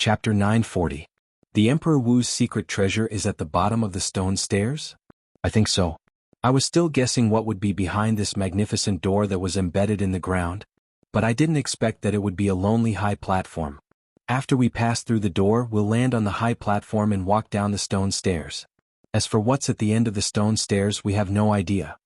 Chapter 940. The Emperor Wu's secret treasure is at the bottom of the stone stairs? I think so. I was still guessing what would be behind this magnificent door that was embedded in the ground, but I didn't expect that it would be a lonely high platform. After we pass through the door, we'll land on the high platform and walk down the stone stairs. As for what's at the end of the stone stairs, we have no idea.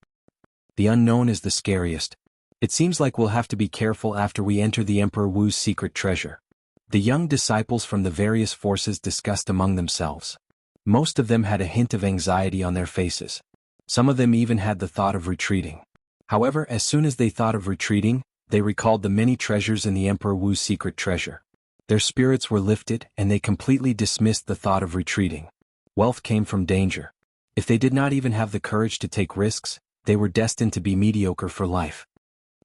The unknown is the scariest. It seems like we'll have to be careful after we enter the Emperor Wu's secret treasure. The young disciples from the various forces discussed among themselves. Most of them had a hint of anxiety on their faces. Some of them even had the thought of retreating. However, as soon as they thought of retreating, they recalled the many treasures in the Emperor Wu's secret treasure. Their spirits were lifted and they completely dismissed the thought of retreating. Wealth came from danger. If they did not even have the courage to take risks, they were destined to be mediocre for life.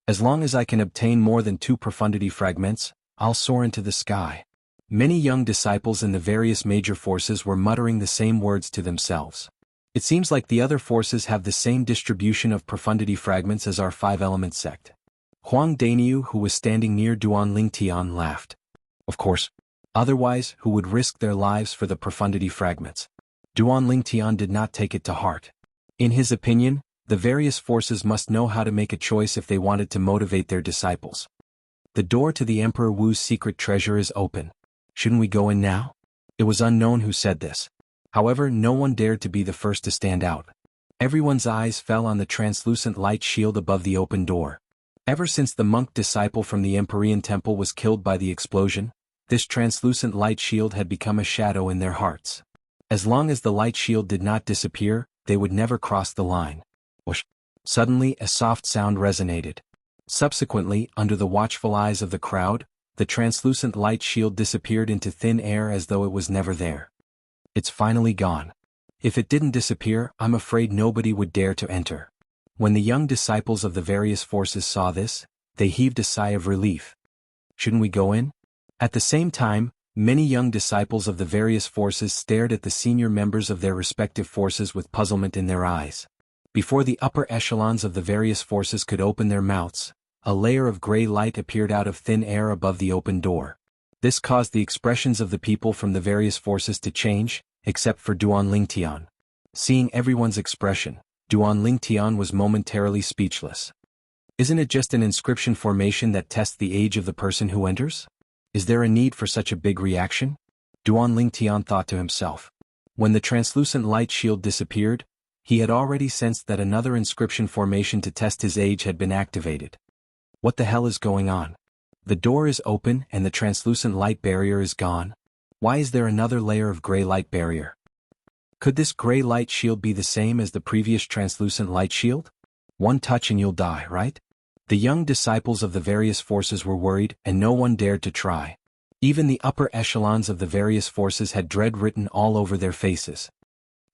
As long as I can obtain more than 2 profundity fragments, I'll soar into the sky. Many young disciples in the various major forces were muttering the same words to themselves. It seems like the other forces have the same distribution of profundity fragments as our 5-element sect. Huang Daniu, who was standing near Duan Lingtian, laughed. Of course. Otherwise, who would risk their lives for the profundity fragments? Duan Lingtian did not take it to heart. In his opinion, the various forces must know how to make a choice if they wanted to motivate their disciples. The door to the Emperor Wu's secret treasure is open. Shouldn't we go in now? It was unknown who said this. However, no one dared to be the first to stand out. Everyone's eyes fell on the translucent light shield above the open door. Ever since the monk disciple from the Empyrean temple was killed by the explosion, this translucent light shield had become a shadow in their hearts. As long as the light shield did not disappear, they would never cross the line. Whoosh! Suddenly, a soft sound resonated. Subsequently, under the watchful eyes of the crowd, the translucent light shield disappeared into thin air as though it was never there. It's finally gone. If it didn't disappear, I'm afraid nobody would dare to enter. When the young disciples of the various forces saw this, they heaved a sigh of relief. Shouldn't we go in? At the same time, many young disciples of the various forces stared at the senior members of their respective forces with puzzlement in their eyes. Before the upper echelons of the various forces could open their mouths, a layer of gray light appeared out of thin air above the open door. This caused the expressions of the people from the various forces to change, except for Duan Lingtian. Seeing everyone's expression, Duan Lingtian was momentarily speechless. Isn't it just an inscription formation that tests the age of the person who enters? Is there a need for such a big reaction? Duan Lingtian thought to himself. When the translucent light shield disappeared, he had already sensed that another inscription formation to test his age had been activated. What the hell is going on? The door is open and the translucent light barrier is gone. Why is there another layer of gray light barrier? Could this gray light shield be the same as the previous translucent light shield? One touch and you'll die, right? The young disciples of the various forces were worried and no one dared to try. Even the upper echelons of the various forces had dread written all over their faces.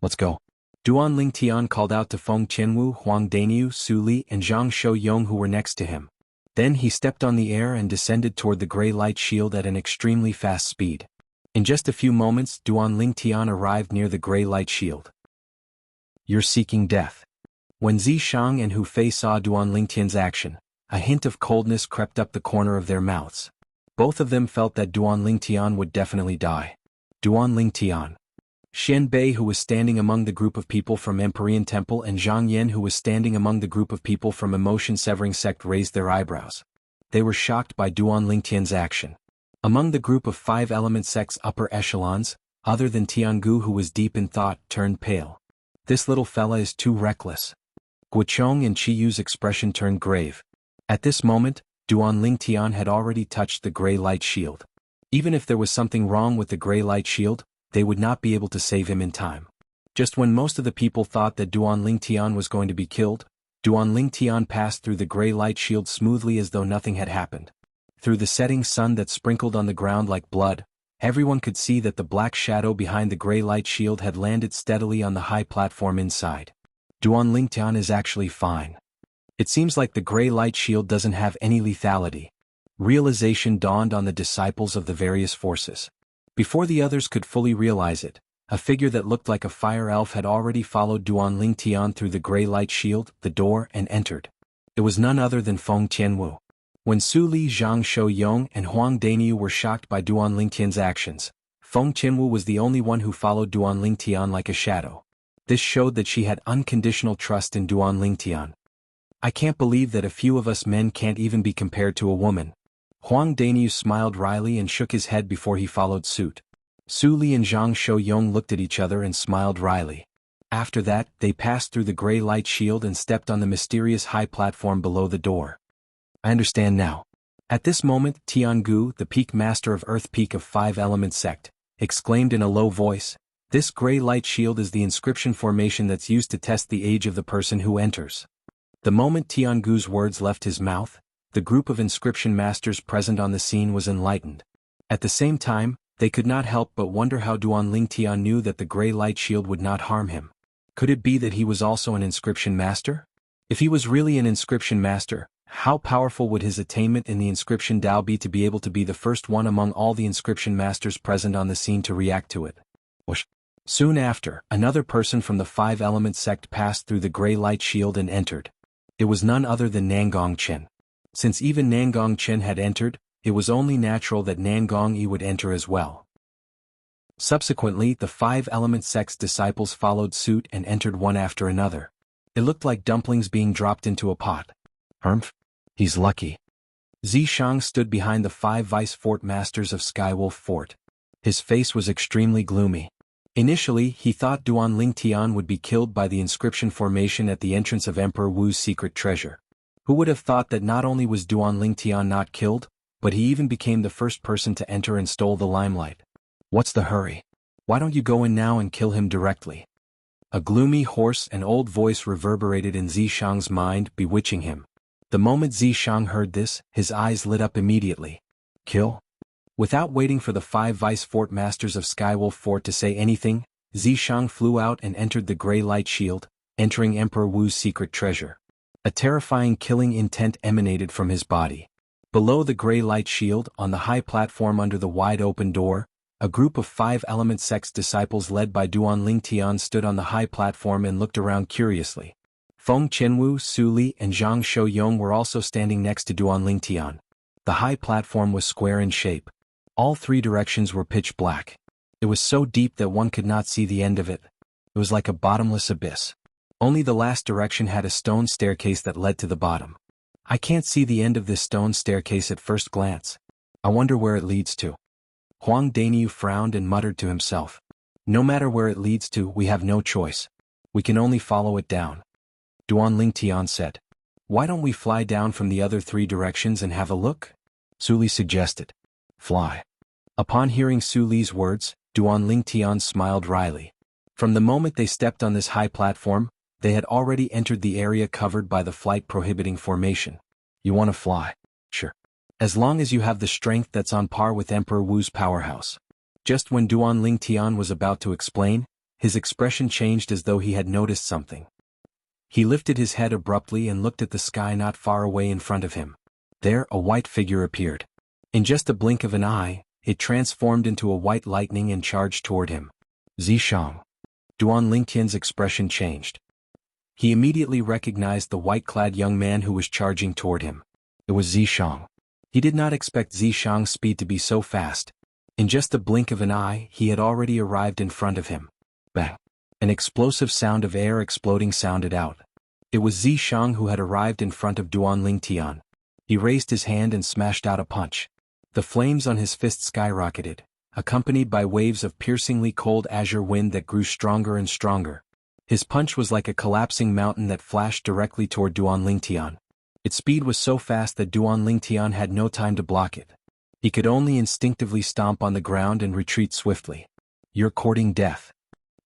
Let's go. Duan Lingtian called out to Feng Qianwu, Huang Daniu, Su Li, and Zhang Shouyong who were next to him. Then he stepped on the air and descended toward the gray light shield at an extremely fast speed. In just a few moments, Duan Lingtian arrived near the gray light shield. You're seeking death. When Zishang and Hu Fei saw Duan Lingtian's action, a hint of coldness crept up the corner of their mouths. Both of them felt that Duan Lingtian would definitely die. Duan Lingtian. Xian Bei, who was standing among the group of people from Empyrean Temple, and Zhang Yan, who was standing among the group of people from Emotion-Severing Sect, raised their eyebrows. They were shocked by Duan Lingtian's action. Among the group of 5-element sect's upper echelons, other than Jianghu, who was deep in thought, turned pale. This little fella is too reckless. Guochong and Chi Yu's expression turned grave. At this moment, Duan Lingtian had already touched the gray light shield. Even if there was something wrong with the gray light shield, they would not be able to save him in time. Just when most of the people thought that Duan Lingtian was going to be killed, Duan Lingtian passed through the gray light shield smoothly as though nothing had happened. Through the setting sun that sprinkled on the ground like blood, everyone could see that the black shadow behind the gray light shield had landed steadily on the high platform inside. Duan Lingtian is actually fine. It seems like the gray light shield doesn't have any lethality. Realization dawned on the disciples of the various forces. Before the others could fully realize it, a figure that looked like a fire elf had already followed Duan Lingtian through the gray light shield, the door, and entered. It was none other than Feng Qianwu. When Su Li, Zhang Shouyong, and Huang Daniu were shocked by Duan Lingtian's actions, Feng Qinwu was the only one who followed Duan Lingtian like a shadow. This showed that she had unconditional trust in Duan Lingtian. I can't believe that a few of us men can't even be compared to a woman. Huang Daniu smiled wryly and shook his head before he followed suit. Su Li and Zhang Shouyong looked at each other and smiled wryly. After that, they passed through the gray light shield and stepped on the mysterious high platform below the door. I understand now. At this moment, Jianghu, the peak master of Earth Peak of Five Element Sect, exclaimed in a low voice, "This gray light shield is the inscription formation that's used to test the age of the person who enters." The moment Tiangu's words left his mouth, the group of inscription masters present on the scene was enlightened. At the same time, they could not help but wonder how Duan Lingtian knew that the gray light shield would not harm him. Could it be that he was also an inscription master? If he was really an inscription master, how powerful would his attainment in the inscription Dao be to be able to be the first one among all the inscription masters present on the scene to react to it? Whoosh. Soon after, another person from the Five Element Sect passed through the gray light shield and entered. It was none other than Nangong Chen. Since even Nangong Chen had entered, it was only natural that Nangong Yi would enter as well. Subsequently, the Five Element Sect's disciples followed suit and entered one after another. It looked like dumplings being dropped into a pot. Humph. He's lucky. Zishang stood behind the five vice fort masters of Skywolf Fort. His face was extremely gloomy. Initially, he thought Duan Lingtian would be killed by the inscription formation at the entrance of Emperor Wu's secret treasure. Who would have thought that not only was Duan Lingtian not killed, but he even became the first person to enter and stole the limelight? What's the hurry? Why don't you go in now and kill him directly? A gloomy, hoarse, and old voice reverberated in Zishang's mind, bewitching him. The moment Zishang heard this, his eyes lit up immediately. Kill? Without waiting for the five vice fort masters of Skywolf Fort to say anything, Zishang flew out and entered the gray light shield, entering Emperor Wu's secret treasure. A terrifying killing intent emanated from his body. Below the gray light shield, on the high platform under the wide open door, a group of Five Element Sect's disciples led by Duan Lingtian stood on the high platform and looked around curiously. Feng Qinwu, Su Li, and Zhang Shouyong were also standing next to Duan Lingtian. The high platform was square in shape. All three directions were pitch black. It was so deep that one could not see the end of it. It was like a bottomless abyss. Only the last direction had a stone staircase that led to the bottom. I can't see the end of this stone staircase at first glance. I wonder where it leads to. Huang Daniu frowned and muttered to himself. No matter where it leads to, we have no choice. We can only follow it down. Duan Lingtian said. Why don't we fly down from the other three directions and have a look? Su Li suggested. Fly. Upon hearing Su Li's words, Duan Lingtian smiled wryly. From the moment they stepped on this high platform, they had already entered the area covered by the flight-prohibiting formation. You want to fly? Sure. As long as you have the strength that's on par with Emperor Wu's powerhouse. Just when Duan Lingtian was about to explain, his expression changed as though he had noticed something. He lifted his head abruptly and looked at the sky not far away in front of him. There, a white figure appeared. In just a blink of an eye, it transformed into a white lightning and charged toward him. Zishang. Duan Lingtian's expression changed. He immediately recognized the white-clad young man who was charging toward him. It was Zishang. He did not expect Zishang's speed to be so fast. In just a blink of an eye, he had already arrived in front of him. Bang! An explosive sound of air exploding sounded out. It was Zishang who had arrived in front of Duan Lingtian. He raised his hand and smashed out a punch. The flames on his fist skyrocketed, accompanied by waves of piercingly cold azure wind that grew stronger and stronger. His punch was like a collapsing mountain that flashed directly toward Duan Lingtian. Its speed was so fast that Duan Lingtian had no time to block it. He could only instinctively stomp on the ground and retreat swiftly. You're courting death.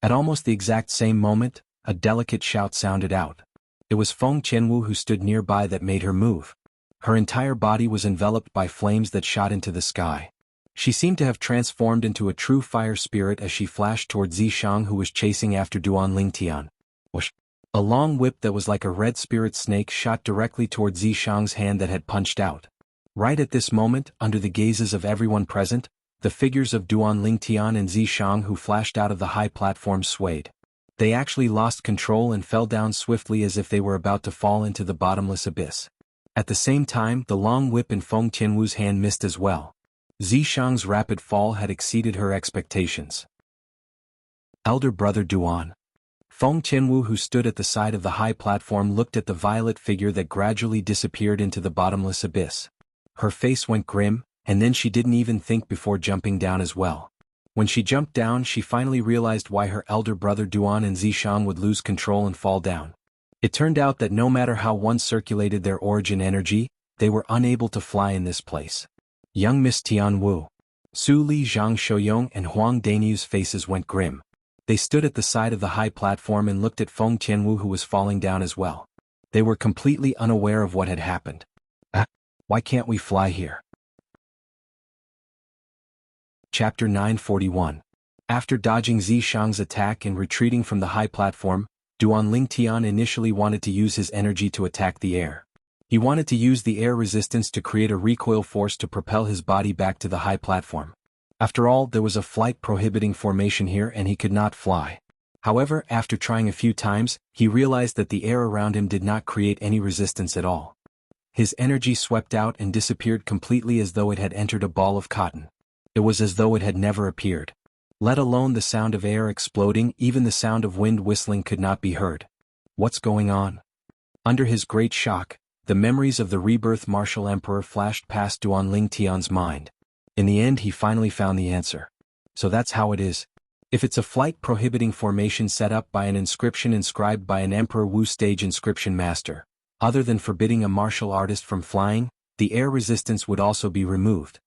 At almost the exact same moment, a delicate shout sounded out. It was Feng Qianwu who stood nearby that made her move. Her entire body was enveloped by flames that shot into the sky. She seemed to have transformed into a true fire spirit as she flashed toward Zishang who was chasing after Duan Lingtian. Whoosh! A long whip that was like a red spirit snake shot directly toward Zishang's hand that had punched out. Right at this moment, under the gazes of everyone present, the figures of Duan Lingtian and Zishang who flashed out of the high platform swayed. They actually lost control and fell down swiftly as if they were about to fall into the bottomless abyss. At the same time, the long whip in Feng Tianwu's hand missed as well. Zishang's rapid fall had exceeded her expectations. Elder brother Duan. Feng Tianwu, who stood at the side of the high platform, looked at the violet figure that gradually disappeared into the bottomless abyss. Her face went grim, and then she didn't even think before jumping down as well. When she jumped down, she finally realized why her elder brother Duan and Zishang would lose control and fall down. It turned out that no matter how one circulated their origin energy, they were unable to fly in this place. Young Miss Tianwu, Su Li, Zhang Shouyong, and Huang Daniu's faces went grim. They stood at the side of the high platform and looked at Feng Tianwu, who was falling down as well. They were completely unaware of what had happened. Why can't we fly here? Chapter 941. After dodging Zishang's attack and retreating from the high platform, Duan Lingtian initially wanted to use his energy to attack the air. He wanted to use the air resistance to create a recoil force to propel his body back to the high platform. After all, there was a flight-prohibiting formation here and he could not fly. However, after trying a few times, he realized that the air around him did not create any resistance at all. His energy swept out and disappeared completely as though it had entered a ball of cotton. It was as though it had never appeared. Let alone the sound of air exploding, even the sound of wind whistling could not be heard. What's going on? Under his great shock, the memories of the rebirth martial emperor flashed past Duan Lingtian's mind. In the end, he finally found the answer. So that's how it is. If it's a flight-prohibiting formation set up by an inscription inscribed by an Emperor Wu stage inscription master, other than forbidding a martial artist from flying, the air resistance would also be removed.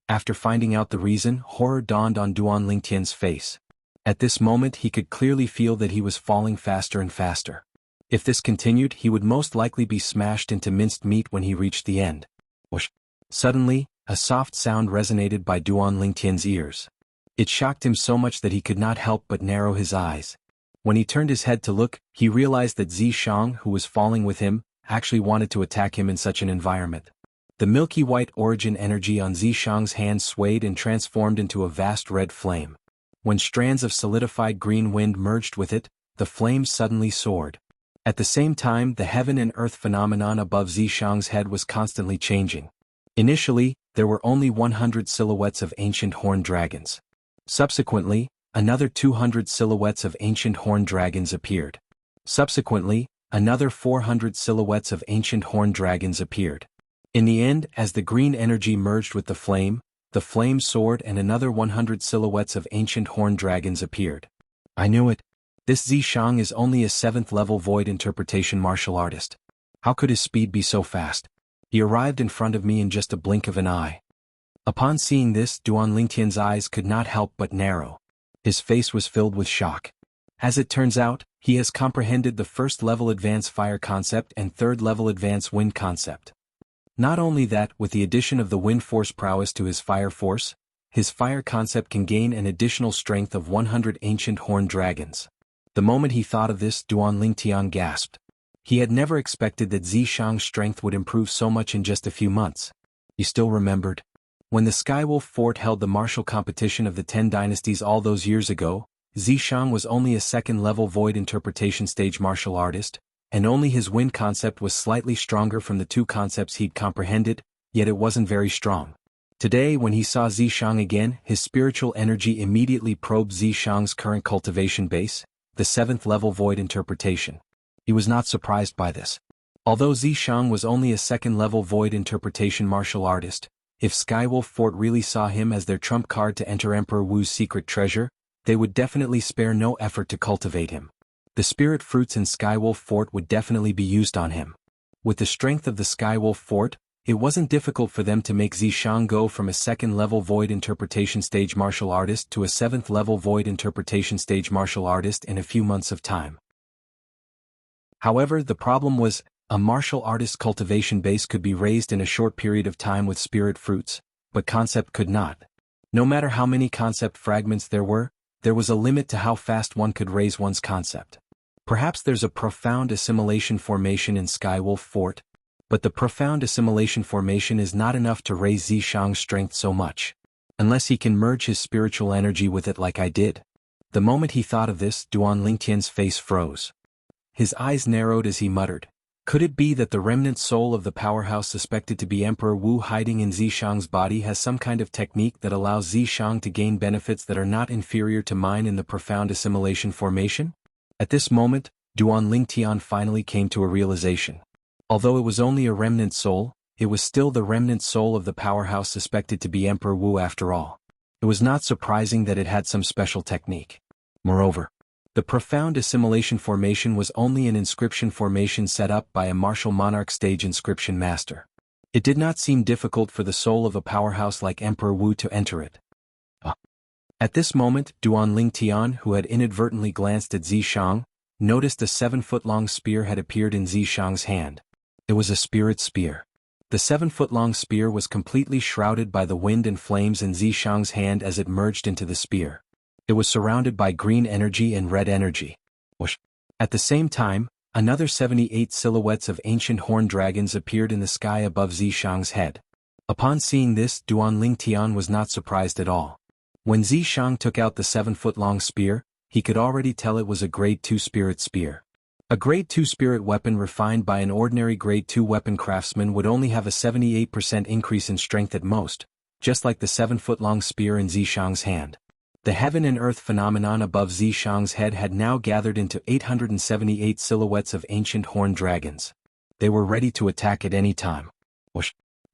After finding out the reason, horror dawned on Duan Lingtian's face. At this moment, he could clearly feel that he was falling faster and faster. If this continued, he would most likely be smashed into minced meat when he reached the end. Whoosh! Suddenly, a soft sound resonated by Duan Lingtian's ears. It shocked him so much that he could not help but narrow his eyes. When he turned his head to look, he realized that Zishang, who was falling with him, actually wanted to attack him in such an environment. The milky white origin energy on Zishang's hand swayed and transformed into a vast red flame. When strands of solidified green wind merged with it, the flames suddenly soared. At the same time, the heaven and earth phenomenon above Zishang's head was constantly changing. Initially, there were only 100 silhouettes of ancient horned dragons. Subsequently, another 200 silhouettes of ancient horned dragons appeared. Subsequently, another 400 silhouettes of ancient horned dragons appeared. In the end, as the green energy merged with the flame soared and another 100 silhouettes of ancient horned dragons appeared. I knew it. This Zishang is only a 7th level void interpretation martial artist. How could his speed be so fast? He arrived in front of me in just a blink of an eye. Upon seeing this, Duan Lingtian's eyes could not help but narrow. His face was filled with shock. As it turns out, he has comprehended the 1st level advanced fire concept and 3rd level advanced wind concept. Not only that, with the addition of the wind force prowess to his fire concept can gain an additional strength of 100 ancient horned dragons. The moment he thought of this, Duan Lingtian gasped. He had never expected that Zishang's strength would improve so much in just a few months. He still remembered. When the Skywolf Fort held the martial competition of the 10 dynasties all those years ago, Zishang was only a 2nd level void interpretation stage martial artist, and only his wind concept was slightly stronger from the 2 concepts he'd comprehended, yet it wasn't very strong. Today, when he saw Zishang again, his spiritual energy immediately probed Zishang's current cultivation base, the 7th level void interpretation. He was not surprised by this. Although Zishang was only a 2nd level void interpretation martial artist, if Skywolf Fort really saw him as their trump card to enter Emperor Wu's secret treasure, they would definitely spare no effort to cultivate him. The spirit fruits in Skywolf Fort would definitely be used on him. With the strength of the Skywolf Fort, it wasn't difficult for them to make Zishang go from a 2nd level void interpretation stage martial artist to a 7th level void interpretation stage martial artist in a few months of time. However, the problem was, a martial artist's cultivation base could be raised in a short period of time with spirit fruits, but concept could not. No matter how many concept fragments there was a limit to how fast one could raise one's concept. Perhaps there's a profound assimilation formation in Skywolf Fort, but the profound assimilation formation is not enough to raise Zishang's strength so much, unless he can merge his spiritual energy with it like I did. The moment he thought of this, Duan Lingtian's face froze. His eyes narrowed as he muttered, Could it be that the remnant soul of the powerhouse suspected to be Emperor Wu hiding in Zishang's body has some kind of technique that allows Zishang to gain benefits that are not inferior to mine in the profound assimilation formation? At this moment, Duan Lingtian finally came to a realization. Although it was only a remnant soul, it was still the remnant soul of the powerhouse suspected to be Emperor Wu after all. It was not surprising that it had some special technique. Moreover, the profound assimilation formation was only an inscription formation set up by a martial monarch stage inscription master. It did not seem difficult for the soul of a powerhouse like Emperor Wu to enter it. At this moment, Duan Lingtian, who had inadvertently glanced at Zishang, noticed a 7-foot-long spear had appeared in Zishang's hand. It was a spirit spear. The 7-foot-long spear was completely shrouded by the wind and flames in Zishang's hand as it merged into the spear. It was surrounded by green energy and red energy. At the same time, another 78 silhouettes of ancient horned dragons appeared in the sky above Zishang's head. Upon seeing this, Duan Lingtian was not surprised at all. When Zishang took out the 7-foot-long spear, he could already tell it was a Grade 2 spirit spear. A Grade 2 spirit weapon refined by an ordinary Grade 2 weapon craftsman would only have a 78% increase in strength at most, just like the 7-foot-long spear in Zishang's hand. The heaven and earth phenomenon above Zishang's head had now gathered into 878 silhouettes of ancient horned dragons. They were ready to attack at any time.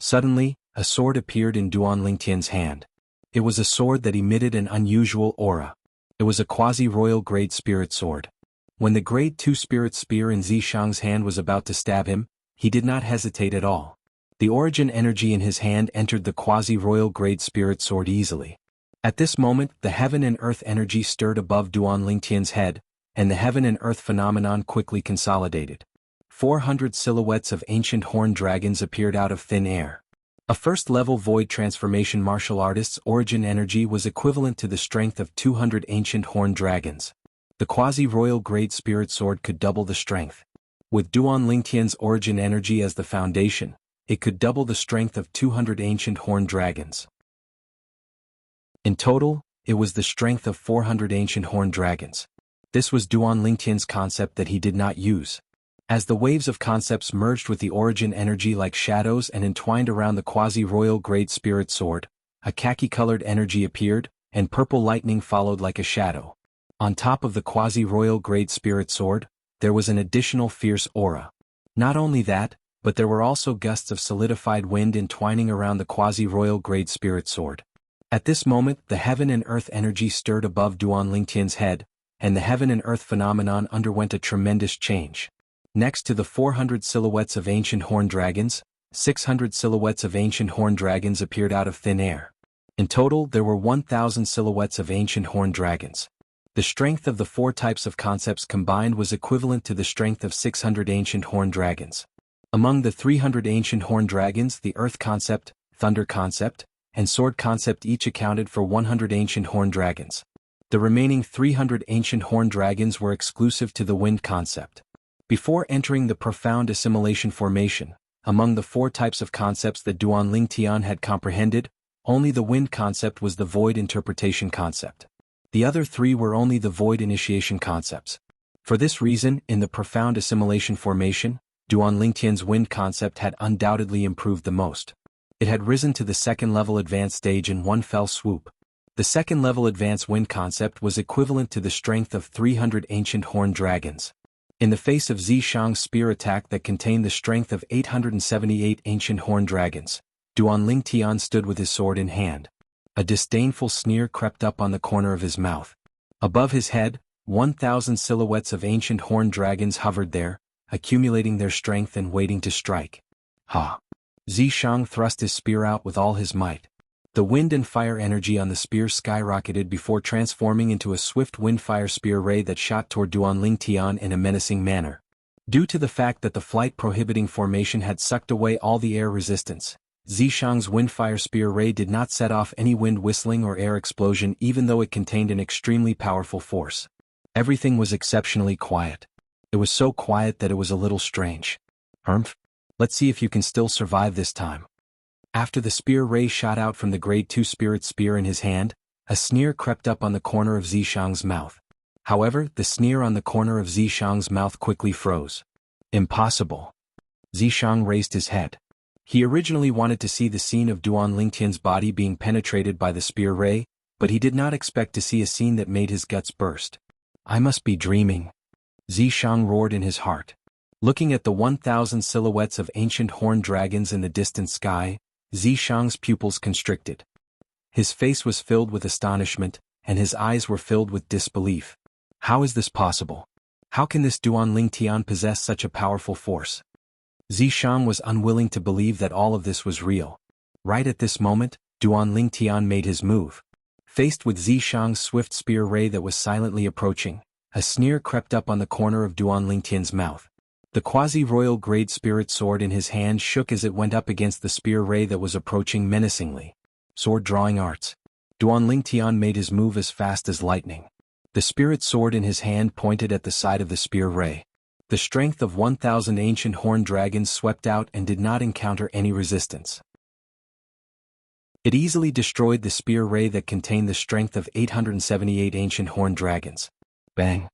Suddenly, a sword appeared in Duan Lingtian's hand. It was a sword that emitted an unusual aura. It was a quasi-royal grade spirit sword. When the Grade 2 spirit spear in Zishang's hand was about to stab him, he did not hesitate at all. The origin energy in his hand entered the quasi-royal grade spirit sword easily. At this moment, the heaven and earth energy stirred above Duan Lingtian's head, and the heaven and earth phenomenon quickly consolidated. 400 silhouettes of ancient horned dragons appeared out of thin air. A first-level void transformation martial artist's origin energy was equivalent to the strength of 200 ancient horned dragons. The quasi-royal grade spirit sword could double the strength. With Duan Lingtian's origin energy as the foundation, it could double the strength of 200 ancient horned dragons. In total, it was the strength of 400 ancient horned dragons. This was Duan Lingtian's concept that he did not use. As the waves of concepts merged with the origin energy like shadows and entwined around the quasi-royal grade spirit sword, a khaki-colored energy appeared, and purple lightning followed like a shadow. On top of the quasi-royal grade spirit sword, there was an additional fierce aura. Not only that, but there were also gusts of solidified wind entwining around the quasi-royal grade spirit sword. At this moment, the heaven and earth energy stirred above Duan Lingtian's head, and the heaven and earth phenomenon underwent a tremendous change. Next to the 400 silhouettes of ancient horned dragons, 600 silhouettes of ancient horned dragons appeared out of thin air. In total, there were 1,000 silhouettes of ancient horned dragons. The strength of the 4 types of concepts combined was equivalent to the strength of 600 ancient horned dragons. Among the 300 ancient horned dragons, the earth concept, thunder concept, and sword concept each accounted for 100 ancient horned dragons. The remaining 300 ancient horned dragons were exclusive to the wind concept. Before entering the profound assimilation formation, among the 4 types of concepts that Duan Lingtian had comprehended, only the wind concept was the void interpretation concept. The other 3 were only the void initiation concepts. For this reason, in the profound assimilation formation, Duan Lingtian's wind concept had undoubtedly improved the most. It had risen to the second-level advanced stage in one fell swoop. The second-level advanced wind concept was equivalent to the strength of 300 ancient horned dragons. In the face of Zishang's spear attack that contained the strength of 878 ancient horned dragons, Duan Lingtian stood with his sword in hand. A disdainful sneer crept up on the corner of his mouth. Above his head, 1,000 silhouettes of ancient horned dragons hovered there, accumulating their strength and waiting to strike. Ha! Zishang thrust his spear out with all his might. The wind and fire energy on the spear skyrocketed before transforming into a swift wind-fire spear ray that shot toward Duan Lingtian in a menacing manner. Due to the fact that the flight-prohibiting formation had sucked away all the air resistance, Zishang's wind-fire spear ray did not set off any wind whistling or air explosion even though it contained an extremely powerful force. Everything was exceptionally quiet. It was so quiet that it was a little strange. Humph. Let's see if you can still survive this time. After the spear ray shot out from the Grade 2 spirit spear in his hand, a sneer crept up on the corner of Zishang's mouth. However, the sneer on the corner of Zishang's mouth quickly froze. Impossible. Zishang raised his head. He originally wanted to see the scene of Duan Lingtian's body being penetrated by the spear ray, but he did not expect to see a scene that made his guts burst. I must be dreaming. Zishang roared in his heart. Looking at the 1,000 silhouettes of ancient horned dragons in the distant sky, Zishang's pupils constricted. His face was filled with astonishment, and his eyes were filled with disbelief. How is this possible? How can this Duan Lingtian possess such a powerful force? Zishang was unwilling to believe that all of this was real. Right at this moment, Duan Lingtian made his move. Faced with Zishang's swift spear ray that was silently approaching, a sneer crept up on the corner of Duan Lingtian's mouth. The quasi-royal grade spirit sword in his hand shook as it went up against the spear ray that was approaching menacingly. Sword drawing arts. Duan Lingtian made his move as fast as lightning. The spirit sword in his hand pointed at the side of the spear ray. The strength of 1,000 ancient horned dragons swept out and did not encounter any resistance. It easily destroyed the spear ray that contained the strength of 878 ancient horned dragons. Bang!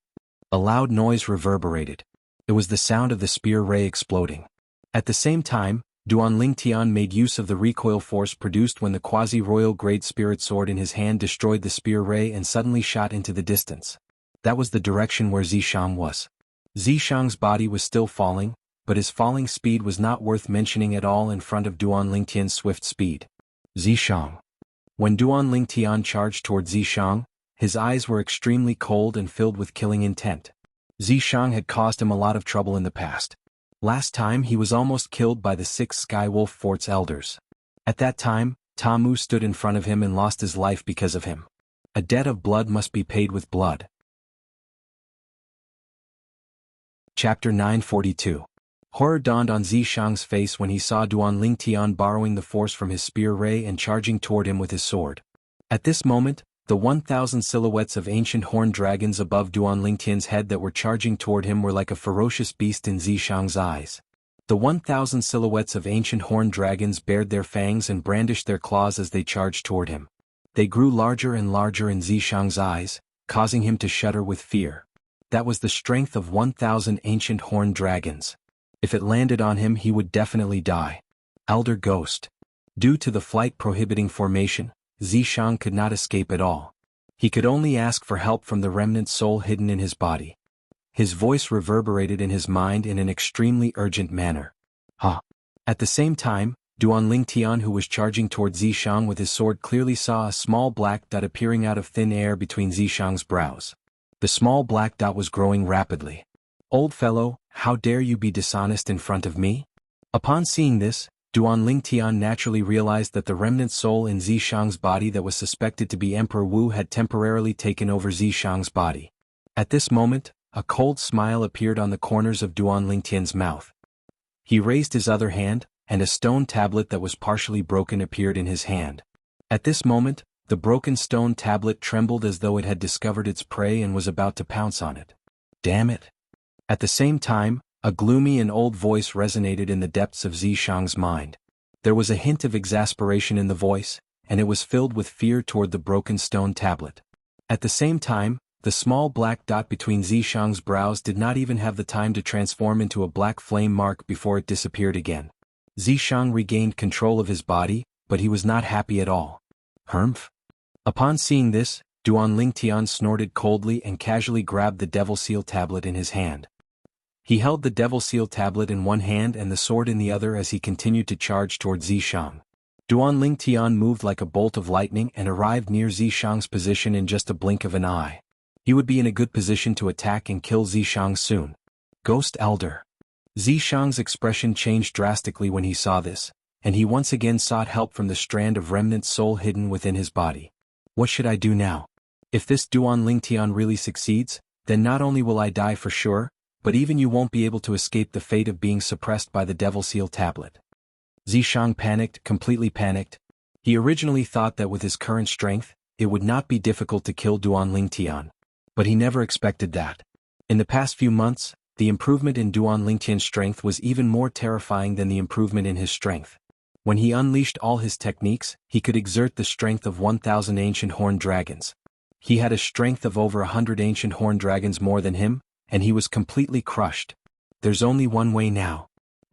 A loud noise reverberated. It was the sound of the spear ray exploding. At the same time, Duan Lingtian made use of the recoil force produced when the quasi-royal grade spirit sword in his hand destroyed the spear ray and suddenly shot into the distance. That was the direction where Zishang was. Zishang's body was still falling, but his falling speed was not worth mentioning at all in front of Duan Lingtian's swift speed. Zishang. When Duan Lingtian charged toward Zishang, his eyes were extremely cold and filled with killing intent. Zishang had caused him a lot of trouble in the past. Last time he was almost killed by the 6 Skywolf Fort's elders. At that time, Tamu stood in front of him and lost his life because of him. A debt of blood must be paid with blood. Chapter 942. Horror dawned on Zishang's face when he saw Duan Lingtian borrowing the force from his spear ray and charging toward him with his sword. At this moment, the 1,000 silhouettes of ancient horned dragons above Duan Lingtian's head that were charging toward him were like a ferocious beast in Zishang's eyes. The 1,000 silhouettes of ancient horned dragons bared their fangs and brandished their claws as they charged toward him. They grew larger and larger in Zishang's eyes, causing him to shudder with fear. That was the strength of 1,000 ancient horned dragons. If it landed on him, he would definitely die. Elder Ghost. Due to the flight-prohibiting formation, Zishang could not escape at all. He could only ask for help from the remnant soul hidden in his body. His voice reverberated in his mind in an extremely urgent manner. Ha! At the same time, Duan Lingtian, who was charging toward Zishang with his sword, clearly saw a small black dot appearing out of thin air between Zishang's brows. The small black dot was growing rapidly. Old fellow, how dare you be dishonest in front of me? Upon seeing this, Duan Lingtian naturally realized that the remnant soul in Zishang's body that was suspected to be Emperor Wu had temporarily taken over Zishang's body. At this moment, a cold smile appeared on the corners of Duan Lingtian's mouth. He raised his other hand, and a stone tablet that was partially broken appeared in his hand. At this moment, the broken stone tablet trembled as though it had discovered its prey and was about to pounce on it. Damn it! At the same time, a gloomy and old voice resonated in the depths of Zishang's mind. There was a hint of exasperation in the voice, and it was filled with fear toward the broken stone tablet. At the same time, the small black dot between Zishang's brows did not even have the time to transform into a black flame mark before it disappeared again. Zishang regained control of his body, but he was not happy at all. Humph! Upon seeing this, Duan Lingtian snorted coldly and casually grabbed the Devil Seal tablet in his hand. He held the Devil Seal tablet in one hand and the sword in the other as he continued to charge toward Zishang. Duan Lingtian moved like a bolt of lightning and arrived near Zishang's position in just a blink of an eye. He would be in a good position to attack and kill Zishang soon. Ghost Elder. Zishang's expression changed drastically when he saw this, and he once again sought help from the strand of remnant soul hidden within his body. What should I do now? If this Duan Lingtian really succeeds, then not only will I die for sure, but even you won't be able to escape the fate of being suppressed by the Devil Seal tablet. Zishang panicked, completely panicked. He originally thought that with his current strength, it would not be difficult to kill Duan Lingtian. But he never expected that. In the past few months, the improvement in Duan Lingtian's strength was even more terrifying than the improvement in his strength. When he unleashed all his techniques, he could exert the strength of 1,000 ancient horned dragons. He had a strength of over 100 ancient horned dragons more than him, and he was completely crushed. There's only one way now.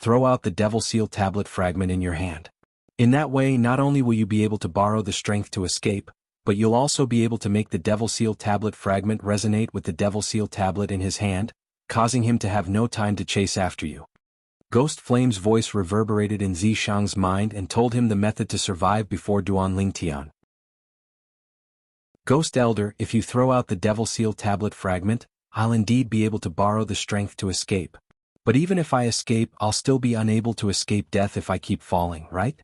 throw out the Devil Seal tablet fragment in your hand. In that way, not only will you be able to borrow the strength to escape, but you'll also be able to make the Devil Seal tablet fragment resonate with the Devil Seal tablet in his hand, causing him to have no time to chase after you. Ghost Flame's voice reverberated in Zishang's mind and told him the method to survive before Duan Lingtian. Ghost Elder, if you throw out the Devil Seal tablet fragment, I'll indeed be able to borrow the strength to escape. But even if I escape, I'll still be unable to escape death if I keep falling, right?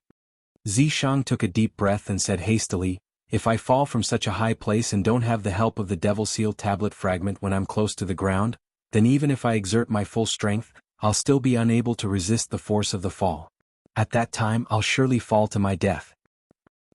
Zishang took a deep breath and said hastily, if I fall from such a high place and don't have the help of the Devil Seal tablet fragment when I'm close to the ground, then even if I exert my full strength, I'll still be unable to resist the force of the fall. At that time, I'll surely fall to my death.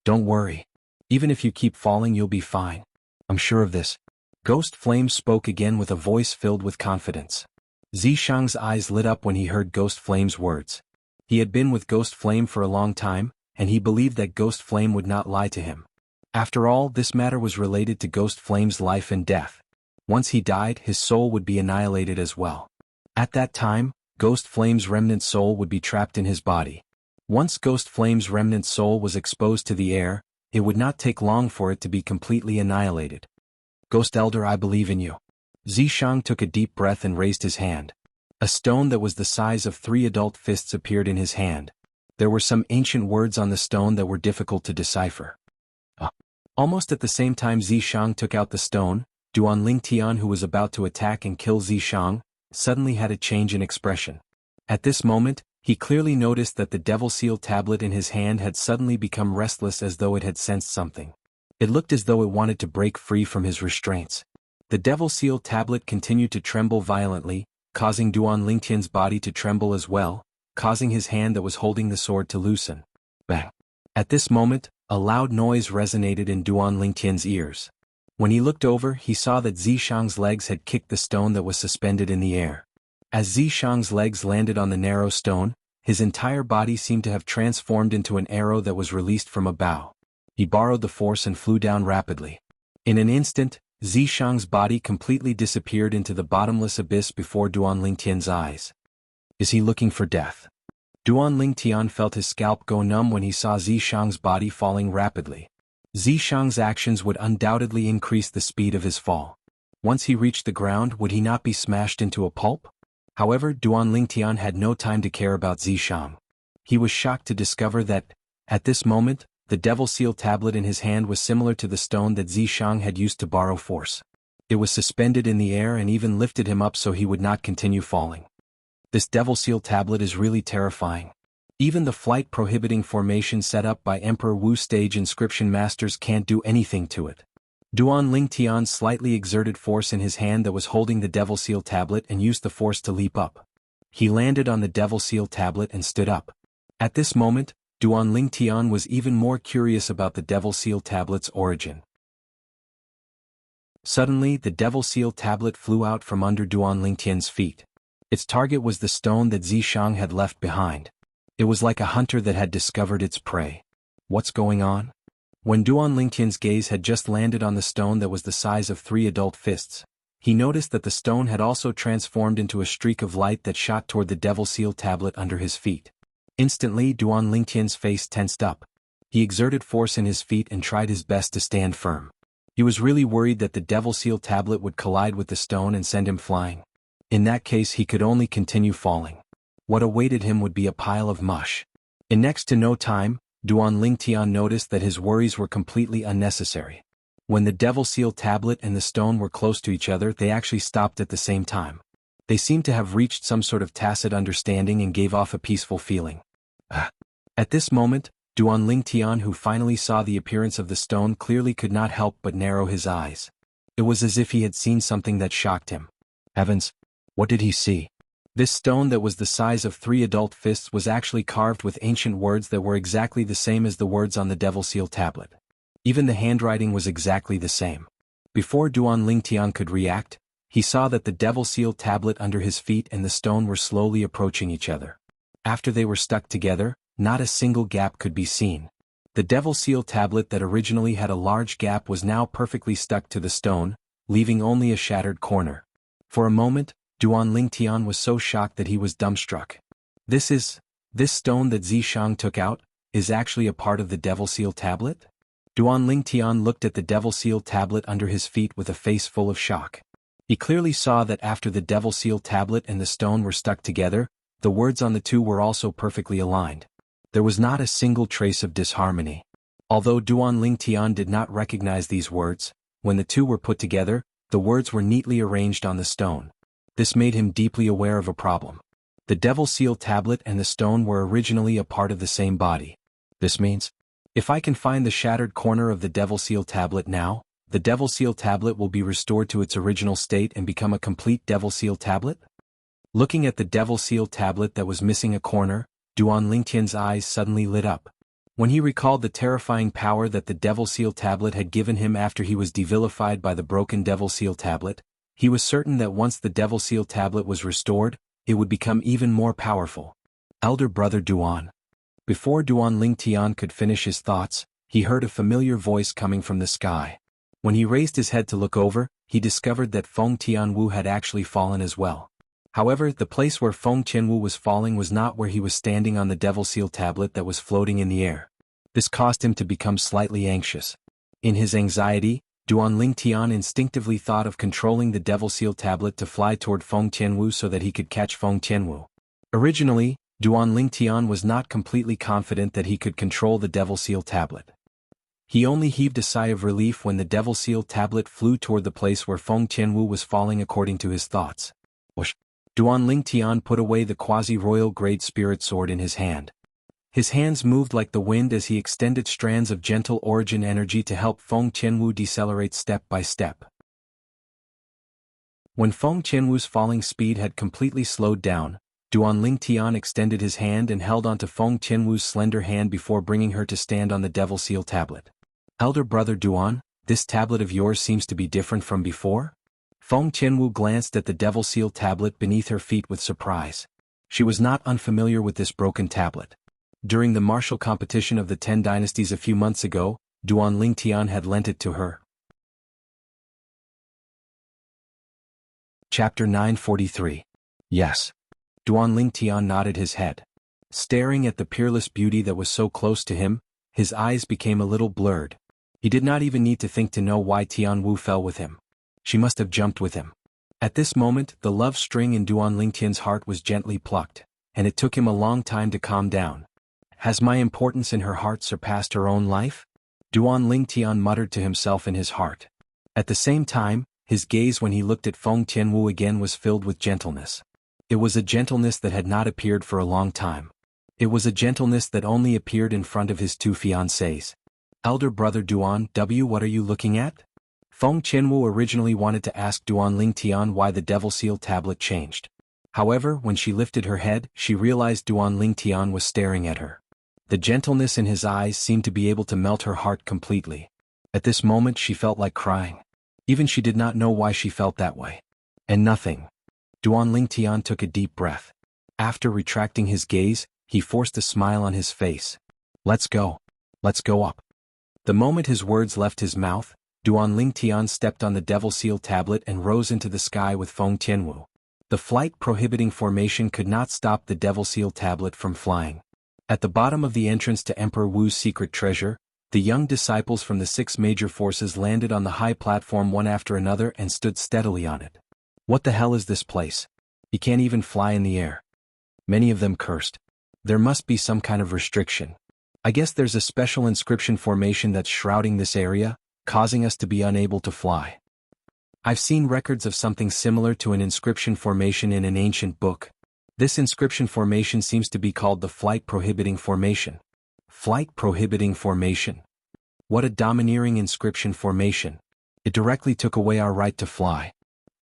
Don't worry. Even if you keep falling, you'll be fine. I'm sure of this. Ghost Flame spoke again with a voice filled with confidence. Zishang's eyes lit up when he heard Ghost Flame's words. He had been with Ghost Flame for a long time, and he believed that Ghost Flame would not lie to him. After all, this matter was related to Ghost Flame's life and death. Once he died, his soul would be annihilated as well. At that time, Ghost Flame's remnant soul would be trapped in his body. Once Ghost Flame's remnant soul was exposed to the air, it would not take long for it to be completely annihilated. Ghost Elder, I believe in you. Zishang took a deep breath and raised his hand. A stone that was the size of 3 adult fists appeared in his hand. There were some ancient words on the stone that were difficult to decipher. Almost at the same time Zishang took out the stone, Duan Lingtian, who was about to attack and kill Zishang, suddenly had a change in expression. At this moment, he clearly noticed that the Devil Seal tablet in his hand had suddenly become restless as though it had sensed something. It looked as though it wanted to break free from his restraints. The Devil Seal tablet continued to tremble violently, causing Duan Lingtian's body to tremble as well, causing his hand that was holding the sword to loosen. Bang! At this moment, a loud noise resonated in Duan Lingtian's ears. When he looked over, he saw that Zishang's legs had kicked the stone that was suspended in the air. As Zishang's legs landed on the narrow stone, his entire body seemed to have transformed into an arrow that was released from a bow. He borrowed the force and flew down rapidly. In an instant, Zishang's body completely disappeared into the bottomless abyss before Duan Lingtian's eyes. Is he looking for death? Duan Lingtian felt his scalp go numb when he saw Zishang's body falling rapidly. Zishang's actions would undoubtedly increase the speed of his fall. Once he reached the ground, would he not be smashed into a pulp? However, Duan Lingtian had no time to care about Zishang. He was shocked to discover that, at this moment, the Devil Seal tablet in his hand was similar to the stone that Zishang had used to borrow force. It was suspended in the air and even lifted him up so he would not continue falling. This Devil Seal tablet is really terrifying. Even the flight-prohibiting formation set up by Emperor Wu's stage inscription masters can't do anything to it. Duan Lingtian slightly exerted force in his hand that was holding the Devil Seal tablet and used the force to leap up. He landed on the Devil Seal tablet and stood up. At this moment, Duan Lingtian was even more curious about the Devil Seal tablet's origin. Suddenly, the Devil Seal tablet flew out from under Duan Lingtian's feet. Its target was the stone that Zishang had left behind. It was like a hunter that had discovered its prey. What's going on? When Duan Lingtian's gaze had just landed on the stone that was the size of 3 adult fists, he noticed that the stone had also transformed into a streak of light that shot toward the Devil Seal tablet under his feet. Instantly, Duan Lingtian's face tensed up. He exerted force in his feet and tried his best to stand firm. He was really worried that the Devil Seal tablet would collide with the stone and send him flying. In that case, he could only continue falling. What awaited him would be a pile of mush. In next to no time, Duan Lingtian noticed that his worries were completely unnecessary. When the Devil Seal tablet and the stone were close to each other, they actually stopped at the same time. They seemed to have reached some sort of tacit understanding and gave off a peaceful feeling. At this moment, Duan Lingtian, who finally saw the appearance of the stone, clearly could not help but narrow his eyes. It was as if he had seen something that shocked him. Heavens! What did he see? This stone that was the size of 3 adult fists was actually carved with ancient words that were exactly the same as the words on the Devil Seal tablet. Even the handwriting was exactly the same. Before Duan Lingtian could react, he saw that the Devil Seal tablet under his feet and the stone were slowly approaching each other. After they were stuck together, not a single gap could be seen. The Devil Seal tablet that originally had a large gap was now perfectly stuck to the stone, leaving only a shattered corner. For a moment, Duan Lingtian was so shocked that he was dumbstruck. This stone that Zishang took out, is actually a part of the Devil Seal tablet? Duan Lingtian looked at the Devil Seal tablet under his feet with a face full of shock. He clearly saw that after the Devil Seal tablet and the stone were stuck together, the words on the two were also perfectly aligned. There was not a single trace of disharmony. Although Duan Lingtian did not recognize these words, when the two were put together, the words were neatly arranged on the stone. This made him deeply aware of a problem. The Devil Seal tablet and the stone were originally a part of the same body. This means, if I can find the shattered corner of the Devil Seal tablet now, the Devil Seal tablet will be restored to its original state and become a complete Devil Seal tablet? Looking at the Devil Seal tablet that was missing a corner, Duan Lingtian's eyes suddenly lit up. When he recalled the terrifying power that the Devil Seal tablet had given him after he was devilified by the broken Devil Seal tablet, he was certain that once the Devil Seal tablet was restored, it would become even more powerful. Elder brother Duan. Before Duan Lingtian could finish his thoughts, he heard a familiar voice coming from the sky. When he raised his head to look over, he discovered that Feng Tianwu had actually fallen as well. However, the place where Feng Tianwu was falling was not where he was standing on the Devil Seal tablet that was floating in the air. This caused him to become slightly anxious. In his anxiety, Duan Lingtian instinctively thought of controlling the Devil Seal tablet to fly toward Feng Tianwu so that he could catch Feng Tianwu. Originally, Duan Lingtian was not completely confident that he could control the Devil Seal tablet. He only heaved a sigh of relief when the Devil Seal tablet flew toward the place where Feng Tianwu was falling according to his thoughts. Whoosh! Duan Lingtian put away the quasi-royal grade spirit sword in his hand. His hands moved like the wind as he extended strands of gentle origin energy to help Feng Tianwu decelerate step by step. When Feng Tianwu's falling speed had completely slowed down, Duan Lingtian extended his hand and held onto Feng Tianwu's slender hand before bringing her to stand on the Devil Seal tablet. Elder brother Duan, this tablet of yours seems to be different from before? Feng Tianwu glanced at the Devil Seal tablet beneath her feet with surprise. She was not unfamiliar with this broken tablet. During the martial competition of the 10 dynasties a few months ago, Duan Lingtian had lent it to her. Chapter 943. Yes. Duan Lingtian nodded his head. Staring at the peerless beauty that was so close to him, his eyes became a little blurred. He did not even need to think to know why Tianwu fell with him. She must have jumped with him. At this moment, the love string in Duan Lingtian's heart was gently plucked, and it took him a long time to calm down. Has my importance in her heart surpassed her own life? Duan Lingtian muttered to himself in his heart. At the same time, his gaze when he looked at Feng Tianwu again was filled with gentleness. It was a gentleness that had not appeared for a long time. It was a gentleness that only appeared in front of his two fiancées. Elder brother Duan, what are you looking at? Feng Tianwu originally wanted to ask Duan Lingtian why the Devil Seal tablet changed. However, when she lifted her head, she realized Duan Lingtian was staring at her. The gentleness in his eyes seemed to be able to melt her heart completely. At this moment she felt like crying. Even she did not know why she felt that way. And nothing. Duan Lingtian took a deep breath. After retracting his gaze, he forced a smile on his face. Let's go. Let's go up. The moment his words left his mouth, Duan Lingtian stepped on the Devil Seal tablet and rose into the sky with Feng Tianwu. The flight prohibiting formation could not stop the Devil Seal tablet from flying. At the bottom of the entrance to Emperor Wu's secret treasure, the young disciples from the 6 major forces landed on the high platform one after another and stood steadily on it. What the hell is this place? He can't even fly in the air. Many of them cursed. There must be some kind of restriction. I guess there's a special inscription formation that's shrouding this area, causing us to be unable to fly. I've seen records of something similar to an inscription formation in an ancient book. This inscription formation seems to be called the Flight Prohibiting Formation. Flight Prohibiting Formation. What a domineering inscription formation. It directly took away our right to fly.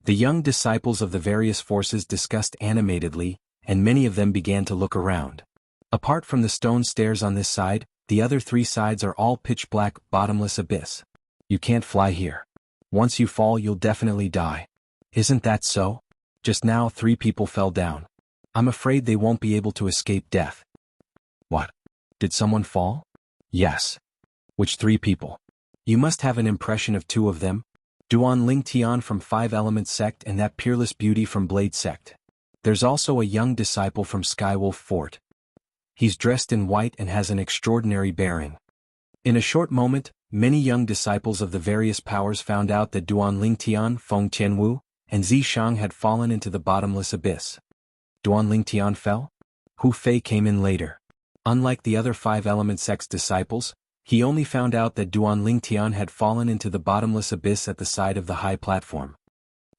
The young disciples of the various forces discussed animatedly, and many of them began to look around. Apart from the stone stairs on this side, the other 3 sides are all pitch-black, bottomless abyss. You can't fly here. Once you fall you'll definitely die. Isn't that so? Just now 3 people fell down. I'm afraid they won't be able to escape death. What? Did someone fall? Yes. Which 3 people? You must have an impression of 2 of them. Duan Lingtian from 5 Element Sect and that peerless beauty from Blade Sect. There's also a young disciple from Skywolf Fort. He's dressed in white and has an extraordinary bearing. In a short moment, many young disciples of the various powers found out that Duan Lingtian, Feng Tianwu, and Zishang had fallen into the bottomless abyss. Duan Lingtian fell? Hu Fei came in later. Unlike the other 5 element sect's disciples, he only found out that Duan Lingtian had fallen into the bottomless abyss at the side of the high platform.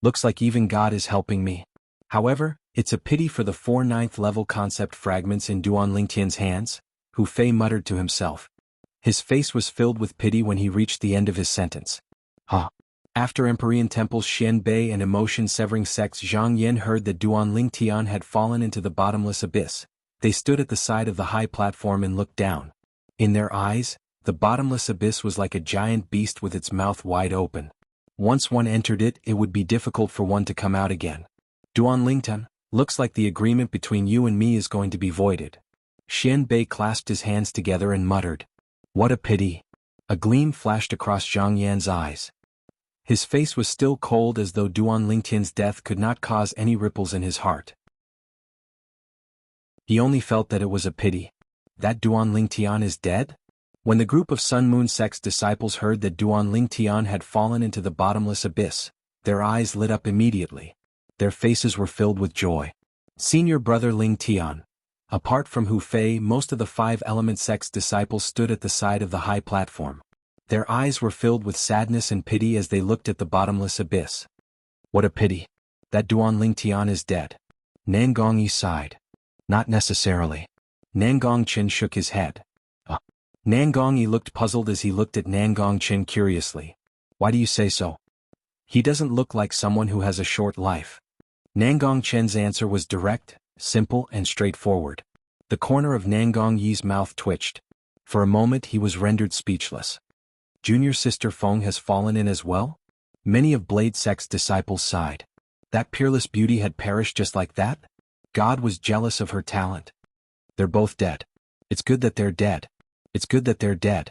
Looks like even God is helping me. However, it's a pity for the 4 ninth level concept fragments in Duan Lingtian's hands, Hu Fei muttered to himself. His face was filled with pity when he reached the end of his sentence. After Empyrean Temple's Xian Bei and emotion-severing sects Zhang Yan heard that Duan Lingtian had fallen into the bottomless abyss, they stood at the side of the high platform and looked down. In their eyes, the bottomless abyss was like a giant beast with its mouth wide open. Once one entered it, it would be difficult for one to come out again. Duan Lingtian, looks like the agreement between you and me is going to be voided. Xian Bei clasped his hands together and muttered. What a pity. A gleam flashed across Zhang Yan's eyes. His face was still cold as though Duan Lingtian's death could not cause any ripples in his heart. He only felt that it was a pity. That Duan Lingtian is dead? When the group of Sun Moon sect's disciples heard that Duan Lingtian had fallen into the bottomless abyss, their eyes lit up immediately. Their faces were filled with joy. Senior brother Lingtian. Apart from Hu Fei, most of the 5 element sect's disciples stood at the side of the high platform. Their eyes were filled with sadness and pity as they looked at the bottomless abyss. What a pity. That Duan Lingtian is dead. Nangongyi sighed. Not necessarily. Nangongqin shook his head. Nangongyi looked puzzled as he looked at Nangongqin curiously. Why do you say so? He doesn't look like someone who has a short life. Nangongqin's answer was direct, simple and straightforward. The corner of Nangongyi's mouth twitched. For a moment he was rendered speechless. Junior sister Feng has fallen in as well? Many of Blade Sect's disciples sighed. That peerless beauty had perished just like that? God was jealous of her talent. They're both dead. It's good that they're dead. It's good that they're dead.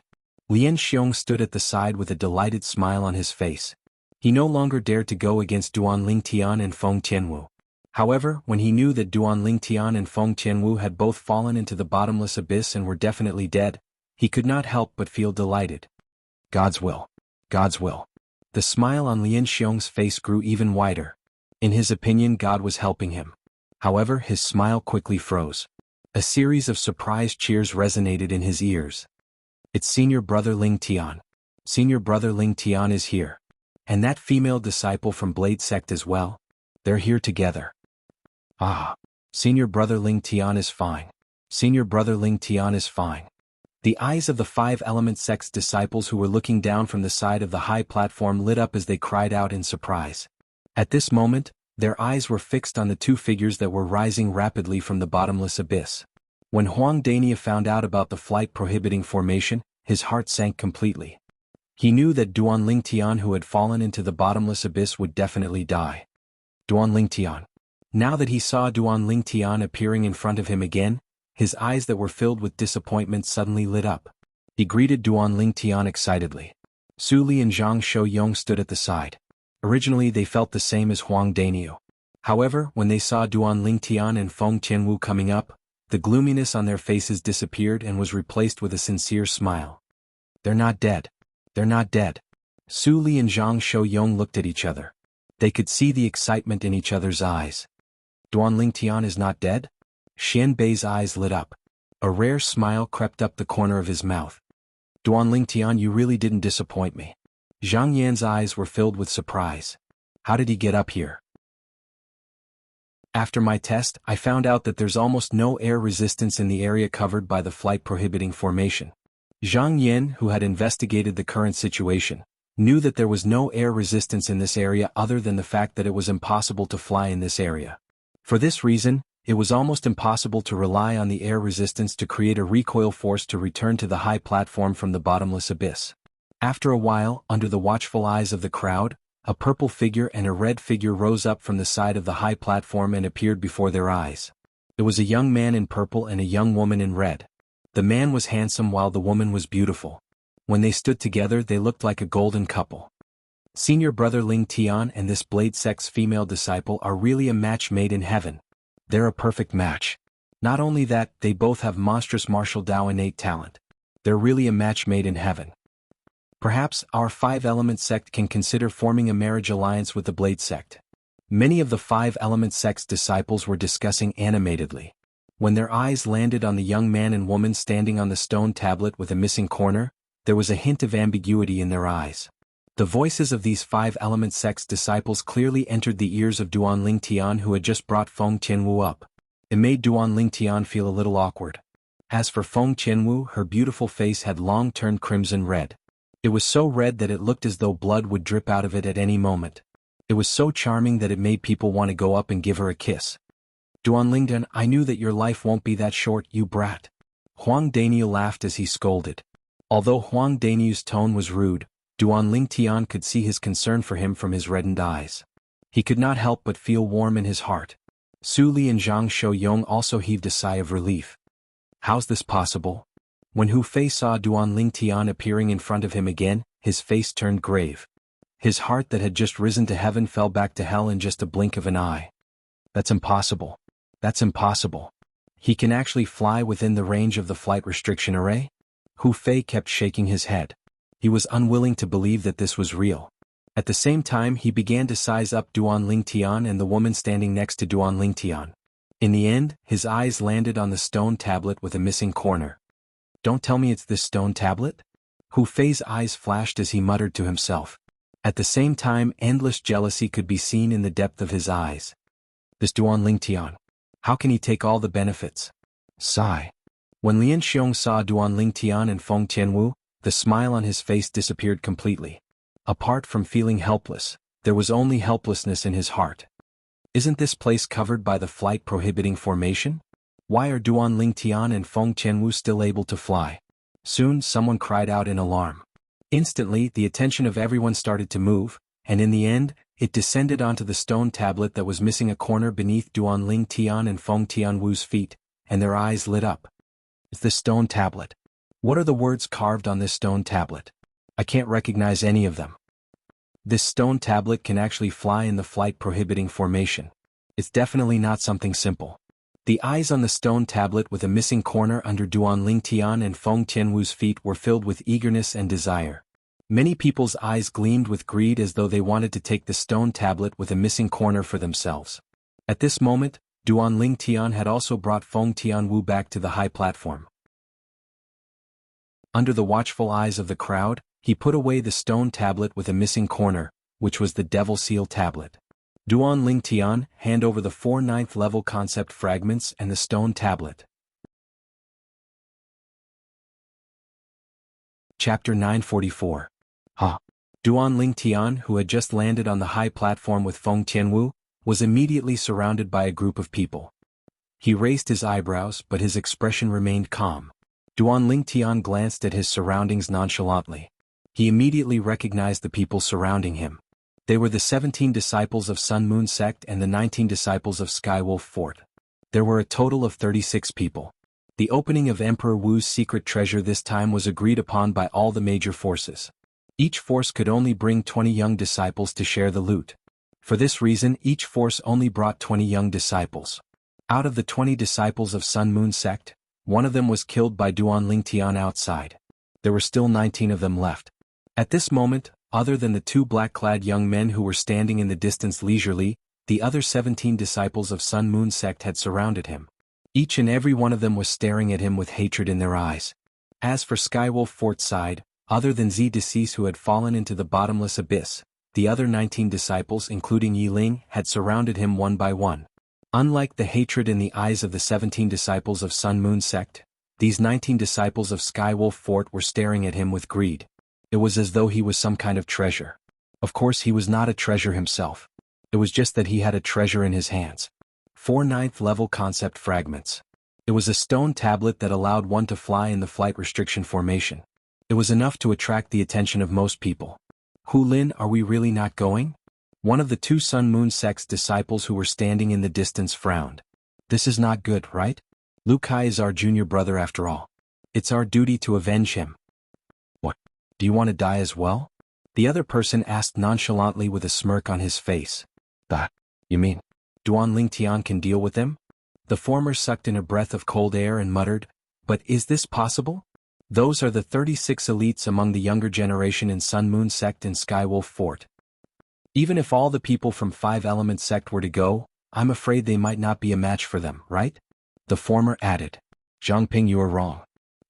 Lian Xiong stood at the side with a delighted smile on his face. He no longer dared to go against Duan Lingtian and Feng Tianwu. However, when he knew that Duan Lingtian and Feng Tianwu had both fallen into the bottomless abyss and were definitely dead, he could not help but feel delighted. God's will. God's will. The smile on Lian Xiong's face grew even wider. In his opinion, God was helping him. However, his smile quickly froze. A series of surprised cheers resonated in his ears. It's senior brother Lingtian. Senior brother Lingtian is here. And that female disciple from Blade Sect as well. They're here together. Senior brother Lingtian is fine. Senior brother Lingtian is fine. The eyes of the 5 element sect's disciples who were looking down from the side of the high platform lit up as they cried out in surprise. At this moment, their eyes were fixed on the 2 figures that were rising rapidly from the bottomless abyss. When Huang Dania found out about the flight-prohibiting formation, his heart sank completely. He knew that Duan Lingtian who had fallen into the bottomless abyss would definitely die. Duan Lingtian. Now that he saw Duan Lingtian appearing in front of him again, his eyes that were filled with disappointment suddenly lit up. He greeted Duan Lingtian excitedly. Su Li and Zhang Shouyong stood at the side. Originally they felt the same as Huang Daniu. However, when they saw Duan Lingtian and Feng Tianwu coming up, the gloominess on their faces disappeared and was replaced with a sincere smile. They're not dead. They're not dead. Su Li and Zhang Shouyong looked at each other. They could see the excitement in each other's eyes. Duan Lingtian is not dead? Xian Bei's eyes lit up. A rare smile crept up the corner of his mouth. Duan Lingtian, you really didn't disappoint me. Zhang Yan's eyes were filled with surprise. How did he get up here? After my test, I found out that there's almost no air resistance in the area covered by the flight-prohibiting formation. Zhang Yan, who had investigated the current situation, knew that there was no air resistance in this area other than the fact that it was impossible to fly in this area. For this reason, it was almost impossible to rely on the air resistance to create a recoil force to return to the high platform from the bottomless abyss. After a while, under the watchful eyes of the crowd, a purple figure and a red figure rose up from the side of the high platform and appeared before their eyes. It was a young man in purple and a young woman in red. The man was handsome while the woman was beautiful. When they stood together they looked like a golden couple. Senior brother Lingtian and this Blade Sect's female disciple are really a match made in heaven, They're a perfect match. Not only that, they both have monstrous martial Dao innate talent. They're really a match made in heaven. Perhaps our five-element sect can consider forming a marriage alliance with the Blade sect. Many of the five-element sect's disciples were discussing animatedly. When their eyes landed on the young man and woman standing on the stone tablet with a missing corner, there was a hint of ambiguity in their eyes. The voices of these five-element sect's disciples clearly entered the ears of Duan Lingtian, who had just brought Feng Qianwu up. It made Duan Lingtian feel a little awkward. As for Feng Qianwu, her beautiful face had long turned crimson red. It was so red that it looked as though blood would drip out of it at any moment. It was so charming that it made people want to go up and give her a kiss. Duan Lingtian, I knew that your life won't be that short, you brat. Huang Daniel laughed as he scolded. Although Huang Daniel's tone was rude, Duan Lingtian could see his concern for him from his reddened eyes. He could not help but feel warm in his heart. Su Li and Zhang Shouyong also heaved a sigh of relief. How's this possible? When Hu Fei saw Duan Lingtian appearing in front of him again, his face turned grave. His heart that had just risen to heaven fell back to hell in just a blink of an eye. That's impossible. That's impossible. He can actually fly within the range of the flight restriction array? Hu Fei kept shaking his head. He was unwilling to believe that this was real. At the same time, he began to size up Duan Lingtian and the woman standing next to Duan Lingtian. In the end, his eyes landed on the stone tablet with a missing corner. Don't tell me it's this stone tablet? Hu Fei's eyes flashed as he muttered to himself. At the same time, endless jealousy could be seen in the depth of his eyes. This Duan Lingtian. How can he take all the benefits? Sigh. When Lian Xiong saw Duan Lingtian and Feng Qianwu, the smile on his face disappeared completely. Apart from feeling helpless, there was only helplessness in his heart. Isn't this place covered by the flight prohibiting formation? Why are Duan Lingtian and Feng Qianwu still able to fly? Soon someone cried out in alarm. Instantly, the attention of everyone started to move, and in the end, it descended onto the stone tablet that was missing a corner beneath Duan Lingtian and Feng Qianwu's feet, and their eyes lit up. It's this stone tablet. What are the words carved on this stone tablet? I can't recognize any of them. This stone tablet can actually fly in the flight prohibiting formation. It's definitely not something simple. The eyes on the stone tablet with a missing corner under Duan Lingtian and Feng Qianwu's feet were filled with eagerness and desire. Many people's eyes gleamed with greed as though they wanted to take the stone tablet with a missing corner for themselves. At this moment, Duan Lingtian had also brought Feng Qianwu back to the high platform. Under the watchful eyes of the crowd, he put away the stone tablet with a missing corner, which was the Devil Seal tablet. Duan Lingtian, hand over the 4 9th level concept fragments and the stone tablet. Chapter 944. Duan Lingtian, who had just landed on the high platform with Feng Qianwu, was immediately surrounded by a group of people. He raised his eyebrows, but his expression remained calm. Duan Lingtian glanced at his surroundings nonchalantly. He immediately recognized the people surrounding him. They were the 17 disciples of Sun Moon Sect and the 19 disciples of Skywolf Fort. There were a total of 36 people. The opening of Emperor Wu's secret treasure this time was agreed upon by all the major forces. Each force could only bring 20 young disciples to share the loot. For this reason, each force only brought 20 young disciples. Out of the 20 disciples of Sun Moon Sect, one of them was killed by Duan Lingtian outside. There were still 19 of them left. At this moment, other than the 2 black-clad young men who were standing in the distance leisurely, the other 17 disciples of Sun Moon Sect had surrounded him. Each and every one of them was staring at him with hatred in their eyes. As for Skywolf Fort's side, other than Zi Decease who had fallen into the bottomless abyss, the other 19 disciples including Yi Ling had surrounded him one by one. Unlike the hatred in the eyes of the 17 disciples of Sun Moon Sect, these 19 disciples of Skywolf Fort were staring at him with greed. It was as though he was some kind of treasure. Of course he was not a treasure himself. It was just that he had a treasure in his hands. 4 9th level concept fragments. It was a stone tablet that allowed one to fly in the flight restriction formation. It was enough to attract the attention of most people. Hu Lin, are we really not going? One of the 2 Sun Moon Sect's disciples who were standing in the distance frowned. This is not good, right? Lu Kai is our junior brother after all. It's our duty to avenge him. What? Do you want to die as well? The other person asked nonchalantly with a smirk on his face. That, you mean, Duan Lingtian can deal with them? The former sucked in a breath of cold air and muttered, "But is this possible? Those are the 36 elites among the younger generation in Sun Moon Sect and Skywolf Fort. Even if all the people from Five Element Sect were to go, I'm afraid they might not be a match for them, right?" The former added. "Zhangping, you are wrong."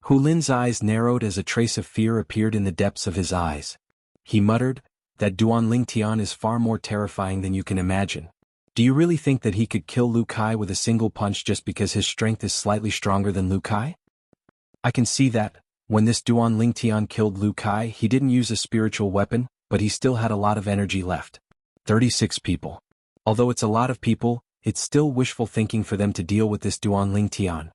Hu Lin's eyes narrowed as a trace of fear appeared in the depths of his eyes. He muttered, "That Duan Lingtian is far more terrifying than you can imagine. Do you really think that he could kill Lu Kai with a single punch just because his strength is slightly stronger than Lu Kai? I can see that. When this Duan Lingtian killed Lu Kai, he didn't use a spiritual weapon, but he still had a lot of energy left. 36 people. Although it's a lot of people, it's still wishful thinking for them to deal with this Duan Lingtian."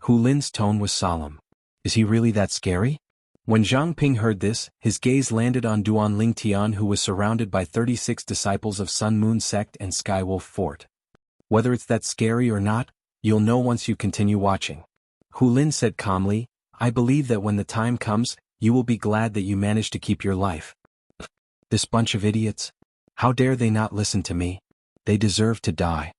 Hu Lin's tone was solemn. "Is he really that scary?" When Zhang Ping heard this, his gaze landed on Duan Lingtian, who was surrounded by 36 disciples of Sun Moon Sect and Skywolf Fort. "Whether it's that scary or not, you'll know once you continue watching." Hu Lin said calmly, "I believe that when the time comes, you will be glad that you managed to keep your life." This bunch of idiots. How dare they not listen to me? They deserve to die.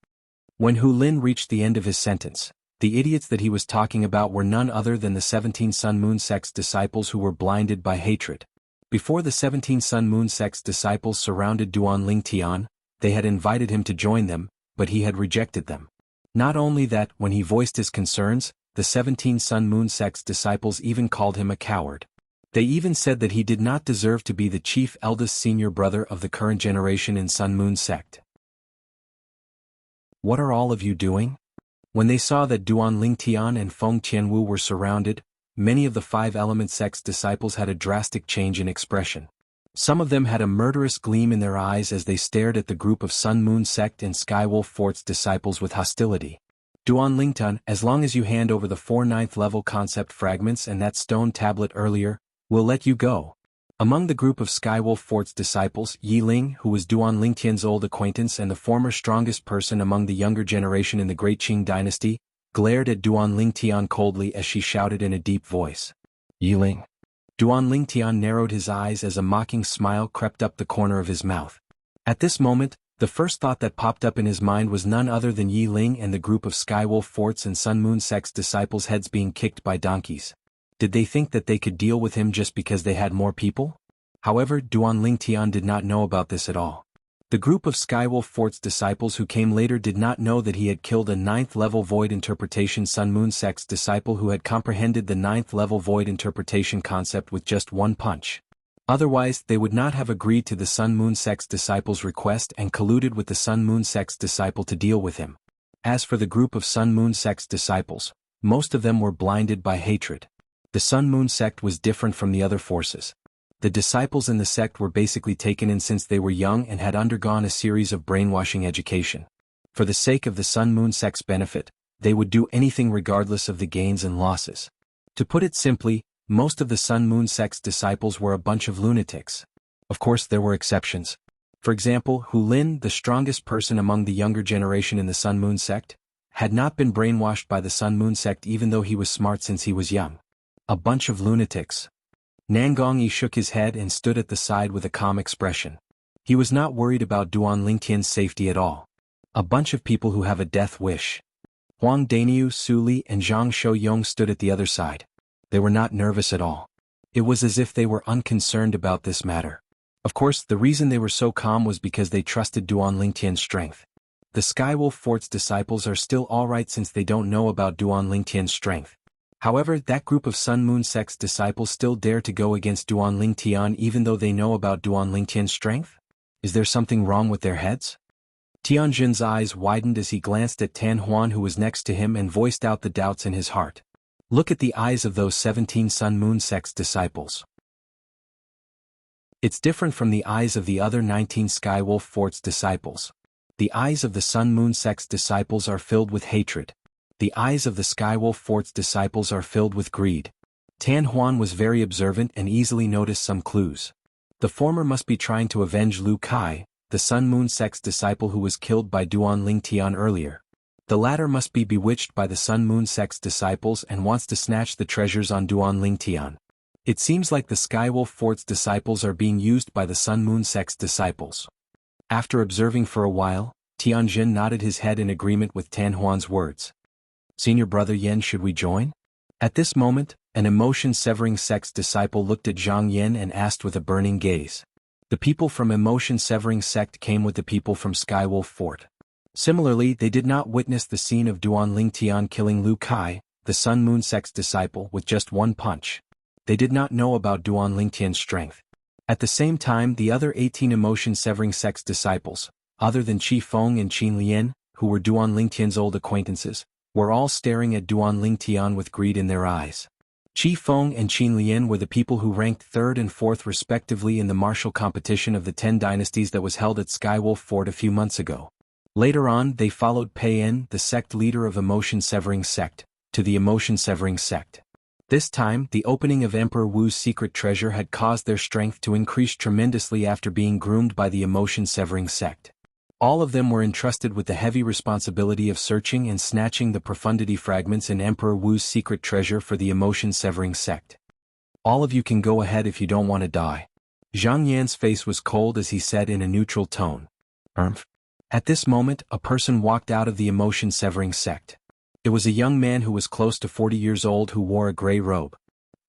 When Hu Lin reached the end of his sentence, the idiots that he was talking about were none other than the 17 Sun Moon Sect's disciples who were blinded by hatred. Before the 17 Sun Moon Sect's disciples surrounded Duan Lingtian, they had invited him to join them, but he had rejected them. Not only that, when he voiced his concerns, the 17 Sun Moon Sect's disciples even called him a coward. They even said that he did not deserve to be the chief eldest senior brother of the current generation in Sun Moon Sect. "What are all of you doing?" When they saw that Duan Lingtian and Feng Tianwu were surrounded, many of the Five Element Sect's disciples had a drastic change in expression. Some of them had a murderous gleam in their eyes as they stared at the group of Sun Moon Sect and Skywolf Fort's disciples with hostility. "Duan Lingtian, as long as you hand over the 4 ninth level concept fragments and that stone tablet earlier, we'll let you go." Among the group of Skywolf Fort's disciples, Yi Ling, who was Duan Lingtian's old acquaintance and the former strongest person among the younger generation in the Great Qing dynasty, glared at Duan Lingtian coldly as she shouted in a deep voice, "Yi Ling." Duan Lingtian narrowed his eyes as a mocking smile crept up the corner of his mouth. At this moment, the first thought that popped up in his mind was none other than Yi Ling and the group of Skywolf Fort's and Sun Moon Sect's disciples' heads being kicked by donkeys. Did they think that they could deal with him just because they had more people? However, Duan Lingtian did not know about this at all. The group of Skywolf Fort's disciples who came later did not know that he had killed a 9th level Void Interpretation Sun Moon Sect's disciple who had comprehended the 9th level Void Interpretation concept with just one punch. Otherwise, they would not have agreed to the Sun Moon Sect's disciple's request and colluded with the Sun Moon Sect's disciple to deal with him. As for the group of Sun Moon Sect's disciples, most of them were blinded by hatred. The Sun Moon Sect was different from the other forces. The disciples in the sect were basically taken in since they were young and had undergone a series of brainwashing education. For the sake of the Sun Moon Sect's benefit, they would do anything regardless of the gains and losses. To put it simply, most of the Sun Moon Sect's disciples were a bunch of lunatics. Of course, there were exceptions. For example, Hu Lin, the strongest person among the younger generation in the Sun Moon Sect, had not been brainwashed by the Sun Moon Sect even though he was smart since he was young. A bunch of lunatics. Nangongyi shook his head and stood at the side with a calm expression. He was not worried about Duan Lingtian's safety at all. A bunch of people who have a death wish. Huang Daniu, Su Li, and Zhang Shouyong stood at the other side. They were not nervous at all. It was as if they were unconcerned about this matter. Of course, the reason they were so calm was because they trusted Duan Lingtian's strength. The Skywolf Fort's disciples are still alright since they don't know about Duan Lingtian's strength. However, that group of Sun Moon Sect's disciples still dare to go against Duan Lingtian even though they know about Duan Lingtian's strength? Is there something wrong with their heads? Tianjin's eyes widened as he glanced at Tan Huan who was next to him and voiced out the doubts in his heart. Look at the eyes of those 17 Sun Moon Sect's disciples. It's different from the eyes of the other 19 Skywolf Fort's disciples. The eyes of the Sun Moon Sect's disciples are filled with hatred. The eyes of the Skywolf Fort's disciples are filled with greed. Tan Huan was very observant and easily noticed some clues. The former must be trying to avenge Lu Kai, the Sun Moon Sect's disciple who was killed by Duan Lingtian earlier. The latter must be bewitched by the Sun Moon Sect's disciples and wants to snatch the treasures on Duan Lingtian. It seems like the Skywolf Fort's disciples are being used by the Sun Moon Sect's disciples. After observing for a while, Tianjin nodded his head in agreement with Tan Huan's words. Senior Brother Yen, should we join? At this moment, an emotion-severing sect's disciple looked at Zhang Yen and asked with a burning gaze. The people from emotion-severing sect came with the people from Skywolf Fort. Similarly, they did not witness the scene of Duan Lingtian killing Lu Kai, the Sun Moon sect's disciple, with just one punch. They did not know about Duan Lingtian's strength. At the same time, the other 18 emotion-severing sect's disciples, other than Qi Feng and Qin Lian, who were Duan Lingtian's old acquaintances, were all staring at Duan Lingtian with greed in their eyes. Qi Feng and Qin Lian were the people who ranked 3rd and 4th respectively in the martial competition of the 10 dynasties that was held at Skywolf Fort a few months ago. Later on, they followed Pei En, the sect leader of emotion-severing sect, to the emotion-severing sect. This time, the opening of Emperor Wu's secret treasure had caused their strength to increase tremendously after being groomed by the emotion-severing sect. All of them were entrusted with the heavy responsibility of searching and snatching the profundity fragments in Emperor Wu's secret treasure for the emotion-severing sect. All of you can go ahead if you don't want to die. Zhang Yan's face was cold as he said in a neutral tone. At this moment, a person walked out of the emotion-severing sect. It was a young man who was close to 40 years old who wore a gray robe.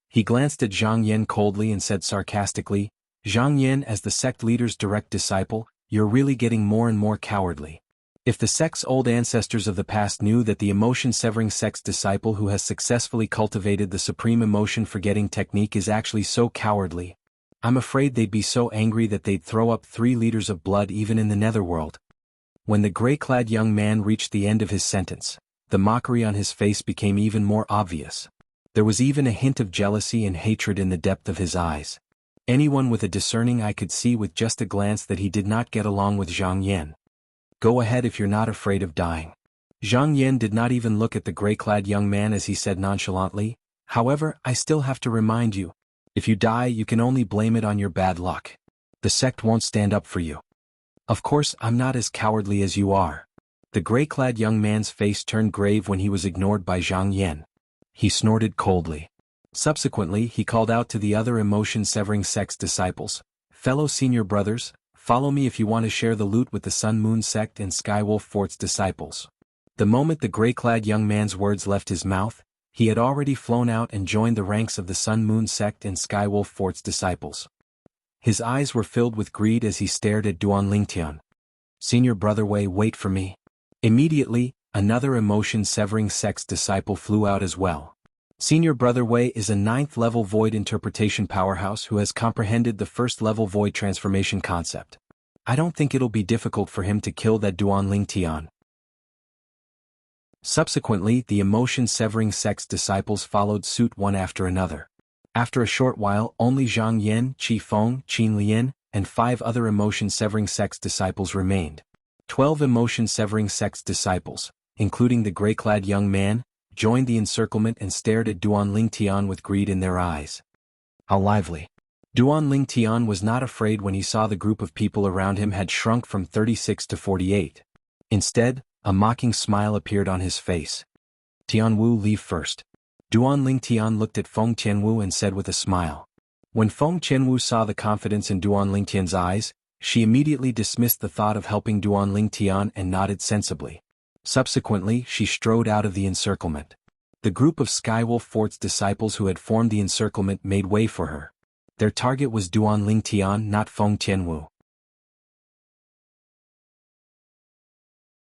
He glanced at Zhang Yan coldly and said sarcastically, "Zhang Yan, as the sect leader's direct disciple, you're really getting more and more cowardly. If the sect's old ancestors of the past knew that the emotion-severing sect's disciple who has successfully cultivated the supreme emotion-forgetting technique is actually so cowardly, I'm afraid they'd be so angry that they'd throw up 3 liters of blood even in the netherworld." When the gray-clad young man reached the end of his sentence, the mockery on his face became even more obvious. There was even a hint of jealousy and hatred in the depth of his eyes. Anyone with a discerning eye could see with just a glance that he did not get along with Zhang Yan. "Go ahead if you're not afraid of dying." Zhang Yan did not even look at the gray-clad young man as he said nonchalantly, "However, I still have to remind you, if you die you can only blame it on your bad luck. The sect won't stand up for you." "Of course, I'm not as cowardly as you are." The gray-clad young man's face turned grave when he was ignored by Zhang Yan. He snorted coldly. Subsequently, he called out to the other emotion-severing sect's disciples, "Fellow senior brothers, follow me if you want to share the loot with the Sun Moon sect and Skywolf Fort's disciples." The moment the gray-clad young man's words left his mouth, he had already flown out and joined the ranks of the Sun Moon sect and Skywolf Fort's disciples. His eyes were filled with greed as he stared at Duan Lingtian. "Senior Brother Wei, wait for me." Immediately, another emotion-severing sect's disciple flew out as well. Senior Brother Wei is a 9th-level void interpretation powerhouse who has comprehended the 1st-level void transformation concept. I don't think it'll be difficult for him to kill that Duan Lingtian. Subsequently, the emotion-severing sect's disciples followed suit one after another. After a short while, only Zhang Yan, Qi Feng, Qin Lian, and 5 other emotion-severing sect's disciples remained. 12 emotion-severing sect's disciples, including the gray-clad young man, joined the encirclement and stared at Duan Lingtian with greed in their eyes. How lively. Duan Lingtian was not afraid when he saw the group of people around him had shrunk from 36 to 48. Instead, a mocking smile appeared on his face. "Tianwu, leave first." Duan Lingtian looked at Feng Tianwu and said with a smile. When Feng Tianwu saw the confidence in Duan Lingtian's eyes, she immediately dismissed the thought of helping Duan Lingtian and nodded sensibly. Subsequently, she strode out of the encirclement. The group of Skywolf Fort's disciples who had formed the encirclement made way for her. Their target was Duan Lingtian, not Feng Tianwu.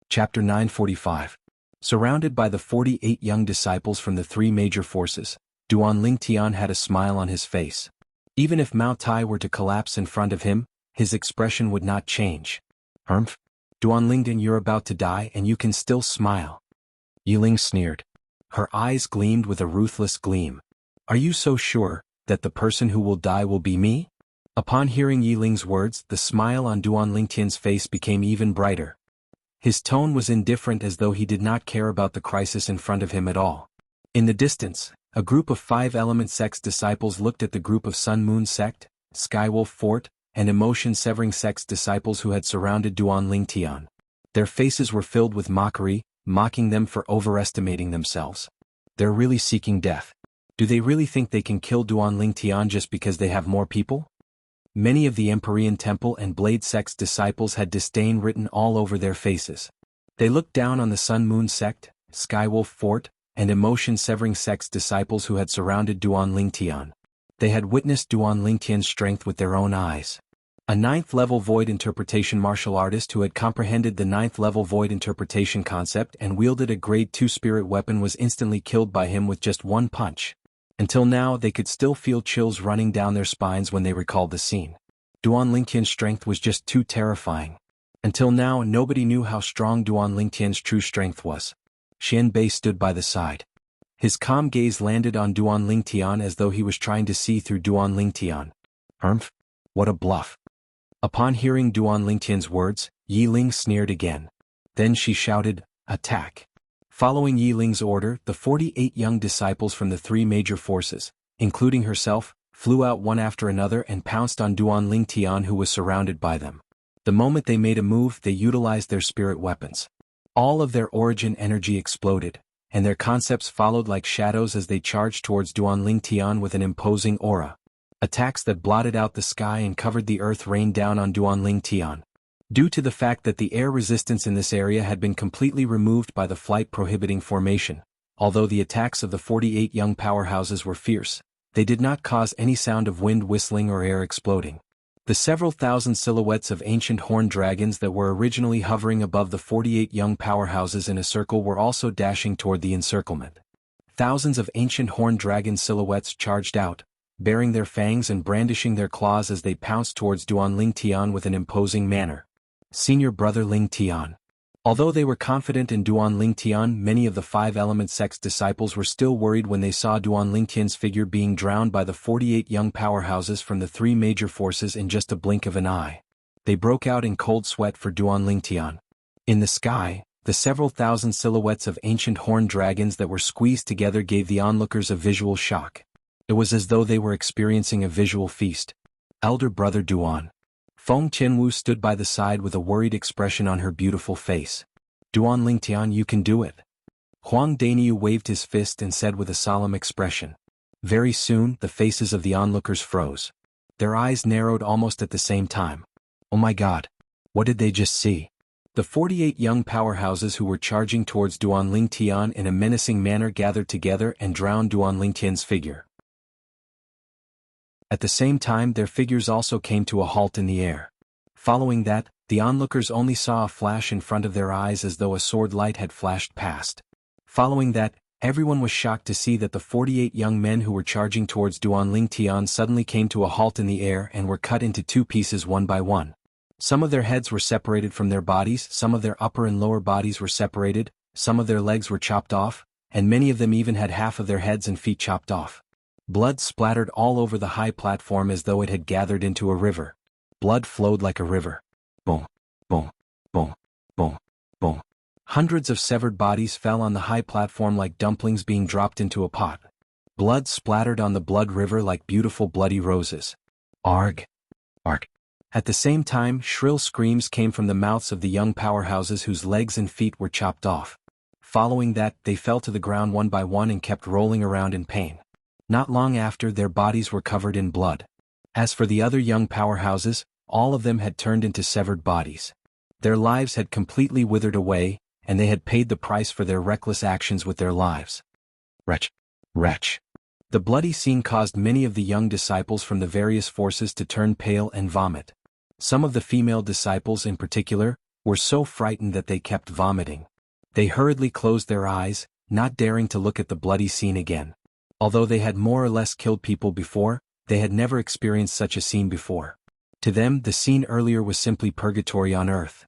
Chapter 945. Surrounded by the 48 young disciples from the 3 major forces, Duan Lingtian had a smile on his face. Even if Mao Tai were to collapse in front of him, his expression would not change. Duan Lingtian, you're about to die and you can still smile." Yiling sneered. Her eyes gleamed with a ruthless gleam. "Are you so sure that the person who will die will be me?" Upon hearing Yiling's words, the smile on Duan Lingtian's face became even brighter. His tone was indifferent as though he did not care about the crisis in front of him at all. In the distance, a group of 5 Element Sect's disciples looked at the group of Sun Moon Sect, Skywolf Fort, and emotion-severing sect's disciples who had surrounded Duan Lingtian. Their faces were filled with mockery, mocking them for overestimating themselves. They're really seeking death. Do they really think they can kill Duan Lingtian just because they have more people? Many of the Empyrean Temple and Blade Sect's disciples had disdain written all over their faces. They looked down on the Sun Moon Sect, Skywolf Fort, and emotion-severing sect's disciples who had surrounded Duan Lingtian. They had witnessed Duan Lingtian's strength with their own eyes. A 9th-level void interpretation martial artist who had comprehended the 9th-level void interpretation concept and wielded a grade 2 spirit weapon was instantly killed by him with just one punch. Until now they could still feel chills running down their spines when they recalled the scene. Duan Lingtian's strength was just too terrifying. Until now nobody knew how strong Duan Lingtian's true strength was. Xian Bei stood by the side. His calm gaze landed on Duan Lingtian as though he was trying to see through Duan Lingtian. Humph! What a bluff! Upon hearing Duan Lingtian's words, Yi Ling sneered again. Then she shouted, "Attack!" Following Yi Ling's order, the 48 young disciples from the 3 major forces, including herself, flew out one after another and pounced on Duan Lingtian who was surrounded by them. The moment they made a move they utilized their spirit weapons. All of their origin energy exploded, and their concepts followed like shadows as they charged towards Duan Lingtian with an imposing aura. Attacks that blotted out the sky and covered the earth rained down on Duan Lingtian. Due to the fact that the air resistance in this area had been completely removed by the flight-prohibiting formation, although the attacks of the 48 young powerhouses were fierce, they did not cause any sound of wind whistling or air exploding. The several thousand silhouettes of ancient horned dragons that were originally hovering above the 48 young powerhouses in a circle were also dashing toward the encirclement. Thousands of ancient horned dragon silhouettes charged out, baring their fangs and brandishing their claws as they pounced towards Duan Lingtian with an imposing manner. Senior brother Lingtian. Although they were confident in Duan Lingtian, many of the 5-element sect's disciples were still worried when they saw Duan Lingtian's figure being drowned by the 48 young powerhouses from the 3 major forces in just a blink of an eye. They broke out in cold sweat for Duan Lingtian. In the sky, the several thousand silhouettes of ancient horned dragons that were squeezed together gave the onlookers a visual shock. It was as though they were experiencing a visual feast. Elder brother Duan. Feng Qianwu stood by the side with a worried expression on her beautiful face. Duan Lingtian, you can do it. Huang Daniu waved his fist and said with a solemn expression. Very soon, the faces of the onlookers froze. Their eyes narrowed almost at the same time. Oh my God! What did they just see? The 48 young powerhouses who were charging towards Duan Lingtian in a menacing manner gathered together and drowned Duan Lingtian's figure. At the same time their figures also came to a halt in the air. Following that, the onlookers only saw a flash in front of their eyes as though a sword light had flashed past. Following that, everyone was shocked to see that the 48 young men who were charging towards Duan Lingtian suddenly came to a halt in the air and were cut into 2 pieces one by one. Some of their heads were separated from their bodies, some of their upper and lower bodies were separated, some of their legs were chopped off, and many of them even had half of their heads and feet chopped off. Blood splattered all over the high platform as though it had gathered into a river. Blood flowed like a river. Boom, boom, boom, boom, boom. Hundreds of severed bodies fell on the high platform like dumplings being dropped into a pot. Blood splattered on the blood river like beautiful bloody roses. Arg! Arg! At the same time, shrill screams came from the mouths of the young powerhouses whose legs and feet were chopped off. Following that, they fell to the ground one by one and kept rolling around in pain. Not long after, their bodies were covered in blood. As for the other young powerhouses, all of them had turned into severed bodies. Their lives had completely withered away, and they had paid the price for their reckless actions with their lives. Wretch! Wretch! The bloody scene caused many of the young disciples from the various forces to turn pale and vomit. Some of the female disciples in particular were so frightened that they kept vomiting. They hurriedly closed their eyes, not daring to look at the bloody scene again. Although they had more or less killed people before, they had never experienced such a scene before. To them, the scene earlier was simply purgatory on earth.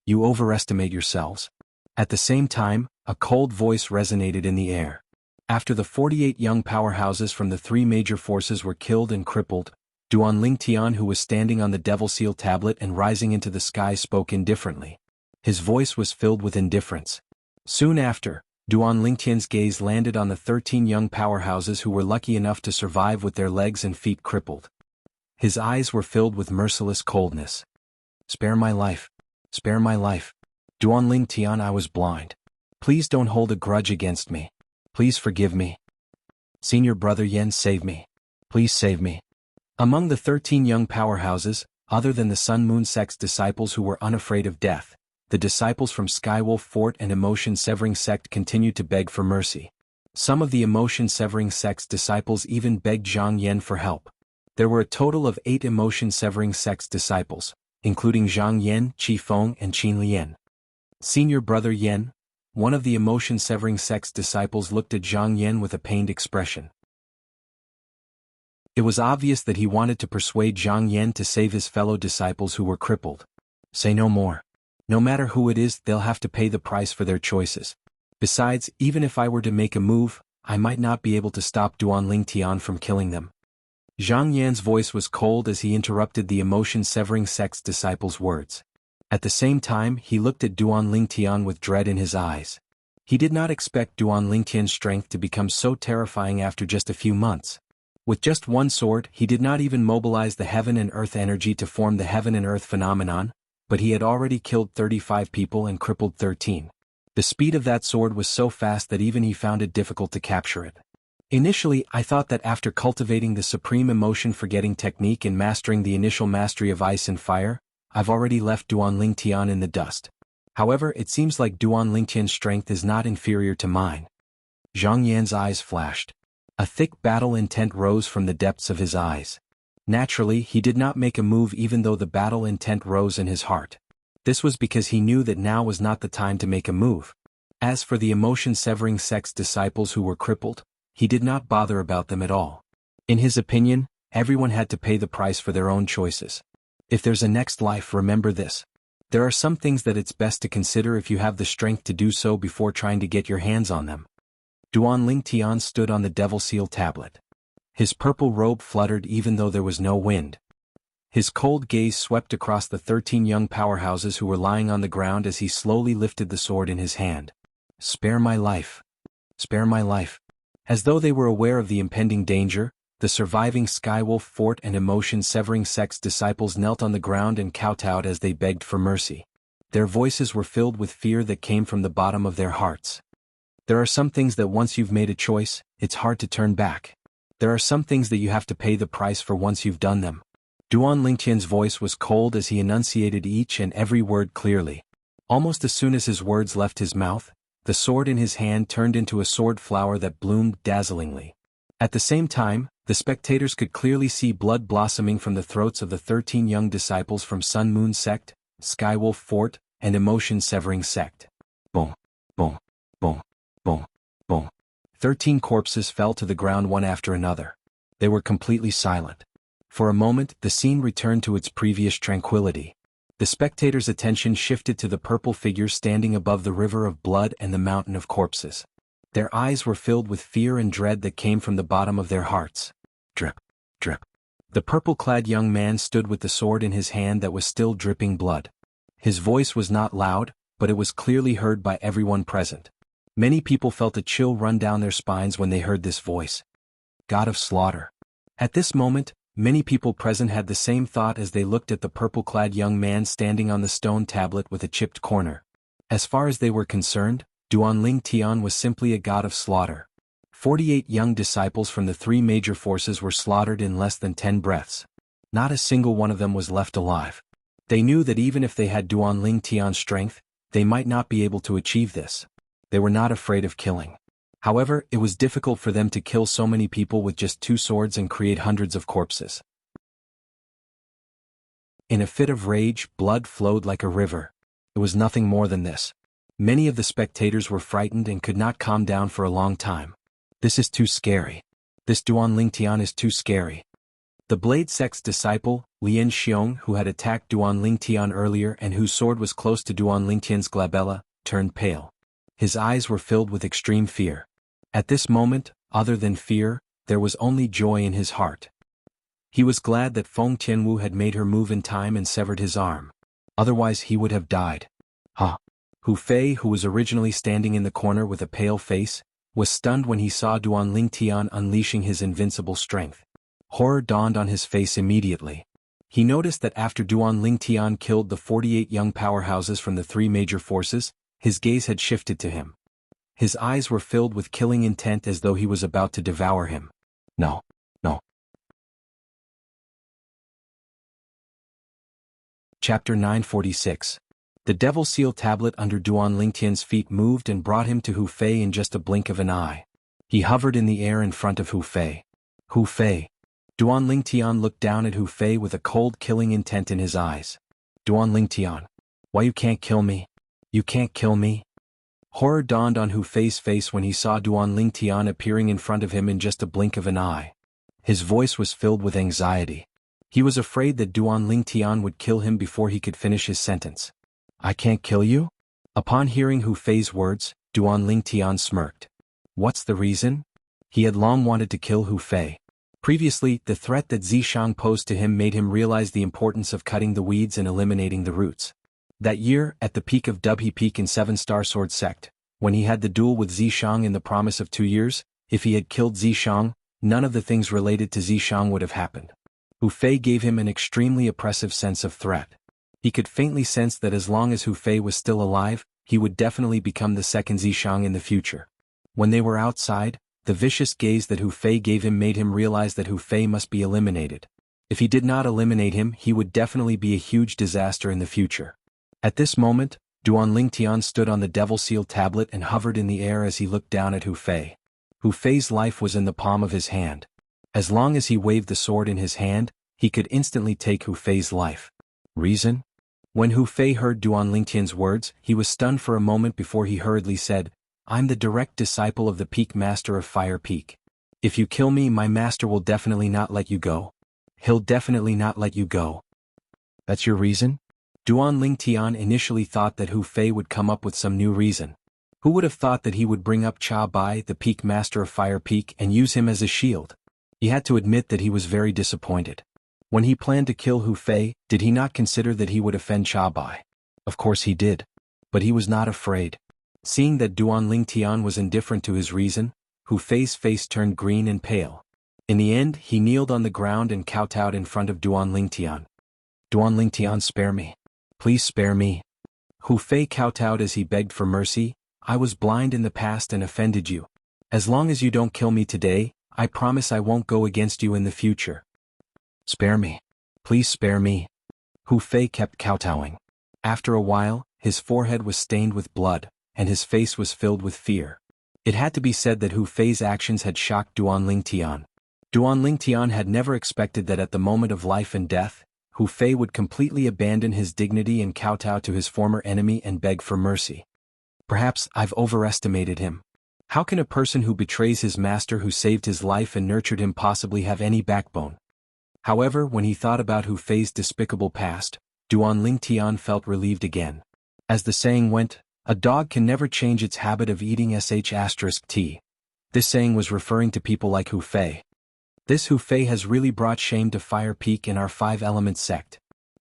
You overestimate yourselves. At the same time, a cold voice resonated in the air. After the 48 young powerhouses from the 3 major forces were killed and crippled, Duan Lingtian, who was standing on the Devil Seal tablet and rising into the sky, spoke indifferently. His voice was filled with indifference. Soon after, Duan Lingtian's gaze landed on the 13 young powerhouses who were lucky enough to survive with their legs and feet crippled. His eyes were filled with merciless coldness. Spare my life. Spare my life. Duan Lingtian, I was blind. Please don't hold a grudge against me. Please forgive me. Senior brother Yen, save me. Please save me. Among the 13 young powerhouses, other than the Sun Moon sect's disciples who were unafraid of death, the disciples from Skywolf Fort and Emotion-Severing Sect continued to beg for mercy. Some of the Emotion-Severing Sect's disciples even begged Zhang Yan for help. There were a total of 8 Emotion-Severing Sect's disciples, including Zhang Yan, Qi Feng and Qin Lian. Senior Brother Yan, one of the Emotion-Severing Sect's disciples, looked at Zhang Yan with a pained expression. It was obvious that he wanted to persuade Zhang Yan to save his fellow disciples who were crippled. Say no more. No matter who it is, they'll have to pay the price for their choices. Besides, even if I were to make a move, I might not be able to stop Duan Lingtian from killing them. Zhang Yan's voice was cold as he interrupted the Emotion-Severing Sect's disciples' words. At the same time, he looked at Duan Lingtian with dread in his eyes. He did not expect Duan Lingtian's strength to become so terrifying after just a few months. With just one sword, he did not even mobilize the heaven and earth energy to form the heaven and earth phenomenon, but he had already killed 35 people and crippled 13. The speed of that sword was so fast that even he found it difficult to capture it. Initially, I thought that after cultivating the supreme emotion-forgetting technique and mastering the initial mastery of ice and fire, I've already left Duan Lingtian in the dust. However, it seems like Duan Lingtian's strength is not inferior to mine. Zhang Yan's eyes flashed. A thick battle intent rose from the depths of his eyes. Naturally, he did not make a move even though the battle intent rose in his heart. This was because he knew that now was not the time to make a move. As for the Emotion-Severing Sect's disciples who were crippled, he did not bother about them at all. In his opinion, everyone had to pay the price for their own choices. If there's a next life, remember this. There are some things that it's best to consider if you have the strength to do so before trying to get your hands on them. Duan Lingtian stood on the Devil Seal tablet. His purple robe fluttered even though there was no wind. His cold gaze swept across the 13 young powerhouses who were lying on the ground as he slowly lifted the sword in his hand. Spare my life. Spare my life. As though they were aware of the impending danger, the surviving Skywolf Fort and Emotion-Severing Sect's disciples knelt on the ground and kowtowed as they begged for mercy. Their voices were filled with fear that came from the bottom of their hearts. There are some things that once you've made a choice, it's hard to turn back. There are some things that you have to pay the price for once you've done them. Duan Lingtian's voice was cold as he enunciated each and every word clearly. Almost as soon as his words left his mouth, the sword in his hand turned into a sword flower that bloomed dazzlingly. At the same time, the spectators could clearly see blood blossoming from the throats of the 13 young disciples from Sun Moon Sect, Skywolf Fort, and Emotion-Severing Sect. Boom, boom, boom, boom, boom. 13 corpses fell to the ground one after another. They were completely silent. For a moment, the scene returned to its previous tranquility. The spectators' attention shifted to the purple figures standing above the river of blood and the mountain of corpses. Their eyes were filled with fear and dread that came from the bottom of their hearts. Drip, drip. The purple-clad young man stood with the sword in his hand that was still dripping blood. His voice was not loud, but it was clearly heard by everyone present. Many people felt a chill run down their spines when they heard this voice. God of Slaughter. At this moment, many people present had the same thought as they looked at the purple-clad young man standing on the stone tablet with a chipped corner. As far as they were concerned, Duan Lingtian was simply a god of slaughter. 48 young disciples from the 3 major forces were slaughtered in less than 10 breaths. Not a single one of them was left alive. They knew that even if they had Duan Lingtian's strength, they might not be able to achieve this. They were not afraid of killing. However, it was difficult for them to kill so many people with just 2 swords and create hundreds of corpses. In a fit of rage, blood flowed like a river. It was nothing more than this. Many of the spectators were frightened and could not calm down for a long time. This is too scary. This Duan Lingtian is too scary. The Blade Sect's disciple, Lian Xiong, who had attacked Duan Lingtian earlier and whose sword was close to Duan Lingtian's glabella, turned pale. His eyes were filled with extreme fear. At this moment, other than fear, there was only joy in his heart. He was glad that Feng Tianwu had made her move in time and severed his arm. Otherwise he would have died. Hu Fei, who was originally standing in the corner with a pale face, was stunned when he saw Duan Lingtian unleashing his invincible strength. Horror dawned on his face immediately. He noticed that after Duan Lingtian killed the 48 young powerhouses from the 3 major forces, his gaze had shifted to him. His eyes were filled with killing intent as though he was about to devour him. No, no. Chapter 946. The devil seal tablet under Duan Lingtian's feet moved and brought him to Hu Fei in just a blink of an eye. He hovered in the air in front of Hu Fei. Hu Fei. Duan Lingtian looked down at Hu Fei with a cold killing intent in his eyes. Duan Lingtian. Why you can't kill me? You can't kill me? Horror dawned on Hu Fei's face when he saw Duan Lingtian appearing in front of him in just a blink of an eye. His voice was filled with anxiety. He was afraid that Duan Lingtian would kill him before he could finish his sentence. I can't kill you? Upon hearing Hu Fei's words, Duan Lingtian smirked. What's the reason? He had long wanted to kill Hu Fei. Previously, the threat that Zishang posed to him made him realize the importance of cutting the weeds and eliminating the roots. That year, at the peak of Dubhe Peak in 7-Star Sword Sect, when he had the duel with Zishang in the promise of 2 years, if he had killed Zishang, none of the things related to Zishang would have happened. Hu Fei gave him an extremely oppressive sense of threat. He could faintly sense that as long as Hu Fei was still alive, he would definitely become the second Zishang in the future. When they were outside, the vicious gaze that Hu Fei gave him made him realize that Hu Fei must be eliminated. If he did not eliminate him, he would definitely be a huge disaster in the future. At this moment, Duan Lingtian stood on the devil seal tablet and hovered in the air as he looked down at Hu Fei. Hu Fei's life was in the palm of his hand. As long as he waved the sword in his hand, he could instantly take Hu Fei's life. Reason? When Hu Fei heard Duan Lingtian's words, he was stunned for a moment before he hurriedly said, I'm the direct disciple of the Peak Master of Fire Peak. If you kill me, my master will definitely not let you go. He'll definitely not let you go. That's your reason? Duan Lingtian initially thought that Hu Fei would come up with some new reason. Who would have thought that he would bring up Cha Bai, the Peak Master of Fire Peak, and use him as a shield? He had to admit that he was very disappointed. When he planned to kill Hu Fei, did he not consider that he would offend Cha Bai? Of course he did. But he was not afraid. Seeing that Duan Lingtian was indifferent to his reason, Hu Fei's face turned green and pale. In the end, he kneeled on the ground and kowtowed in front of Duan Lingtian. Duan Lingtian, spare me. Please spare me. Hu Fei kowtowed as he begged for mercy. I was blind in the past and offended you. As long as you don't kill me today, I promise I won't go against you in the future. Spare me. Please spare me. Hu Fei kept kowtowing. After a while, his forehead was stained with blood, and his face was filled with fear. It had to be said that Hu Fei's actions had shocked Duan Lingtian. Duan Lingtian had never expected that at the moment of life and death, Hu Fei would completely abandon his dignity and kowtow to his former enemy and beg for mercy. Perhaps I've overestimated him. How can a person who betrays his master who saved his life and nurtured him possibly have any backbone? However, when he thought about Hu Fei's despicable past, Duan Lingtian felt relieved again. As the saying went, a dog can never change its habit of eating sh*t. This saying was referring to people like Hu Fei. This Hu Fei has really brought shame to Fire Peak in our 5-element sect,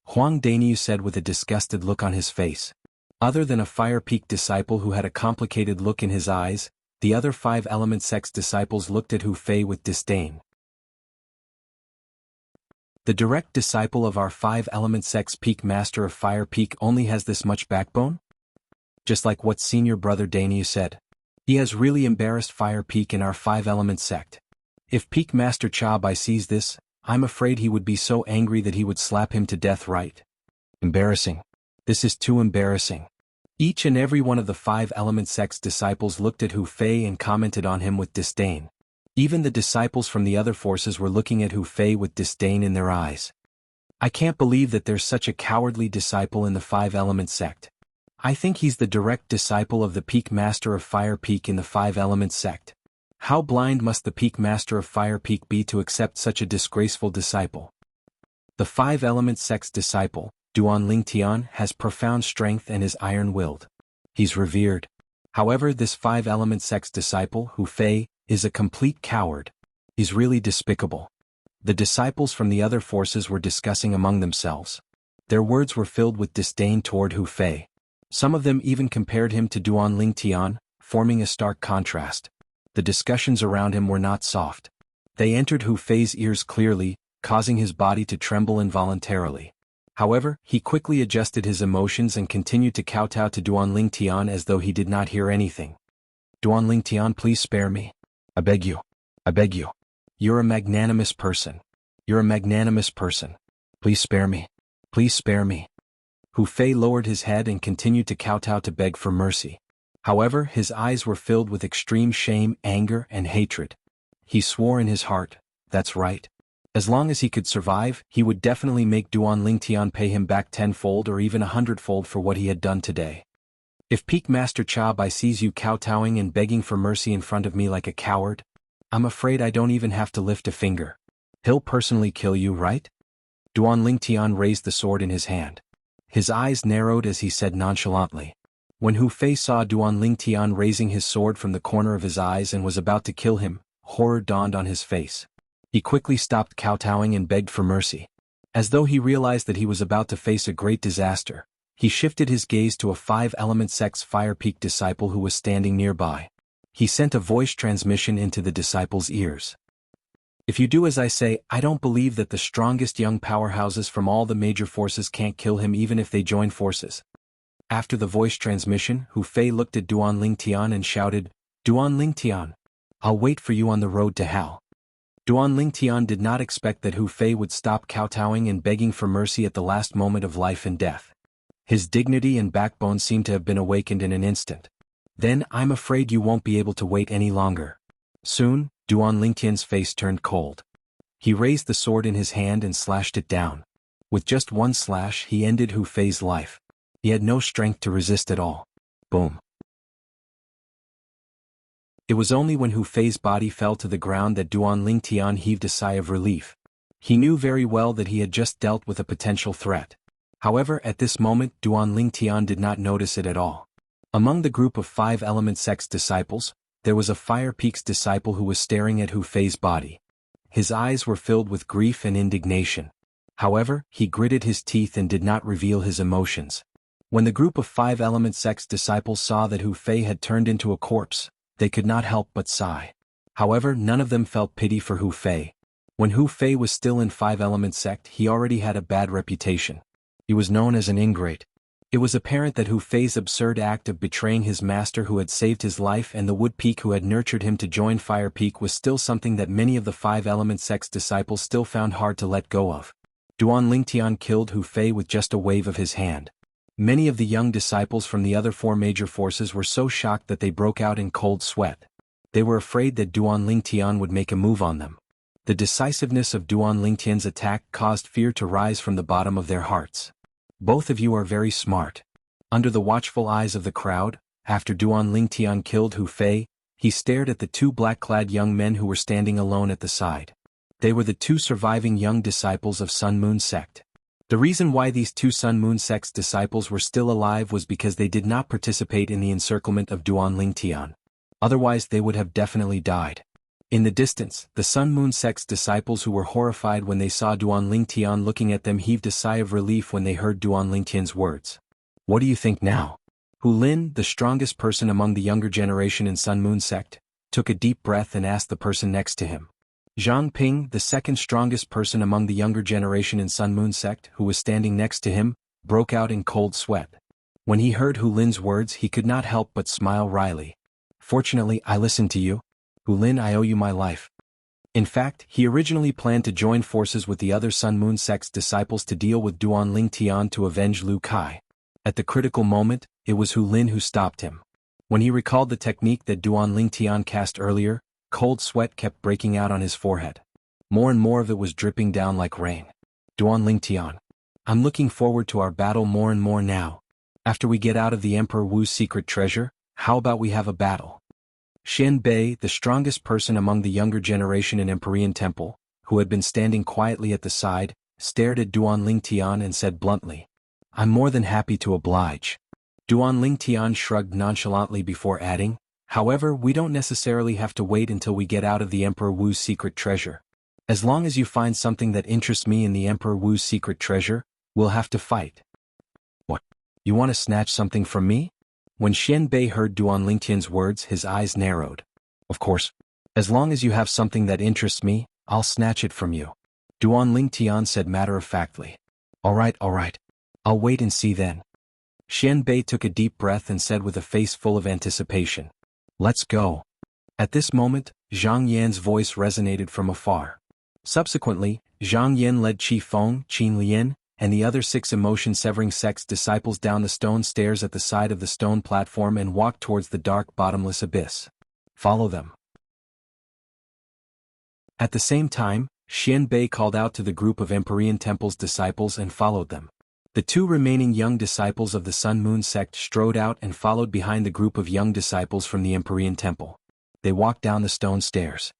Huang Dainyu said with a disgusted look on his face. Other than a Fire Peak disciple who had a complicated look in his eyes, the other 5-element sect's disciples looked at Hu Fei with disdain. The direct disciple of our 5-element sect's Peak Master of Fire Peak only has this much backbone? Just like what senior brother Dainyu said. He has really embarrassed Fire Peak in our 5-element sect. If Peak Master Cha Bai sees this, I'm afraid he would be so angry that he would slap him to death right. Embarrassing. This is too embarrassing. Each and every one of the 5-element sect's disciples looked at Hu Fei and commented on him with disdain. Even the disciples from the other forces were looking at Hu Fei with disdain in their eyes. I can't believe that there's such a cowardly disciple in the 5-element sect. I think he's the direct disciple of the Peak Master of Fire Peak in the 5-element sect. How blind must the Peak Master of Fire Peak be to accept such a disgraceful disciple? The 5-element sect's disciple, Duan Lingtian, has profound strength and is iron-willed. He's revered. However, this 5-element sect's disciple, Hu Fei, is a complete coward. He's really despicable. The disciples from the other forces were discussing among themselves. Their words were filled with disdain toward Hu Fei. Some of them even compared him to Duan Lingtian, forming a stark contrast. The discussions around him were not soft. They entered Hu Fei's ears clearly, causing his body to tremble involuntarily. However, he quickly adjusted his emotions and continued to kowtow to Duan Lingtian as though he did not hear anything. Duan Lingtian, please spare me. I beg you. I beg you. You're a magnanimous person. You're a magnanimous person. Please spare me. Please spare me. Hu Fei lowered his head and continued to kowtow to beg for mercy. However, his eyes were filled with extreme shame, anger, and hatred. He swore in his heart, that's right. As long as he could survive, he would definitely make Duan Lingtian pay him back tenfold or even 100-fold for what he had done today. If Peak Master Cha Bai sees you kowtowing and begging for mercy in front of me like a coward, I'm afraid I don't even have to lift a finger. He'll personally kill you, right? Duan Lingtian raised the sword in his hand. His eyes narrowed as he said nonchalantly. When Hu Fei saw Duan Lingtian raising his sword from the corner of his eyes and was about to kill him, horror dawned on his face. He quickly stopped kowtowing and begged for mercy. As though he realized that he was about to face a great disaster, he shifted his gaze to a 5-element sect's Fire Peak disciple who was standing nearby. He sent a voice transmission into the disciple's ears. If you do as I say, I don't believe that the strongest young powerhouses from all the major forces can't kill him even if they join forces. After the voice transmission, Hu Fei looked at Duan Lingtian and shouted, Duan Lingtian, I'll wait for you on the road to hell. Duan Lingtian did not expect that Hu Fei would stop kowtowing and begging for mercy at the last moment of life and death. His dignity and backbone seemed to have been awakened in an instant. Then, I'm afraid you won't be able to wait any longer. Soon, Duan Lingtian's face turned cold. He raised the sword in his hand and slashed it down. With just one slash, he ended Hu Fei's life. He had no strength to resist at all. Boom. It was only when Hu Fei's body fell to the ground that Duan Lingtian heaved a sigh of relief. He knew very well that he had just dealt with a potential threat. However, at this moment, Duan Lingtian did not notice it at all. Among the group of 5-element sect's disciples, there was a Fire Peak's disciple who was staring at Hu Fei's body. His eyes were filled with grief and indignation. However, he gritted his teeth and did not reveal his emotions. When the group of 5-element sect's disciples saw that Hu Fei had turned into a corpse, they could not help but sigh. However, none of them felt pity for Hu Fei. When Hu Fei was still in 5-element sect, he already had a bad reputation. He was known as an ingrate. It was apparent that Hu Fei's absurd act of betraying his master who had saved his life and the Wood Peak who had nurtured him to join Fire Peak was still something that many of the 5-element sect's disciples still found hard to let go of. Duan Lingtian killed Hu Fei with just a wave of his hand. Many of the young disciples from the other 4 major forces were so shocked that they broke out in cold sweat. They were afraid that Duan Lingtian would make a move on them. The decisiveness of Duan Lingtian's attack caused fear to rise from the bottom of their hearts. Both of you are very smart. Under the watchful eyes of the crowd, after Duan Lingtian killed Hu Fei, he stared at the 2 black-clad young men who were standing alone at the side. They were the 2 surviving young disciples of Sun Moon sect. The reason why these 2 Sun Moon sect's disciples were still alive was because they did not participate in the encirclement of Duan Lingtian. Otherwise they would have definitely died. In the distance, the Sun Moon sect's disciples who were horrified when they saw Duan Lingtian looking at them heaved a sigh of relief when they heard Duan Lingtian's words. What do you think now? Hu Lin, the strongest person among the younger generation in Sun Moon sect, took a deep breath and asked the person next to him. Zhang Ping, the second strongest person among the younger generation in Sun Moon sect, who was standing next to him, broke out in cold sweat. When he heard Hu Lin's words, he could not help but smile wryly. Fortunately, I listened to you. Hu Lin, I owe you my life. In fact, he originally planned to join forces with the other Sun Moon sect's disciples to deal with Duan Lingtian to avenge Lu Kai. At the critical moment, it was Hu Lin who stopped him. When he recalled the technique that Duan Lingtian cast earlier, cold sweat kept breaking out on his forehead. More and more of it was dripping down like rain. Duan Lingtian, I'm looking forward to our battle more and more now. After we get out of the Emperor Wu's secret treasure, how about we have a battle? Xian Bei, the strongest person among the younger generation in Empyrean Temple, who had been standing quietly at the side, stared at Duan Lingtian and said bluntly, I'm more than happy to oblige. Duan Lingtian shrugged nonchalantly before adding, however, we don't necessarily have to wait until we get out of the Emperor Wu's secret treasure. As long as you find something that interests me in the Emperor Wu's secret treasure, we'll have to fight. What? You want to snatch something from me? When Xian Bei heard Duan Lingtian's words, his eyes narrowed. Of course. As long as you have something that interests me, I'll snatch it from you. Duan Lingtian said matter-of-factly. All right. I'll wait and see then. Xian Bei took a deep breath and said with a face full of anticipation. Let's go. At this moment, Zhang Yan's voice resonated from afar. Subsequently, Zhang Yan led Qi Feng, Qin Lian, and the other 6 emotion-severing sect's disciples down the stone stairs at the side of the stone platform and walked towards the dark bottomless abyss. Follow them. At the same time, Xian Bei called out to the group of Empyrean Temple's disciples and followed them. The 2 remaining young disciples of the Sun Moon sect strode out and followed behind the group of young disciples from the Empyrean Temple. They walked down the stone stairs.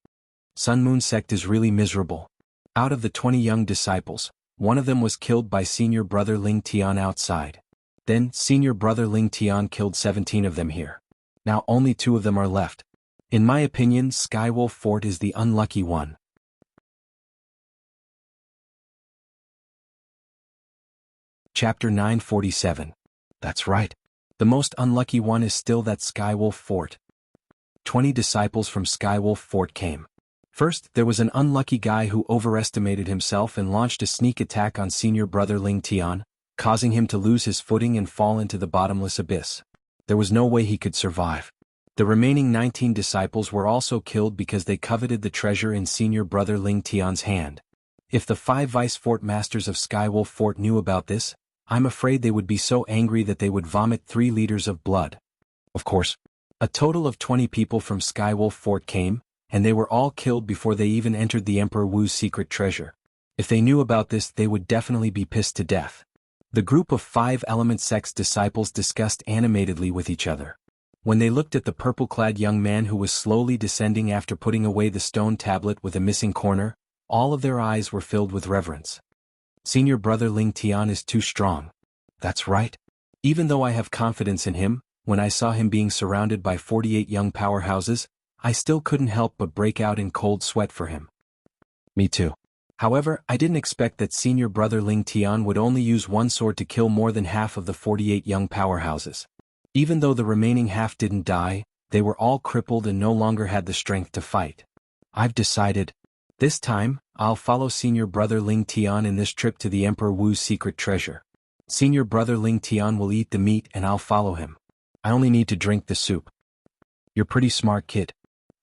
Sun Moon sect is really miserable. Out of the 20 young disciples, one of them was killed by senior brother Ling Tian outside. Then, senior brother Ling Tian killed 17 of them here. Now only 2 of them are left. In my opinion, Skywolf Fort is the unlucky one. Chapter 947. That's right. The most unlucky one is still that Skywolf Fort. 20 disciples from Skywolf Fort came. First, there was an unlucky guy who overestimated himself and launched a sneak attack on senior brother Ling Tian, causing him to lose his footing and fall into the bottomless abyss. There was no way he could survive. The remaining 19 disciples were also killed because they coveted the treasure in senior brother Ling Tian's hand. If the 5 vice fort masters of Skywolf Fort knew about this, I'm afraid they would be so angry that they would vomit 3 liters of blood. Of course, a total of 20 people from Skywolf Fort came, and they were all killed before they even entered the Emperor Wu's secret treasure. If they knew about this, they would definitely be pissed to death. The group of 5 Element Sect's disciples discussed animatedly with each other. When they looked at the purple-clad young man who was slowly descending after putting away the stone tablet with a missing corner, all of their eyes were filled with reverence. Senior brother Ling Tian is too strong. That's right. Even though I have confidence in him, when I saw him being surrounded by 48 young powerhouses, I still couldn't help but break out in cold sweat for him. Me too. However, I didn't expect that senior brother Ling Tian would only use one sword to kill more than half of the 48 young powerhouses. Even though the remaining half didn't die, they were all crippled and no longer had the strength to fight. I've decided. This time, I'll follow senior brother Ling Tian in this trip to the Emperor Wu's secret treasure. Senior brother Ling Tian will eat the meat and I'll follow him. I only need to drink the soup. You're pretty smart, kid.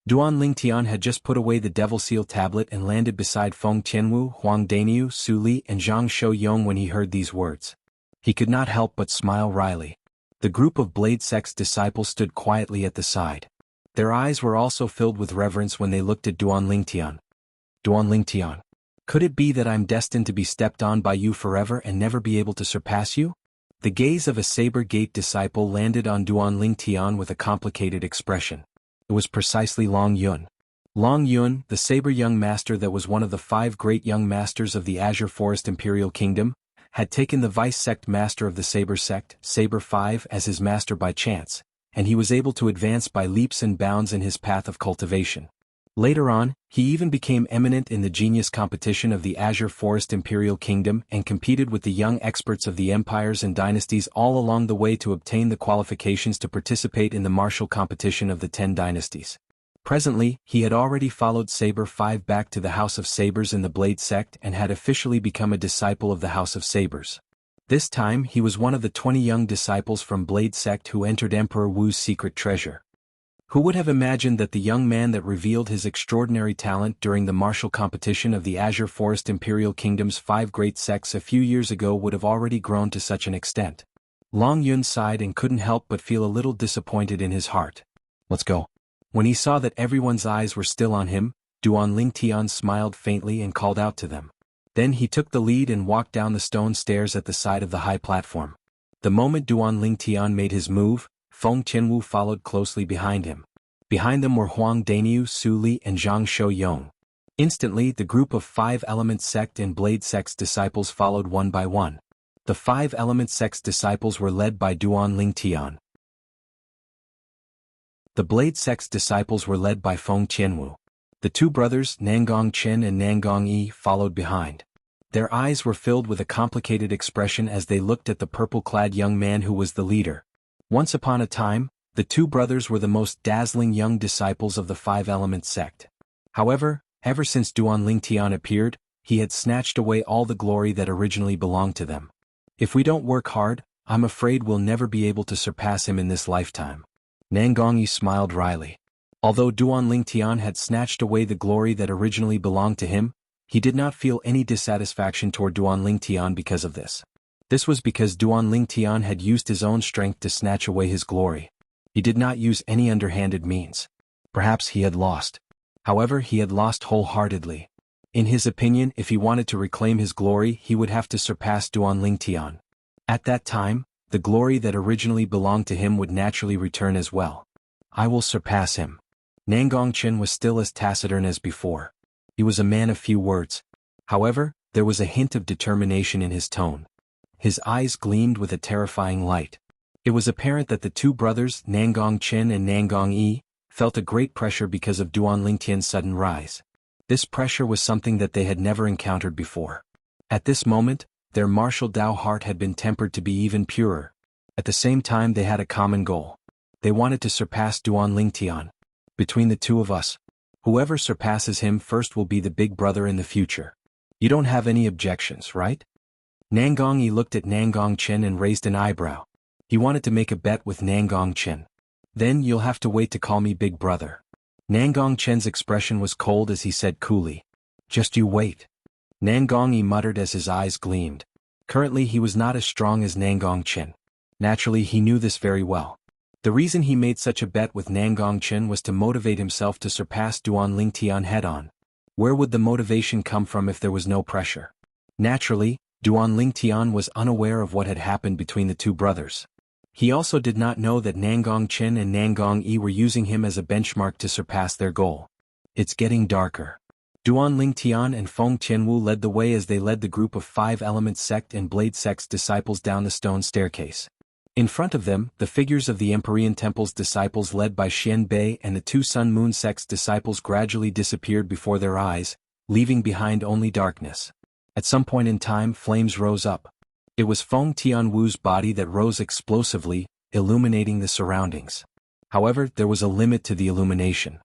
Duan Ling Tian had just put away the Devil Seal tablet and landed beside Feng Qianwu, Huang Daniu, Su Li, and Zhang Shouyong when he heard these words. He could not help but smile wryly. The group of Blade Sect's disciples stood quietly at the side. Their eyes were also filled with reverence when they looked at Duan Ling Tian. Duan Ling Tian, could it be that I'm destined to be stepped on by you forever and never be able to surpass you? The gaze of a Saber Gate disciple landed on Duan Ling Tian with a complicated expression. It was precisely Long Yun. Long Yun, the Saber Young Master that was one of the 5 great young masters of the Azure Forest Imperial Kingdom, had taken the Vice Sect Master of the Saber Sect, Saber 5, as his master by chance, and he was able to advance by leaps and bounds in his path of cultivation. Later on, he even became eminent in the genius competition of the Azure Forest Imperial Kingdom and competed with the young experts of the empires and dynasties all along the way to obtain the qualifications to participate in the martial competition of the 10 dynasties. Presently, he had already followed Saber 5 back to the House of Sabers in the Blade Sect and had officially become a disciple of the House of Sabers. This time he was one of the 20 young disciples from Blade Sect who entered Emperor Wu's secret treasure. Who would have imagined that the young man that revealed his extraordinary talent during the martial competition of the Azure Forest Imperial Kingdom's 5 great sects a few years ago would have already grown to such an extent? Long Yun sighed and couldn't help but feel a little disappointed in his heart. Let's go. When he saw that everyone's eyes were still on him, Duan Ling Tian smiled faintly and called out to them. Then he took the lead and walked down the stone stairs at the side of the high platform. The moment Duan Ling Tian made his move, Feng Qianwu followed closely behind him. Behind them were Huang Daniu, Su Li, and Zhang Shouyong. Instantly, the group of 5 Element Sect and Blade Sect's disciples followed one by one. The 5 Element Sect's disciples were led by Duan Ling Tian. The Blade Sect's disciples were led by Feng Qianwu. The 2 brothers, Nangong Chen and Nangong Yi, followed behind. Their eyes were filled with a complicated expression as they looked at the purple-clad young man who was the leader. Once upon a time, the 2 brothers were the most dazzling young disciples of the 5 Element Sect. However, ever since Duan Ling Tian appeared, he had snatched away all the glory that originally belonged to them. If we don't work hard, I'm afraid we'll never be able to surpass him in this lifetime. Nangongyi smiled wryly. Although Duan Ling Tian had snatched away the glory that originally belonged to him, He did not feel any dissatisfaction toward Duan Lingtian because of this. This was because Duan Lingtian had used his own strength to snatch away his glory. He did not use any underhanded means. Perhaps he had lost. However, he had lost wholeheartedly. In his opinion, if he wanted to reclaim his glory, he would have to surpass Duan Lingtian. At that time, the glory that originally belonged to him would naturally return as well. I will surpass him. Nangongchen was still as taciturn as before. He was a man of few words. However, there was a hint of determination in his tone. His eyes gleamed with a terrifying light. It was apparent that the two brothers, Nangongchen and Nangong-yi, felt a great pressure because of Duan Lingtian's sudden rise. This pressure was something that they had never encountered before. At this moment, their martial Dao heart had been tempered to be even purer. At the same time, they had a common goal. They wanted to surpass Duan Lingtian. Between the two of us, whoever surpasses him first will be the big brother in the future. You don't have any objections, right? Nangong-yi looked at Nangongchen and raised an eyebrow. He wanted to make a bet with Nangongchen. Then you'll have to wait to call me big brother. Nangongchen's expression was cold as he said coolly. Just you wait. Nangong-yi muttered as his eyes gleamed. Currently he was not as strong as Nangongchen. Naturally he knew this very well. The reason he made such a bet with Nangongchen was to motivate himself to surpass Duan Lingtian head-on. Where would the motivation come from if there was no pressure? Naturally, Duan Lingtian was unaware of what had happened between the two brothers. He also did not know that Nangongchen and Nangong-yi were using him as a benchmark to surpass their goal. It's getting darker. Duan Lingtian and Feng Tianwu led the way as they led the group of 5 Element Sect and Blade Sect's disciples down the stone staircase. In front of them, the figures of the Empyrean Temple's disciples led by Xian Bei and the 2 Sun Moon Sect's disciples gradually disappeared before their eyes, leaving behind only darkness. At some point in time, flames rose up. It was Feng Tianwu's body that rose explosively, illuminating the surroundings. However, there was a limit to the illumination.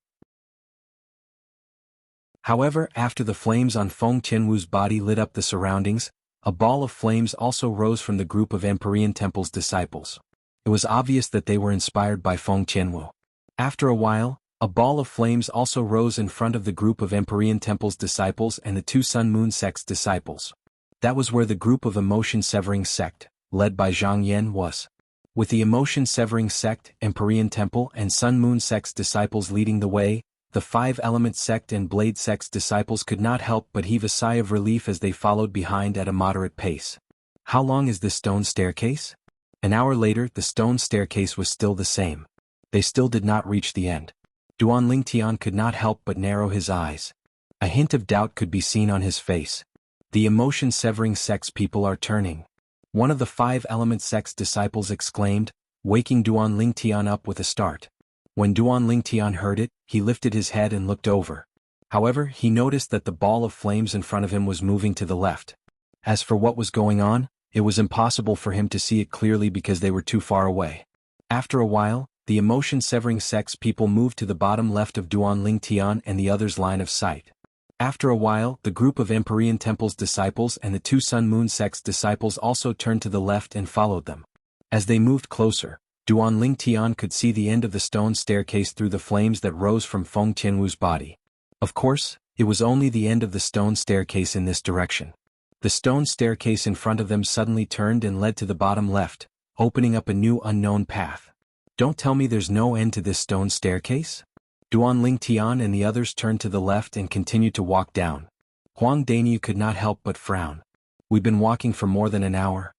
However, after the flames on Feng Tianwu's body lit up the surroundings, a ball of flames also rose from the group of Empyrean Temple's disciples. It was obvious that they were inspired by Feng Tianwu. After a while, a ball of flames also rose in front of the group of Empyrean Temple's disciples and the 2 Sun Moon Sect's disciples. That was where the group of Emotion-Severing Sect, led by Zhang Yan, was. With the Emotion-Severing Sect, Empyrean Temple and Sun Moon Sect's disciples leading the way, the 5 Element Sect and Blade Sect's disciples could not help but heave a sigh of relief as they followed behind at a moderate pace. How long is this stone staircase? An hour later, the stone staircase was still the same. They still did not reach the end. Duan Lingtian could not help but narrow his eyes. A hint of doubt could be seen on his face. The Emotion-Severing Sect's people are turning. One of the 5 Element Sect's disciples exclaimed, waking Duan Lingtian up with a start. When Duan Lingtian heard it, he lifted his head and looked over. However, he noticed that the ball of flames in front of him was moving to the left. As for what was going on, it was impossible for him to see it clearly because they were too far away. After a while, the Emotion-Severing Sect's people moved to the bottom left of Duan Lingtian and the other's line of sight. After a while, the group of Empyrean Temple's disciples and the 2 Sun Moon Sect's disciples also turned to the left and followed them. As they moved closer, Duan Lingtian could see the end of the stone staircase through the flames that rose from Feng Tianwu's body. Of course, it was only the end of the stone staircase in this direction. The stone staircase in front of them suddenly turned and led to the bottom left, opening up a new unknown path. Don't tell me there's no end to this stone staircase? Duan Lingtian and the others turned to the left and continued to walk down. Huang Danyu could not help but frown. We've been walking for more than an hour.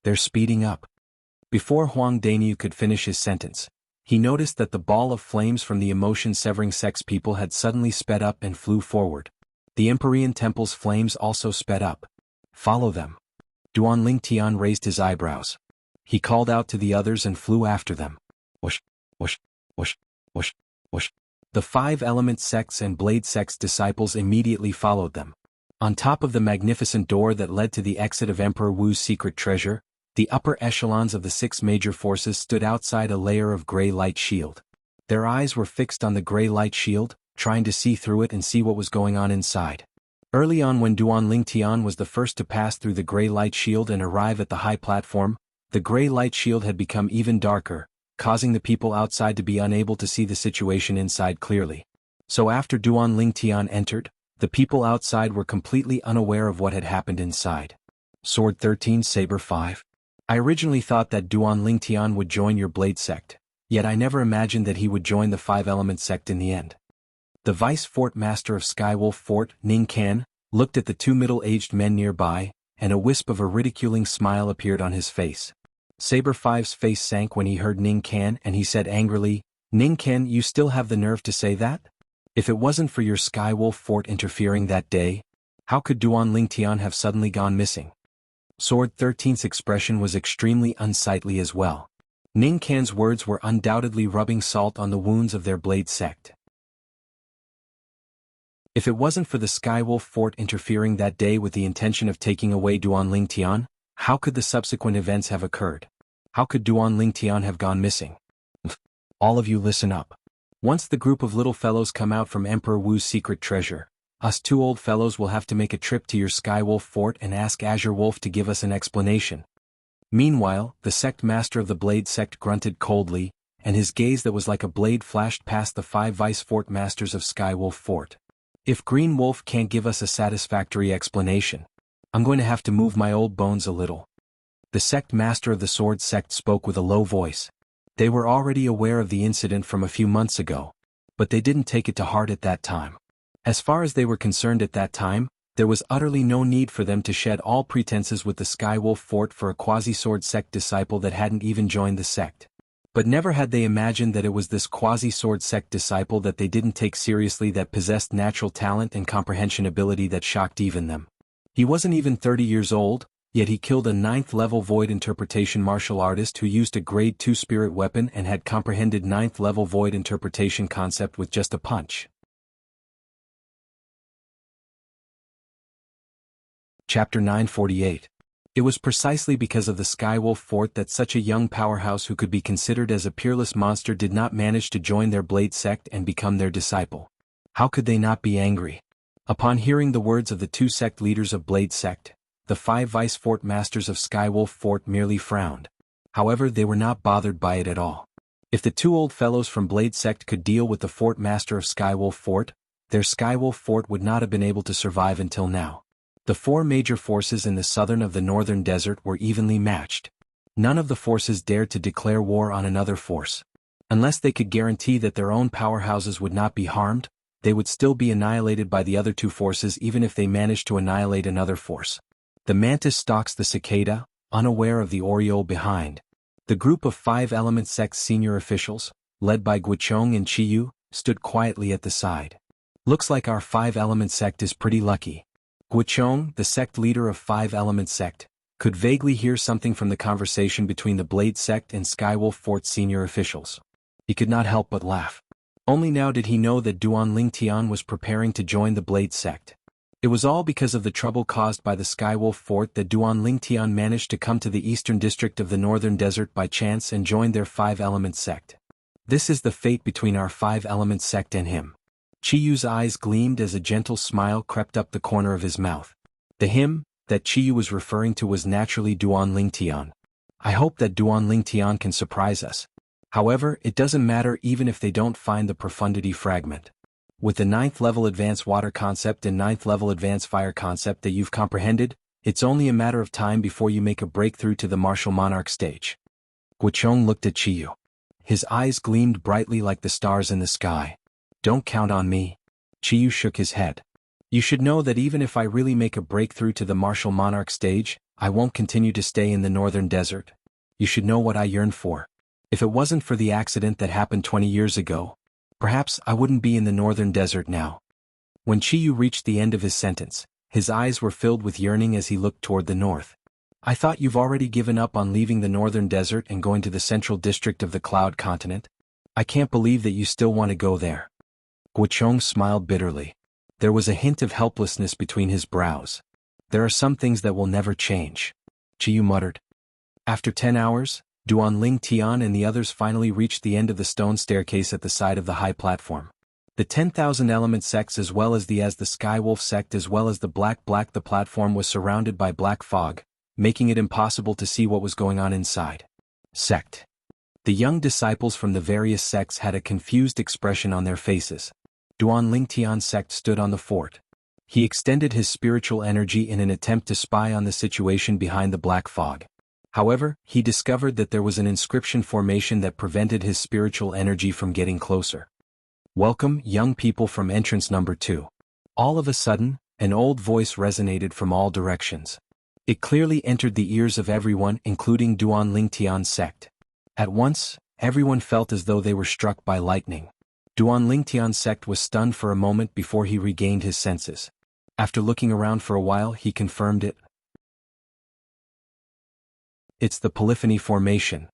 They're speeding up. Before Huang Danyu could finish his sentence, he noticed that the ball of flames from the Emotion-Severing Sect's people had suddenly sped up and flew forward. The Empyrean Temple's flames also sped up. Follow them. Duan Lingtian raised his eyebrows. He called out to the others and flew after them. Whoosh, whoosh, whoosh, whoosh, whoosh. The 5 Element Sect's and Blade Sect's disciples immediately followed them. On top of the magnificent door that led to the exit of Emperor Wu's secret treasure, the upper echelons of the 6 major forces stood outside a layer of gray light shield. Their eyes were fixed on the gray light shield, trying to see through it and see what was going on inside. Early on, when Duan Lingtian was the first to pass through the gray light shield and arrive at the high platform, the gray light shield had become even darker, causing the people outside to be unable to see the situation inside clearly. So after Duan Lingtian entered, The people outside were completely unaware of what had happened inside. Sword 13 Saber 5. I originally thought that Duan Lingtian would join your blade sect, yet I never imagined that he would join the Five-Element sect in the end. The vice fort master of Skywolf Fort, Ning Kan, looked at the two middle-aged men nearby, and a wisp of a ridiculing smile appeared on his face. Saber 5's face sank when he heard Ning Kan, and he said angrily, "Ning Kan, you still have the nerve to say that? If it wasn't for your Skywolf Fort interfering that day, how could Duan Lingtian have suddenly gone missing?" Sword 13's expression was extremely unsightly as well. Ning Kan's words were undoubtedly rubbing salt on the wounds of their blade sect. If it wasn't for the Skywolf Fort interfering that day with the intention of taking away Duan Lingtian, how could the subsequent events have occurred? How could Duan Lingtian have gone missing? All of you listen up. Once the group of little fellows come out from Emperor Wu's secret treasure, us two old fellows will have to make a trip to your Skywolf Fort and ask Azure Wolf to give us an explanation. Meanwhile, the sect master of the Blade sect grunted coldly, and his gaze that was like a blade flashed past the 5 vice fort masters of Skywolf Fort. If Green Wolf can't give us a satisfactory explanation, I'm going to have to move my old bones a little. The sect master of the Sword sect spoke with a low voice. They were already aware of the incident from a few months ago, but they didn't take it to heart at that time. As far as they were concerned at that time, there was utterly no need for them to shed all pretenses with the Skywolf Fort for a quasi-Sword sect disciple that hadn't even joined the sect. But never had they imagined that it was this quasi-Sword sect disciple that they didn't take seriously that possessed natural talent and comprehension ability that shocked even them. He wasn't even 30 years old, yet he killed a 9th-level Void Interpretation martial artist who used a Grade 2 spirit weapon and had comprehended 9th-level Void Interpretation concept with just a punch. Chapter 948. It was precisely because of the Skywolf Fort that such a young powerhouse who could be considered as a peerless monster did not manage to join their Blade sect and become their disciple. How could they not be angry? Upon hearing the words of the 2 sect leaders of Blade sect, the 5 vice fort masters of Skywolf Fort merely frowned. However, they were not bothered by it at all. If the 2 old fellows from Blade sect could deal with the fort master of Skywolf Fort, their Skywolf Fort would not have been able to survive until now. The 4 major forces in the southern of the northern desert were evenly matched. None of the forces dared to declare war on another force. Unless they could guarantee that their own powerhouses would not be harmed, they would still be annihilated by the other 2 forces even if they managed to annihilate another force. The mantis stalks the cicada, unaware of the oriole behind. The group of 5-element sect's senior officials, led by Guichong and Chiyu, stood quietly at the side. Looks like our 5-element sect is pretty lucky. Guichong, the sect leader of 5-element sect, could vaguely hear something from the conversation between the Blade sect and Skywolf Fort senior officials. He could not help but laugh. Only now did he know that Duan Lingtian was preparing to join the Blade sect. It was all because of the trouble caused by the Skywolf Fort that Duan Lingtian managed to come to the eastern district of the northern desert by chance and join their 5-element sect. This is the fate between our 5-element sect and him. Chiyu's eyes gleamed as a gentle smile crept up the corner of his mouth. The him that Chiyu was referring to was naturally Duan Lingtian. I hope that Duan Lingtian can surprise us. However, it doesn't matter even if they don't find the profundity fragment. With the 9th-level advanced water concept and 9th-level advanced fire concept that you've comprehended, it's only a matter of time before you make a breakthrough to the martial monarch stage. Guichong looked at Chiyu. His eyes gleamed brightly like the stars in the sky. Don't count on me. Chiyu shook his head. You should know that even if I really make a breakthrough to the martial monarch stage, I won't continue to stay in the northern desert. You should know what I yearn for. If it wasn't for the accident that happened 20 years ago, perhaps I wouldn't be in the northern desert now. When Chiyu reached the end of his sentence, his eyes were filled with yearning as he looked toward the north. I thought you've already given up on leaving the northern desert and going to the central district of the Cloud Continent. I can't believe that you still want to go there. Guichong smiled bitterly. There was a hint of helplessness between his brows. There are some things that will never change. Chiyu muttered. After 10 hours, Duan Lingtian and the others finally reached the end of the stone staircase at the side of the high platform. The 10,000-element sects as well as the Skywolf sect as well as the Black the platform was surrounded by black fog, making it impossible to see what was going on inside. Sect. The young disciples from the various sects had a confused expression on their faces. Duan Lingtian's sect stood on the fort. He extended his spiritual energy in an attempt to spy on the situation behind the black fog. However, he discovered that there was an inscription formation that prevented his spiritual energy from getting closer. "Welcome, young people from entrance number 2. All of a sudden, an old voice resonated from all directions. It clearly entered the ears of everyone, including Duan Lingtian's sect. At once, everyone felt as though they were struck by lightning. Duan Lingtian's sect was stunned for a moment before he regained his senses. After looking around for a while, he confirmed it. It's the Polyphony Formation.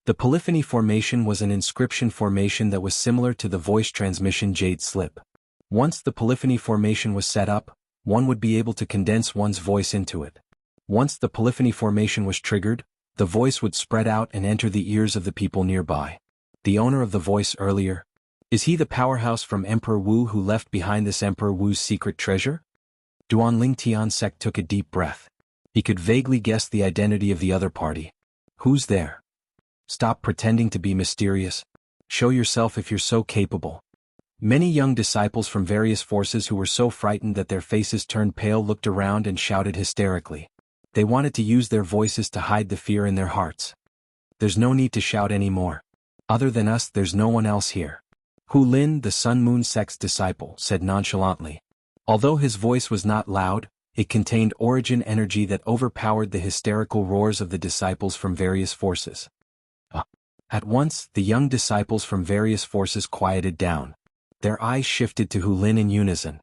The Polyphony Formation was an inscription formation that was similar to the voice transmission Jade Slip. Once the Polyphony Formation was set up, one would be able to condense one's voice into it. Once the Polyphony Formation was triggered, the voice would spread out and enter the ears of the people nearby. The owner of the voice earlier. Is he the powerhouse from Emperor Wu who left behind this Emperor Wu's secret treasure? Duan Lingtian's sect took a deep breath. He could vaguely guess the identity of the other party. Who's there? Stop pretending to be mysterious. Show yourself if you're so capable. Many young disciples from various forces who were so frightened that their faces turned pale looked around and shouted hysterically. They wanted to use their voices to hide the fear in their hearts. There's no need to shout anymore. Other than us, there's no one else here. Hu Lin, the Sun Moon sect's disciple, said nonchalantly. Although his voice was not loud, it contained origin energy that overpowered the hysterical roars of the disciples from various forces. At once, the young disciples from various forces quieted down. Their eyes shifted to Hu Lin in unison.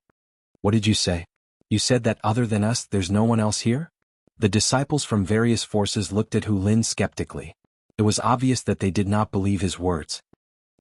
What did you say? You said that other than us, there's no one else here? The disciples from various forces looked at Hu Lin skeptically. It was obvious that they did not believe his words.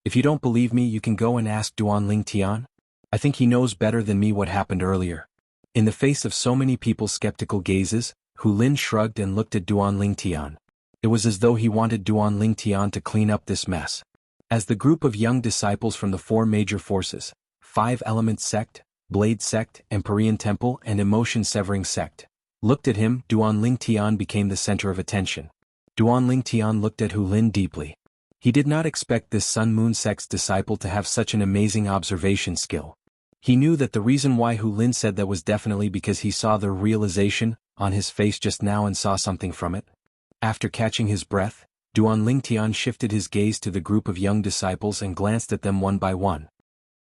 If you don't believe me, you can go and ask Duan Lingtian. I think he knows better than me what happened earlier. In the face of so many people's skeptical gazes, Hu Lin shrugged and looked at Duan Lingtian. It was as though he wanted Duan Lingtian to clean up this mess. As the group of young disciples from the 4 major forces, 5 Element Sect, Blade Sect, Empyrean Temple and Emotion Severing Sect, looked at him, Duan Lingtian became the center of attention. Duan Lingtian looked at Hu Lin deeply. He did not expect this Sun Moon sect's disciple to have such an amazing observation skill. He knew that the reason why Hu Lin said that was definitely because he saw the realization on his face just now and saw something from it. After catching his breath, Duan Lingtian shifted his gaze to the group of young disciples and glanced at them one by one.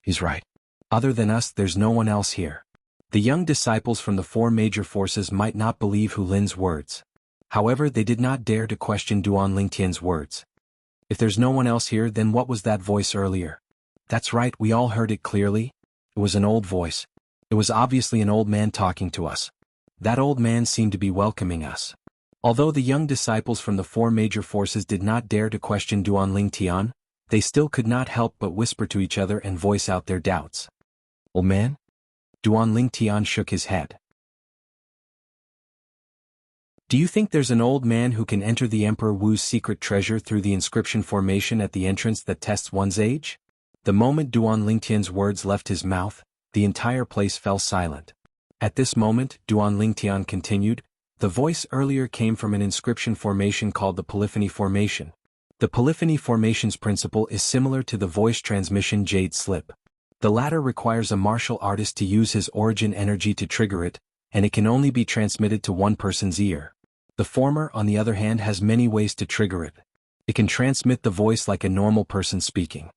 He's right. Other than us, there's no one else here. The young disciples from the 4 major forces might not believe Hu Lin's words. However, they did not dare to question Duan Lingtian's words. If there's no one else here, then what was that voice earlier? That's right, we all heard it clearly. It was an old voice. It was obviously an old man talking to us. That old man seemed to be welcoming us. Although the young disciples from the 4 major forces did not dare to question Duan Lingtian, they still could not help but whisper to each other and voice out their doubts. Old man? Duan Lingtian shook his head. Do you think there's an old man who can enter the Emperor Wu's secret treasure through the inscription formation at the entrance that tests one's age? The moment Duan Lingtian's words left his mouth, the entire place fell silent. At this moment, Duan Lingtian continued, the voice earlier came from an inscription formation called the Polyphony Formation. The Polyphony Formation's principle is similar to the voice transmission Jade Slip. The latter requires a martial artist to use his origin energy to trigger it, and it can only be transmitted to one person's ear. The former, on the other hand, has many ways to trigger it. It can transmit the voice like a normal person speaking.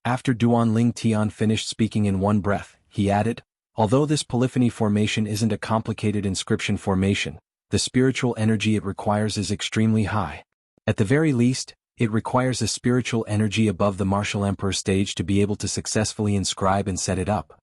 After Duan Lingtian finished speaking in one breath, he added, although this polyphony formation isn't a complicated inscription formation, the spiritual energy it requires is extremely high. At the very least, it requires a spiritual energy above the martial emperor stage to be able to successfully inscribe and set it up.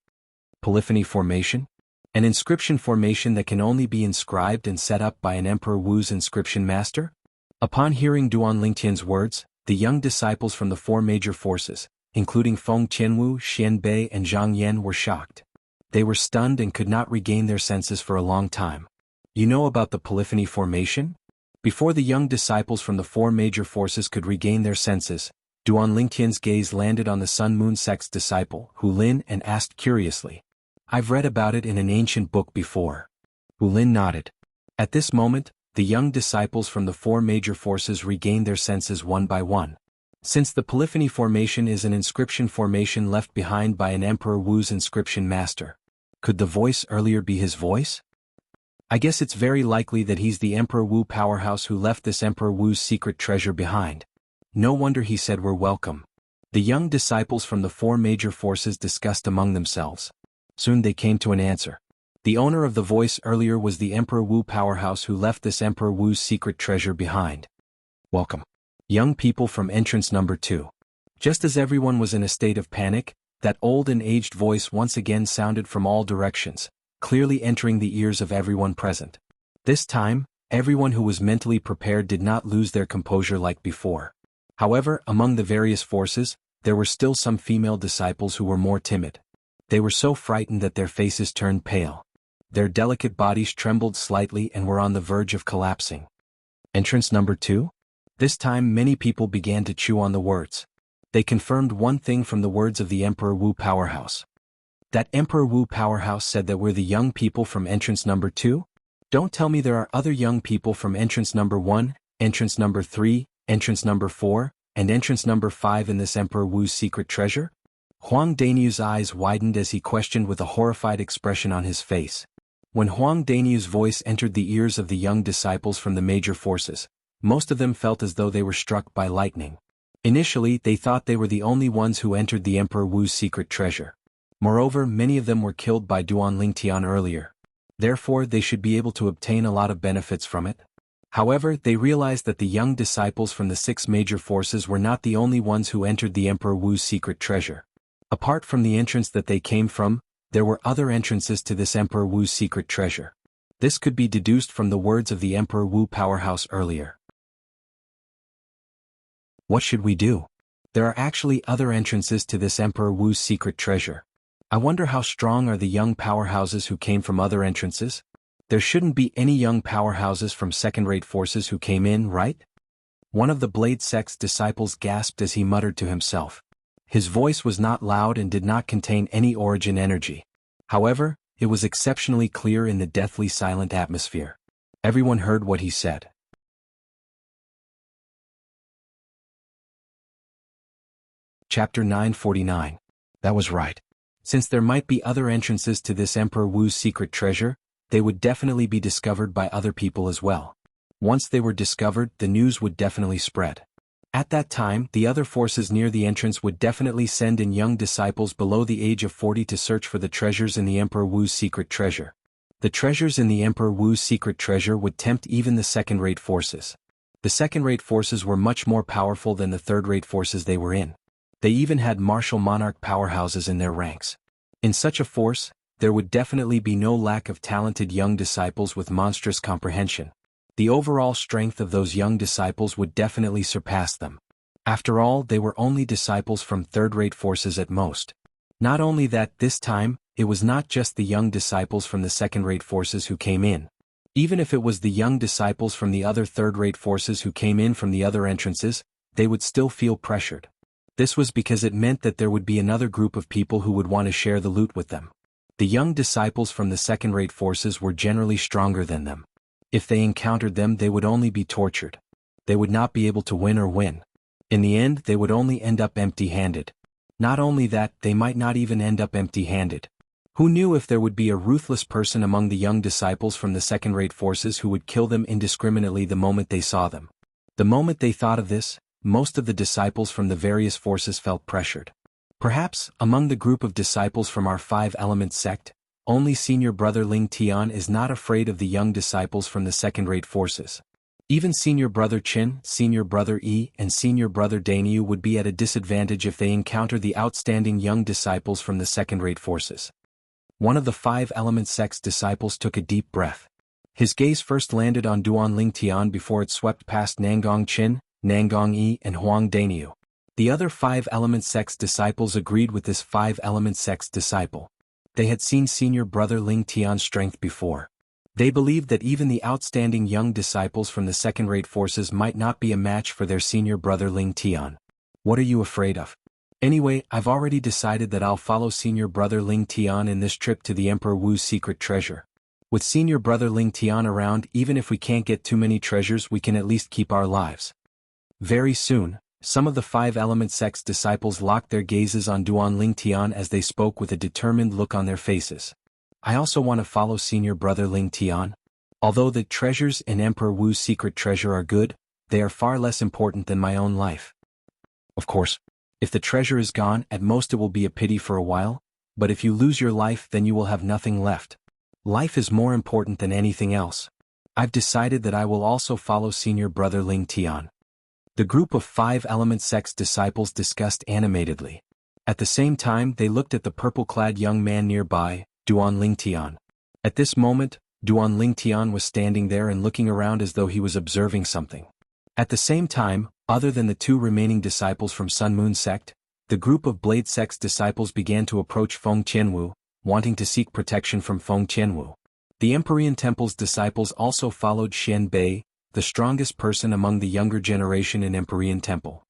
Polyphony formation? An inscription formation that can only be inscribed and set up by an Emperor Wu's inscription master? Upon hearing Duan Lingtian's words, the young disciples from the 4 major forces, including Feng Qianwu, Xian Bei and Zhang Yan, were shocked. They were stunned and could not regain their senses for a long time. You know about the polyphony formation? Before the young disciples from the 4 major forces could regain their senses, Duan Lingtian's gaze landed on the Sun Moon sect's disciple, Hu Lin, and asked curiously, I've read about it in an ancient book before. Hu Lin nodded. At this moment, the young disciples from the 4 major forces regained their senses one by one. Since the polyphony formation is an inscription formation left behind by an Emperor Wu's inscription master, Could the voice earlier be his voice? I guess it's very likely that he's the Emperor Wu powerhouse who left this Emperor Wu's secret treasure behind. No wonder he said we're welcome. The young disciples from the four major forces discussed among themselves. Soon they came to an answer. The owner of the voice earlier was the Emperor Wu powerhouse who left this Emperor Wu's secret treasure behind. Welcome. Young people from entrance number 2. Just as everyone was in a state of panic, that old and aged voice once again sounded from all directions, clearly entering the ears of everyone present. This time, everyone who was mentally prepared did not lose their composure like before. However, among the various forces, there were still some female disciples who were more timid. They were so frightened that their faces turned pale. Their delicate bodies trembled slightly and were on the verge of collapsing. Entrance number 2? This time many people began to chew on the words. They confirmed one thing from the words of the Emperor Wu powerhouse. That Emperor Wu powerhouse said that we're the young people from entrance number 2? Don't tell me there are other young people from entrance number 1, entrance number 3, entrance number 4, and entrance number 5 in this Emperor Wu's secret treasure? Huang Danyu's eyes widened as he questioned with a horrified expression on his face. When Huang Danyu's voice entered the ears of the young disciples from the major forces, most of them felt as though they were struck by lightning. Initially, they thought they were the only ones who entered the Emperor Wu's secret treasure. Moreover, many of them were killed by Duan Lingtian earlier. Therefore, they should be able to obtain a lot of benefits from it. However, they realized that the young disciples from the 6 major forces were not the only ones who entered the Emperor Wu's secret treasure. Apart from the entrance that they came from, there were other entrances to this Emperor Wu's secret treasure. This could be deduced from the words of the Emperor Wu powerhouse earlier. What should we do? There are actually other entrances to this Emperor Wu's secret treasure. I wonder how strong are the young powerhouses who came from other entrances? There shouldn't be any young powerhouses from second-rate forces who came in, right? One of the Blade Sect's disciples gasped as he muttered to himself. His voice was not loud and did not contain any origin energy. However, it was exceptionally clear in the deathly silent atmosphere. Everyone heard what he said. Chapter 949. That was right. Since there might be other entrances to this Emperor Wu's secret treasure, they would definitely be discovered by other people as well. Once they were discovered, the news would definitely spread. At that time, the other forces near the entrance would definitely send in young disciples below the age of 40 to search for the treasures in the Emperor Wu's secret treasure. The treasures in the Emperor Wu's secret treasure would tempt even the second-rate forces. The second-rate forces were much more powerful than the third-rate forces they were in. They even had martial monarch powerhouses in their ranks. In such a force, there would definitely be no lack of talented young disciples with monstrous comprehension. The overall strength of those young disciples would definitely surpass them. After all, they were only disciples from third-rate forces at most. Not only that, this time, it was not just the young disciples from the second-rate forces who came in. Even if it was the young disciples from the other third-rate forces who came in from the other entrances, they would still feel pressured. This was because it meant that there would be another group of people who would want to share the loot with them. The young disciples from the second-rate forces were generally stronger than them. If they encountered them, they would only be tortured. They would not be able to win. In the end, they would only end up empty-handed. Not only that, they might not even end up empty-handed. Who knew if there would be a ruthless person among the young disciples from the second-rate forces who would kill them indiscriminately the moment they saw them? The moment they thought of this, most of the disciples from the various forces felt pressured. Perhaps, among the group of disciples from our 5-element sect, only Senior Brother Ling Tian is not afraid of the young disciples from the second-rate forces. Even Senior Brother Qin, Senior Brother Yi, and Senior Brother Danyu would be at a disadvantage if they encounter the outstanding young disciples from the second-rate forces. One of the 5-element sect's disciples took a deep breath. His gaze first landed on Duan Ling Tian before it swept past Nangong Qin, Nangong Yi, and Huang Danyu. The other 5-element sect's disciples agreed with this 5-element sect's disciple. They had seen Senior Brother Ling Tian's strength before. They believed that even the outstanding young disciples from the second-rate forces might not be a match for their Senior Brother Ling Tian. What are you afraid of? Anyway, I've already decided that I'll follow Senior Brother Ling Tian in this trip to the Emperor Wu's secret treasure. With Senior Brother Ling Tian around, even if we can't get too many treasures, we can at least keep our lives. Very soon, some of the 5-element sect's disciples locked their gazes on Duan Ling Tian as they spoke with a determined look on their faces. I also want to follow senior brother Ling Tian. Although the treasures in Emperor Wu's secret treasure are good, they are far less important than my own life. Of course, if the treasure is gone, at most it will be a pity for a while, but if you lose your life then you will have nothing left. Life is more important than anything else. I've decided that I will also follow senior brother Ling Tian. The group of 5 element sect's disciples discussed animatedly. At the same time they looked at the purple-clad young man nearby, Duan Ling Tian. At this moment, Duan Ling Tian was standing there and looking around as though he was observing something. At the same time, other than the 2 remaining disciples from Sun Moon sect, the group of Blade sect's disciples began to approach Feng Qianwu, wanting to seek protection from Feng Qianwu. The Empyrean Temple's disciples also followed Xian Bei, the strongest person among the younger generation in Empyrean Temple.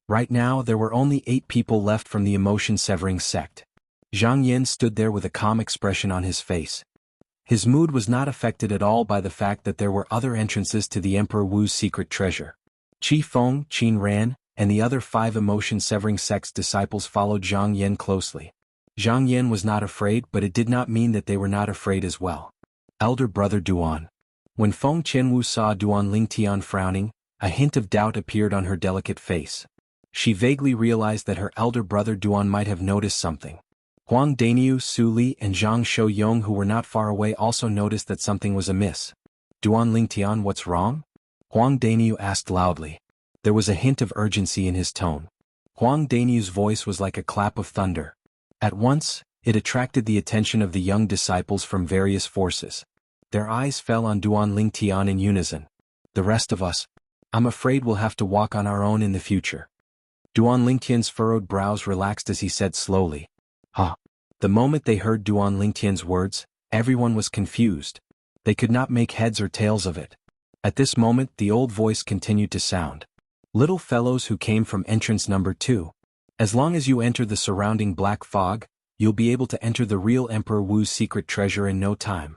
Right now there were only 8 people left from the emotion-severing sect. Zhang Yin stood there with a calm expression on his face. His mood was not affected at all by the fact that there were other entrances to the Emperor Wu's secret treasure. Qi Feng, Qin Ran, and the other 5 emotion-severing sect's disciples followed Zhang Yin closely. Zhang Yin was not afraid, but it did not mean that they were not afraid as well. Elder brother Duan. When Feng Qianwu saw Duan Ling Tian frowning, a hint of doubt appeared on her delicate face. She vaguely realized that her elder brother Duan might have noticed something. Huang Daniu, Su Li, and Zhang Shouyong, who were not far away, also noticed that something was amiss. Duan Ling Tian, what's wrong? Huang Daniu asked loudly. There was a hint of urgency in his tone. Huang Daniu's voice was like a clap of thunder. At once, it attracted the attention of the young disciples from various forces. Their eyes fell on Duan Ling Tian in unison. The rest of us, I'm afraid we'll have to walk on our own in the future. Duan Ling Tian's furrowed brows relaxed as he said slowly. Huh. The moment they heard Duan Ling Tian's words, everyone was confused. They could not make heads or tails of it. At this moment the old voice continued to sound. Little fellows who came from entrance number 2. As long as you enter the surrounding black fog, you'll be able to enter the real Emperor Wu's secret treasure in no time.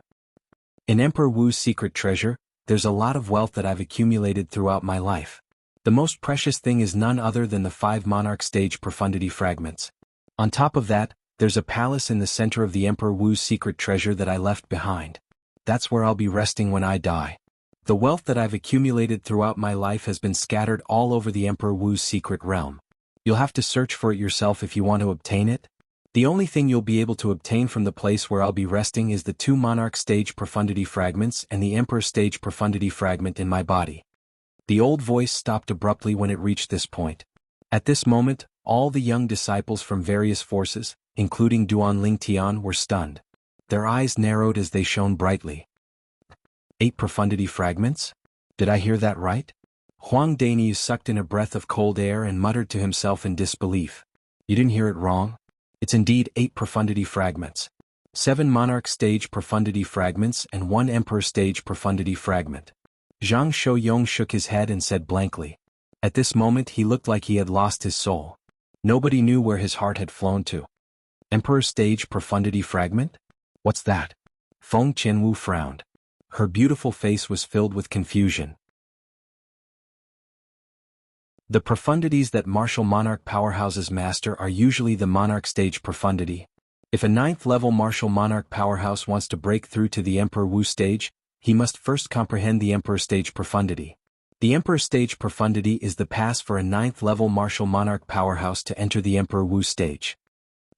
In Emperor Wu's secret treasure, there's a lot of wealth that I've accumulated throughout my life. The most precious thing is none other than the 5 monarch stage profundity fragments. On top of that, there's a palace in the center of the Emperor Wu's secret treasure that I left behind. That's where I'll be resting when I die. The wealth that I've accumulated throughout my life has been scattered all over the Emperor Wu's secret realm. You'll have to search for it yourself if you want to obtain it. The only thing you'll be able to obtain from the place where I'll be resting is the 2 monarch stage profundity fragments and the Emperor stage profundity fragment in my body. The old voice stopped abruptly when it reached this point. At this moment, all the young disciples from various forces, including Duan Ling Tian, were stunned. Their eyes narrowed as they shone brightly. 8 profundity fragments? Did I hear that right? Huang Daniu sucked in a breath of cold air and muttered to himself in disbelief. You didn't hear it wrong. It's indeed 8 profundity fragments. 7 monarch stage profundity fragments and 1 emperor stage profundity fragment. Zhang Shouyong shook his head and said blankly. At this moment he looked like he had lost his soul. Nobody knew where his heart had flown to. Emperor stage profundity fragment? What's that? Feng Qianwu frowned. Her beautiful face was filled with confusion. The profundities that martial monarch powerhouses master are usually the monarch stage profundity. If a 9th level martial monarch powerhouse wants to break through to the Emperor Wu stage, he must first comprehend the Emperor stage profundity. The Emperor stage profundity is the pass for a 9th level martial monarch powerhouse to enter the Emperor Wu stage.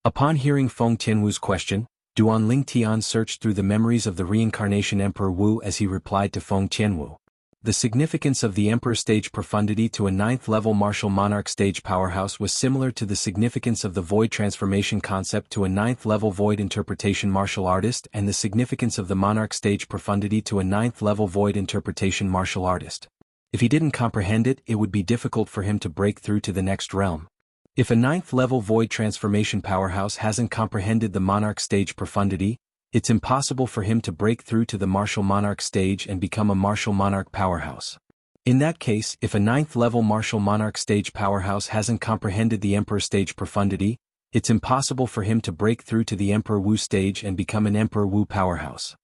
Upon hearing Feng Tianwu's question, Duan Ling Tian searched through the memories of the reincarnation Emperor Wu as he replied to Feng Tianwu. The significance of the Emperor stage profundity to a 9th level martial monarch stage powerhouse was similar to the significance of the void transformation concept to a 9th level void interpretation martial artist and the significance of the monarch stage profundity to a 9th level void interpretation martial artist. If he didn't comprehend it, it would be difficult for him to break through to the next realm. If a 9th level void transformation powerhouse hasn't comprehended the monarch stage profundity, it's impossible for him to break through to the martial monarch stage and become a martial monarch powerhouse. In that case, if a 9th level martial monarch stage powerhouse hasn't comprehended the Emperor stage profundity, it's impossible for him to break through to the Emperor Wu stage and become an Emperor Wu powerhouse.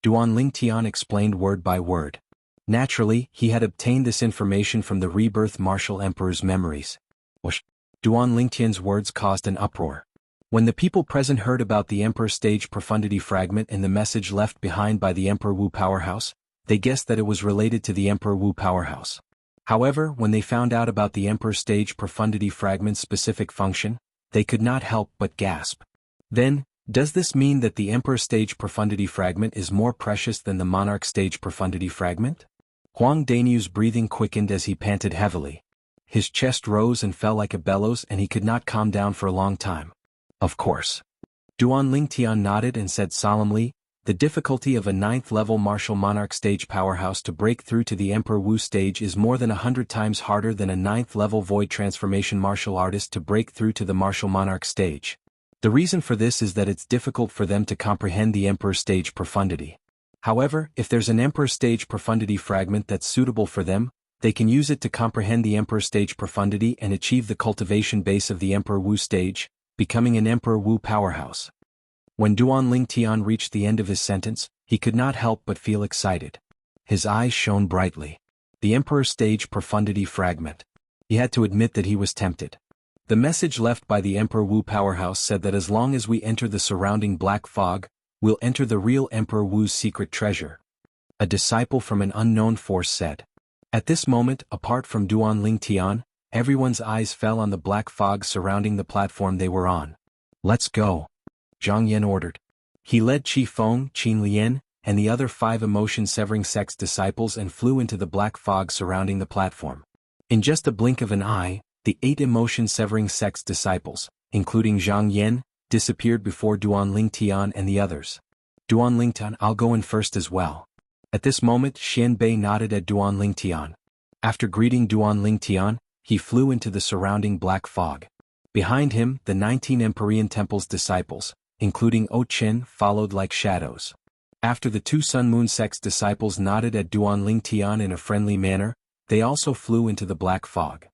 Duan Ling Tian explained word by word. Naturally, he had obtained this information from the rebirth martial emperor's memories. Whoosh! Duan Ling Tian's words caused an uproar. When the people present heard about the Emperor Stage Profundity Fragment and the message left behind by the Emperor Wu Powerhouse, they guessed that it was related to the Emperor Wu Powerhouse. However, when they found out about the Emperor Stage Profundity Fragment's specific function, they could not help but gasp. Then, does this mean that the Emperor Stage Profundity Fragment is more precious than the Monarch Stage Profundity Fragment? Huang Danyu's breathing quickened as he panted heavily. His chest rose and fell like a bellows and he could not calm down for a long time. Of course. Duan Lingtian nodded and said solemnly, the difficulty of a 9th-level martial monarch stage powerhouse to break through to the Emperor Wu stage is more than 100 times harder than a 9th-level void transformation martial artist to break through to the martial monarch stage. The reason for this is that it's difficult for them to comprehend the Emperor stage profundity. However, if there's an Emperor stage profundity fragment that's suitable for them, they can use it to comprehend the Emperor stage profundity and achieve the cultivation base of the Emperor Wu stage, becoming an Emperor Wu powerhouse. When Duan Lingtian reached the end of his sentence, he could not help but feel excited. His eyes shone brightly. The Emperor Stage Profundity Fragment. He had to admit that he was tempted. The message left by the Emperor Wu powerhouse said that as long as we enter the surrounding black fog, we'll enter the real Emperor Wu's secret treasure. A disciple from an unknown force said. At this moment, apart from Duan Lingtian, everyone's eyes fell on the black fog surrounding the platform they were on. Let's go. Zhang Yan ordered. He led Qi Feng, Qin Lian, and the other 5 emotion-severing sect's disciples and flew into the black fog surrounding the platform. In just a blink of an eye, the 8 emotion-severing sect's disciples, including Zhang Yan, disappeared before Duan Lingtian and the others. Duan Lingtian, I'll go in first as well. At this moment, Xian Bei nodded at Duan Lingtian. After greeting Duan Lingtian, he flew into the surrounding black fog. Behind him, the 19 Empyrean Temple's disciples, including O Chen, followed like shadows. After the 2 Sun Moon sect's disciples nodded at Duan Lingtian in a friendly manner, they also flew into the black fog.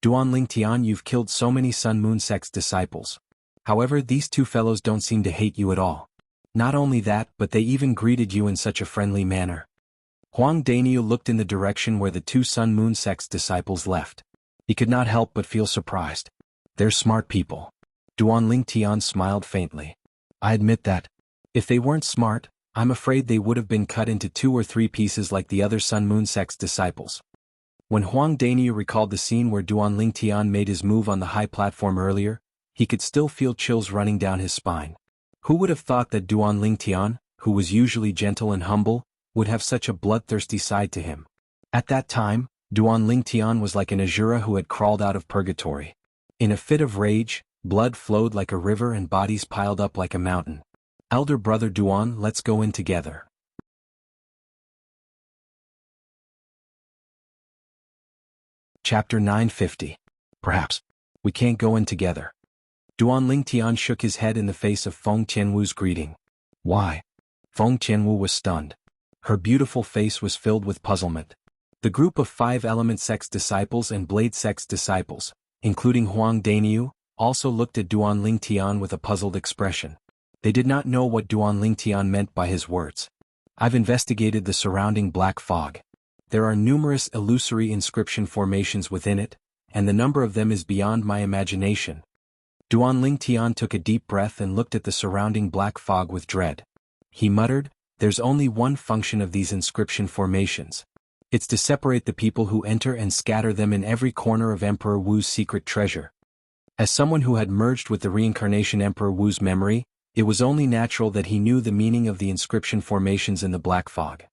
Duan Lingtian, you've killed so many Sun Moon sect's disciples. However, these 2 fellows don't seem to hate you at all. Not only that, but they even greeted you in such a friendly manner. Huang Daniel looked in the direction where the 2 Sun Moon sect's disciples left. He could not help but feel surprised. They're smart people. Duan Lingtian smiled faintly. I admit that. If they weren't smart, I'm afraid they would have been cut into 2 or 3 pieces like the other Sun Moon sect's disciples. When Huang Daniel recalled the scene where Duan Lingtian made his move on the high platform earlier, he could still feel chills running down his spine. Who would have thought that Duan Lingtian, who was usually gentle and humble, would have such a bloodthirsty side to him? At that time, Duan Lingtian was like an Asura who had crawled out of purgatory. In a fit of rage, blood flowed like a river and bodies piled up like a mountain. Elder brother Duan, let's go in together. Chapter 950. Perhaps. We can't go in together. Duan Lingtian shook his head in the face of Feng Qianwu's greeting. Why? Feng Qianwu was stunned. Her beautiful face was filled with puzzlement. The group of 5 Element Sect's disciples and Blade Sect's disciples, including Huang Daniu, also looked at Duan Lingtian with a puzzled expression. They did not know what Duan Lingtian meant by his words. I've investigated the surrounding black fog. There are numerous illusory inscription formations within it, and the number of them is beyond my imagination. Duan Lingtian took a deep breath and looked at the surrounding black fog with dread. He muttered, there's only one function of these inscription formations. It's to separate the people who enter and scatter them in every corner of Emperor Wu's secret treasure. As someone who had merged with the reincarnation Emperor Wu's memory, it was only natural that he knew the meaning of the inscription formations in the black fog.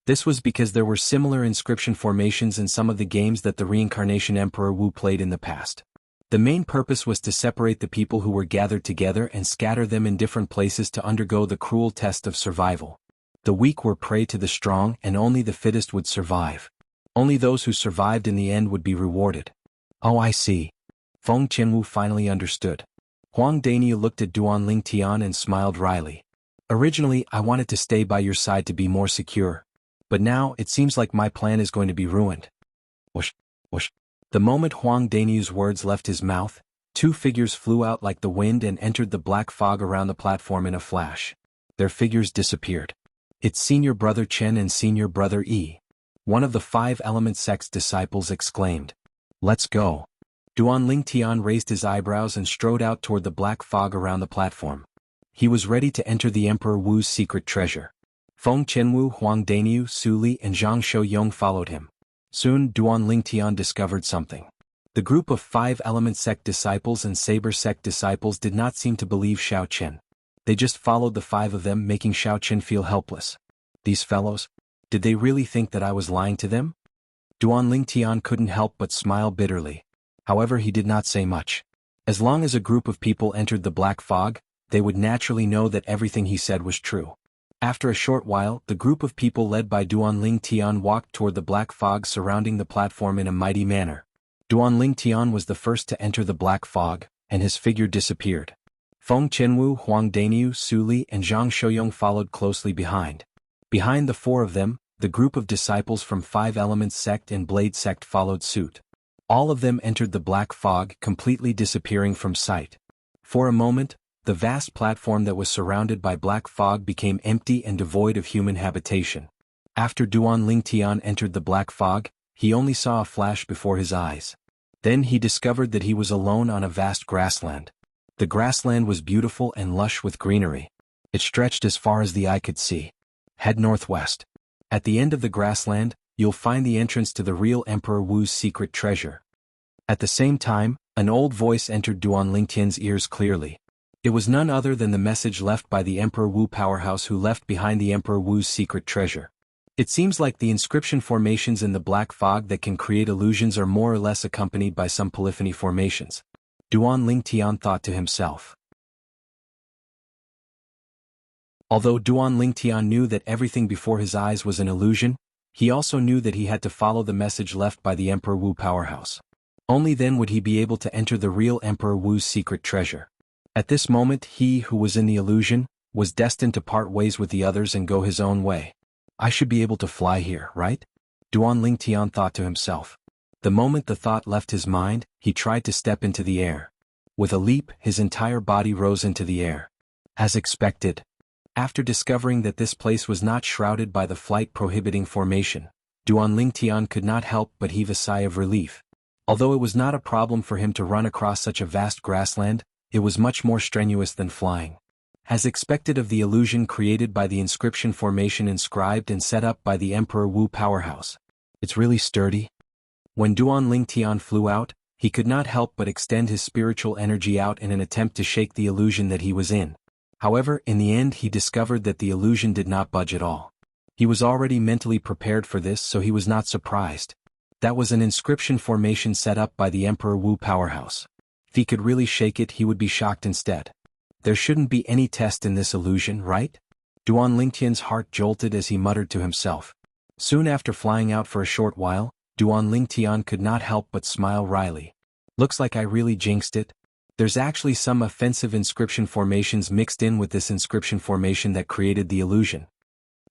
This was because there were similar inscription formations in some of the games that the reincarnation Emperor Wu played in the past. The main purpose was to separate the people who were gathered together and scatter them in different places to undergo the cruel test of survival. The weak were prey to the strong and only the fittest would survive. Only those who survived in the end would be rewarded. Oh, I see. Feng Qianwu finally understood. Huang Daniel looked at Duan Lingtian and smiled wryly. Originally, I wanted to stay by your side to be more secure. But now, it seems like my plan is going to be ruined. Whoosh, whoosh. The moment Huang Daniel's words left his mouth, 2 figures flew out like the wind and entered the black fog around the platform in a flash. Their figures disappeared. It's Senior Brother Chen and Senior Brother Yi. One of the 5 Element Sect's disciples exclaimed. Let's go. Duan Lingtian raised his eyebrows and strode out toward the black fog around the platform. He was ready to enter the Emperor Wu's secret treasure. Feng Qianwu, Huang Daniu, Su Li, and Zhang Shouyong followed him. Soon, Duan Lingtian discovered something. The group of 5 Element Sect disciples and Saber Sect disciples did not seem to believe Xiao Qian. They just followed the 5 of them, making Xiao Qian feel helpless. These fellows? Did they really think that I was lying to them? Duan Lingtian couldn't help but smile bitterly. However, he did not say much. As long as a group of people entered the black fog, they would naturally know that everything he said was true. After a short while, the group of people led by Duan Lingtian walked toward the black fog surrounding the platform in a mighty manner. Duan Lingtian was the first to enter the black fog, and his figure disappeared. Feng Qianwu, Huang Daniu, Su Li, and Zhang Shouyong followed closely behind. Behind the 4 of them, the group of disciples from 5 Elements Sect and Blade Sect followed suit. All of them entered the black fog, completely disappearing from sight. For a moment, the vast platform that was surrounded by black fog became empty and devoid of human habitation. After Duan Lingtian entered the black fog, he only saw a flash before his eyes. Then he discovered that he was alone on a vast grassland. The grassland was beautiful and lush with greenery. It stretched as far as the eye could see. Head northwest. At the end of the grassland, you'll find the entrance to the real Emperor Wu's secret treasure. At the same time, an old voice entered Duan Lingtian's ears clearly. It was none other than the message left by the Emperor Wu powerhouse who left behind the Emperor Wu's secret treasure. It seems like the inscription formations in the black fog that can create illusions are more or less accompanied by some polyphony formations. Duan Lingtian thought to himself. Although Duan Lingtian knew that everything before his eyes was an illusion, he also knew that he had to follow the message left by the Emperor Wu powerhouse. Only then would he be able to enter the real Emperor Wu's secret treasure. At this moment, he who was in the illusion was destined to part ways with the others and go his own way. I should be able to fly here, right? Duan Lingtian thought to himself. The moment the thought left his mind, he tried to step into the air. With a leap, his entire body rose into the air. As expected. After discovering that this place was not shrouded by the flight-prohibiting formation, Duan Lingtian could not help but heave a sigh of relief. Although it was not a problem for him to run across such a vast grassland, it was much more strenuous than flying. As expected of the illusion created by the inscription formation inscribed and set up by the Emperor Wu powerhouse. It's really sturdy. When Duan Lingtian flew out, he could not help but extend his spiritual energy out in an attempt to shake the illusion that he was in. However, in the end he discovered that the illusion did not budge at all. He was already mentally prepared for this, so he was not surprised. That was an inscription formation set up by the Emperor Wu powerhouse. If he could really shake it, he would be shocked instead. There shouldn't be any test in this illusion, right? Duan Lingtian's heart jolted as he muttered to himself. Soon after flying out for a short while, Duan Lingtian could not help but smile wryly. Looks like I really jinxed it. There's actually some offensive inscription formations mixed in with this inscription formation that created the illusion.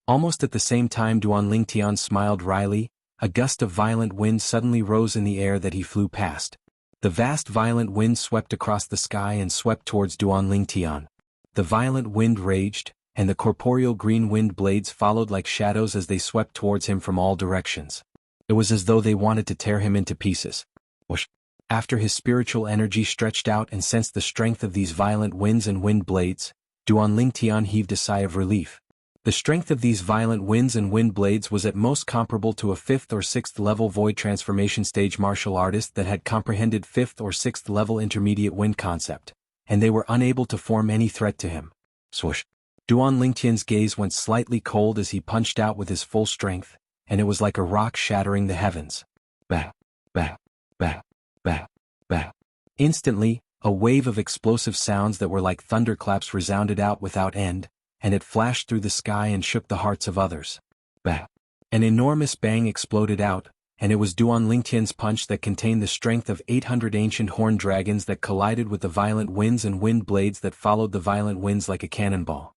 Almost at the same time Duan Lingtian smiled wryly, a gust of violent wind suddenly rose in the air that he flew past. The vast violent wind swept across the sky and swept towards Duan Lingtian. The violent wind raged, and the corporeal green wind blades followed like shadows as they swept towards him from all directions. It was as though they wanted to tear him into pieces. Whoosh! After his spiritual energy stretched out and sensed the strength of these violent winds and wind blades, Duan Lingtian heaved a sigh of relief. The strength of these violent winds and wind blades was at most comparable to a 5th or 6th level void transformation stage martial artist that had comprehended 5th or 6th level intermediate wind concept, and they were unable to form any threat to him. Swoosh! Duan Lingtian's gaze went slightly cold as he punched out with his full strength, and it was like a rock shattering the heavens. Bang! Bang! Bang! Bang! Bang! Instantly, a wave of explosive sounds that were like thunderclaps resounded out without end, and it flashed through the sky and shook the hearts of others. Bang! An enormous bang exploded out, and it was Duan Lingtian's punch that contained the strength of 800 ancient horned dragons that collided with the violent winds and wind blades that followed the violent winds like a cannonball.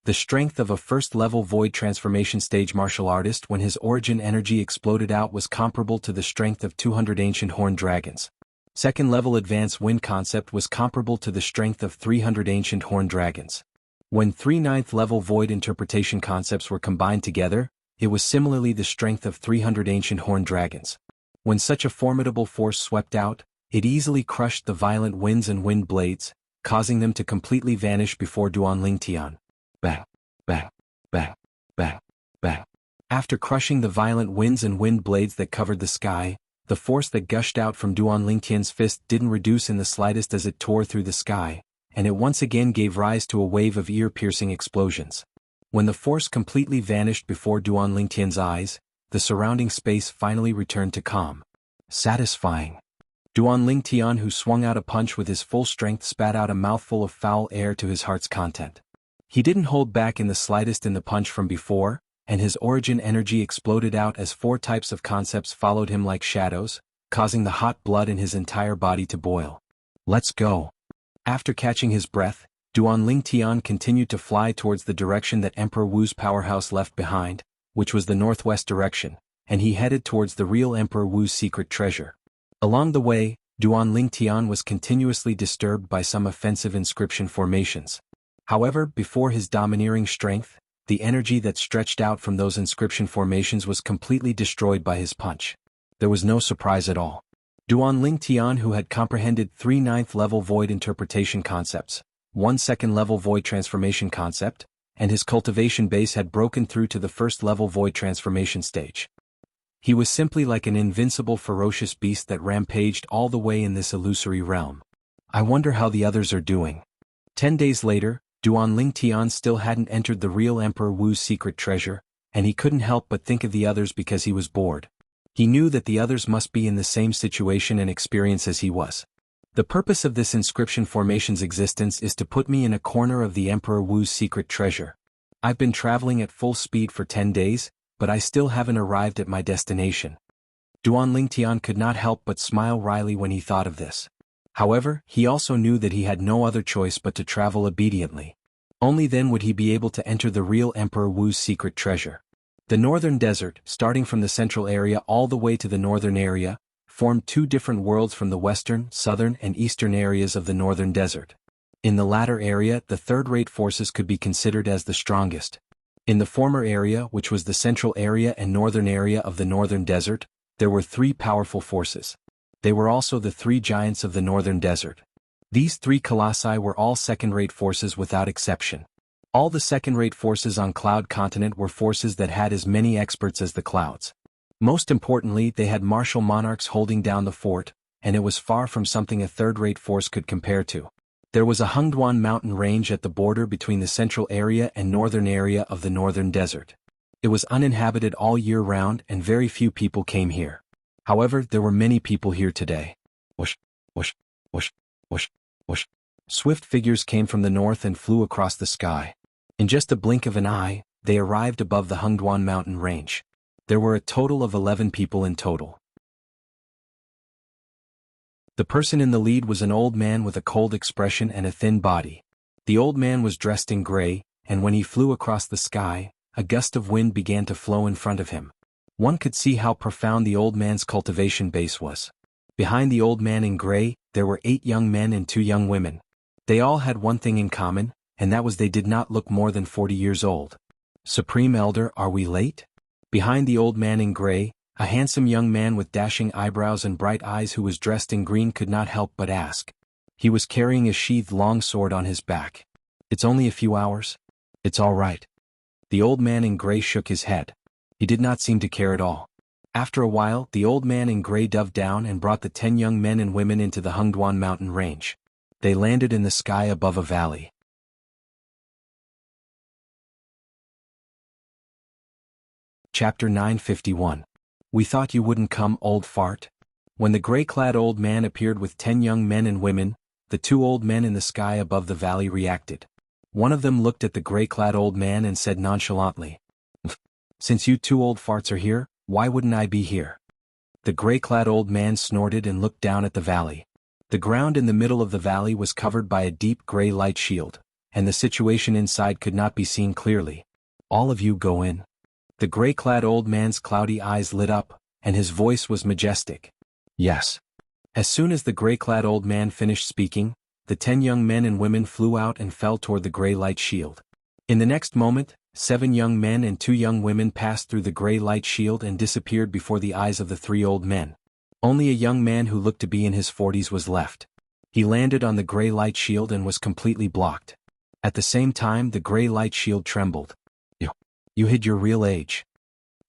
The strength of a first-level void transformation stage martial artist when his origin energy exploded out was comparable to the strength of 200 ancient horned dragons. Second-level advanced wind concept was comparable to the strength of 300 ancient horned dragons. When 3 9th-level void interpretation concepts were combined together, it was similarly the strength of 300 ancient horned dragons. When such a formidable force swept out, it easily crushed the violent winds and wind blades, causing them to completely vanish before Duanlingtian. Bah, bah, bah, bah, bah. After crushing the violent winds and wind blades that covered the sky, the force that gushed out from Duanlingtian's fist didn't reduce in the slightest as it tore through the sky, and it once again gave rise to a wave of ear-piercing explosions. When the force completely vanished before Duanlingtian's eyes, the surrounding space finally returned to calm. Satisfying. Duanlingtian, who swung out a punch with his full strength, spat out a mouthful of foul air to his heart's content. He didn't hold back in the slightest in the punch from before, and his origin energy exploded out as 4 types of concepts followed him like shadows, causing the hot blood in his entire body to boil. Let's go. After catching his breath, Duanlingtian continued to fly towards the direction that Emperor Wu's powerhouse left behind, which was the northwest direction, and he headed towards the real Emperor Wu's secret treasure. Along the way, Duanlingtian was continuously disturbed by some offensive inscription formations. However, before his domineering strength, the energy that stretched out from those inscription formations was completely destroyed by his punch. There was no surprise at all. Duanlingtian, who had comprehended 3 9th-level void interpretation concepts, 1 2nd-level void transformation concept, and his cultivation base had broken through to the 1st-level void transformation stage. He was simply like an invincible ferocious beast that rampaged all the way in this illusory realm. I wonder how the others are doing. 10 days later, Duanlingtian still hadn't entered the real Emperor Wu's secret treasure, and he couldn't help but think of the others because he was bored. He knew that the others must be in the same situation and experience as he was. The purpose of this inscription formation's existence is to put me in a corner of the Emperor Wu's secret treasure. I've been traveling at full speed for 10 days, but I still haven't arrived at my destination. Duanlingtian could not help but smile wryly when he thought of this. However, he also knew that he had no other choice but to travel obediently. Only then would he be able to enter the real Emperor Wu's secret treasure. The northern desert, starting from the central area all the way to the northern area, formed 2 different worlds from the western, southern, and eastern areas of the northern desert. In the latter area, the third-rate forces could be considered as the strongest. In the former area, which was the central area and northern area of the northern desert, there were 3 powerful forces. They were also the 3 giants of the northern desert. These 3 colossi were all second-rate forces without exception. All the second-rate forces on Cloud Continent were forces that had as many experts as the clouds. Most importantly, they had martial monarchs holding down the fort, and it was far from something a third-rate force could compare to. There was a Hungduan mountain range at the border between the central area and northern area of the northern desert. It was uninhabited all year round and very few people came here. However, there were many people here today. Whoosh, whoosh, whoosh, whoosh, whoosh. Swift figures came from the north and flew across the sky. In just a blink of an eye, they arrived above the Hungduan mountain range. There were a total of 11 people in total. The person in the lead was an old man with a cold expression and a thin body. The old man was dressed in gray, and when he flew across the sky, a gust of wind began to flow in front of him. One could see how profound the old man's cultivation base was. Behind the old man in gray, there were 8 young men and 2 young women. They all had one thing in common, and that was they did not look more than 40 years old. Supreme Elder, are we late? Behind the old man in gray, a handsome young man with dashing eyebrows and bright eyes who was dressed in green could not help but ask. He was carrying a sheathed longsword on his back. It's only a few hours? It's all right. The old man in gray shook his head. He did not seem to care at all. After a while, the old man in gray dove down and brought the 10 young men and women into the Hungduan mountain range. They landed in the sky above a valley. Chapter 951. We thought you wouldn't come, old fart. When the gray-clad old man appeared with 10 young men and women, the 2 old men in the sky above the valley reacted. One of them looked at the gray-clad old man and said nonchalantly, "Since you 2 old farts are here, why wouldn't I be here?" The gray-clad old man snorted and looked down at the valley. The ground in the middle of the valley was covered by a deep gray light shield, and the situation inside could not be seen clearly. All of you go in. The gray-clad old man's cloudy eyes lit up, and his voice was majestic. Yes. As soon as the gray-clad old man finished speaking, the 10 young men and women flew out and fell toward the gray light shield. In the next moment, 7 young men and 2 young women passed through the gray light shield and disappeared before the eyes of the 3 old men. Only a young man who looked to be in his 40s was left. He landed on the gray light shield and was completely blocked. At the same time, the gray light shield trembled. You hid your real age.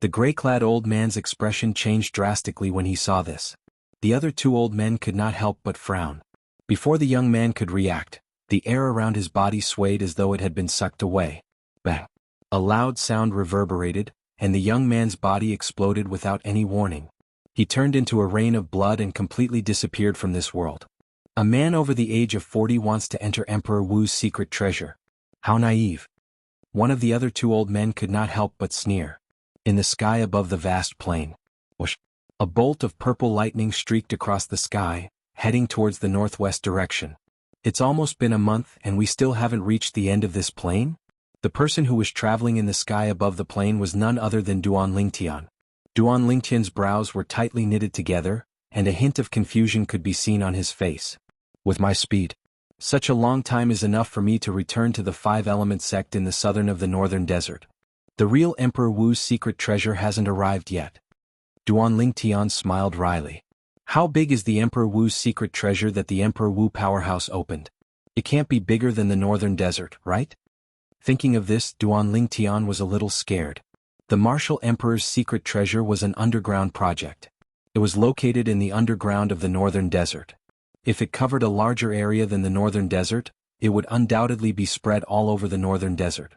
The gray-clad old man's expression changed drastically when he saw this. The other two old men could not help but frown. Before the young man could react, the air around his body swayed as though it had been sucked away. Bang! A loud sound reverberated, and the young man's body exploded without any warning. He turned into a rain of blood and completely disappeared from this world. A man over the age of 40 wants to enter Emperor Wu's secret treasure. How naive. One of the other two old men could not help but sneer. In the sky above the vast plain, whoosh, a bolt of purple lightning streaked across the sky, heading towards the northwest direction. It's almost been a month and we still haven't reached the end of this plain? The person who was traveling in the sky above the plain was none other than Duan Lingtian. Duan Lingtian's brows were tightly knitted together, and a hint of confusion could be seen on his face. With my speed, such a long time is enough for me to return to the five-element sect in the southern of the northern desert. The real Emperor Wu's secret treasure hasn't arrived yet. Duan Lingtian smiled wryly. How big is the Emperor Wu's secret treasure that the Emperor Wu powerhouse opened? It can't be bigger than the northern desert, right? Thinking of this, Duan Lingtian was a little scared. The martial emperor's secret treasure was an underground project. It was located in the underground of the northern desert. If it covered a larger area than the northern desert, it would undoubtedly be spread all over the northern desert.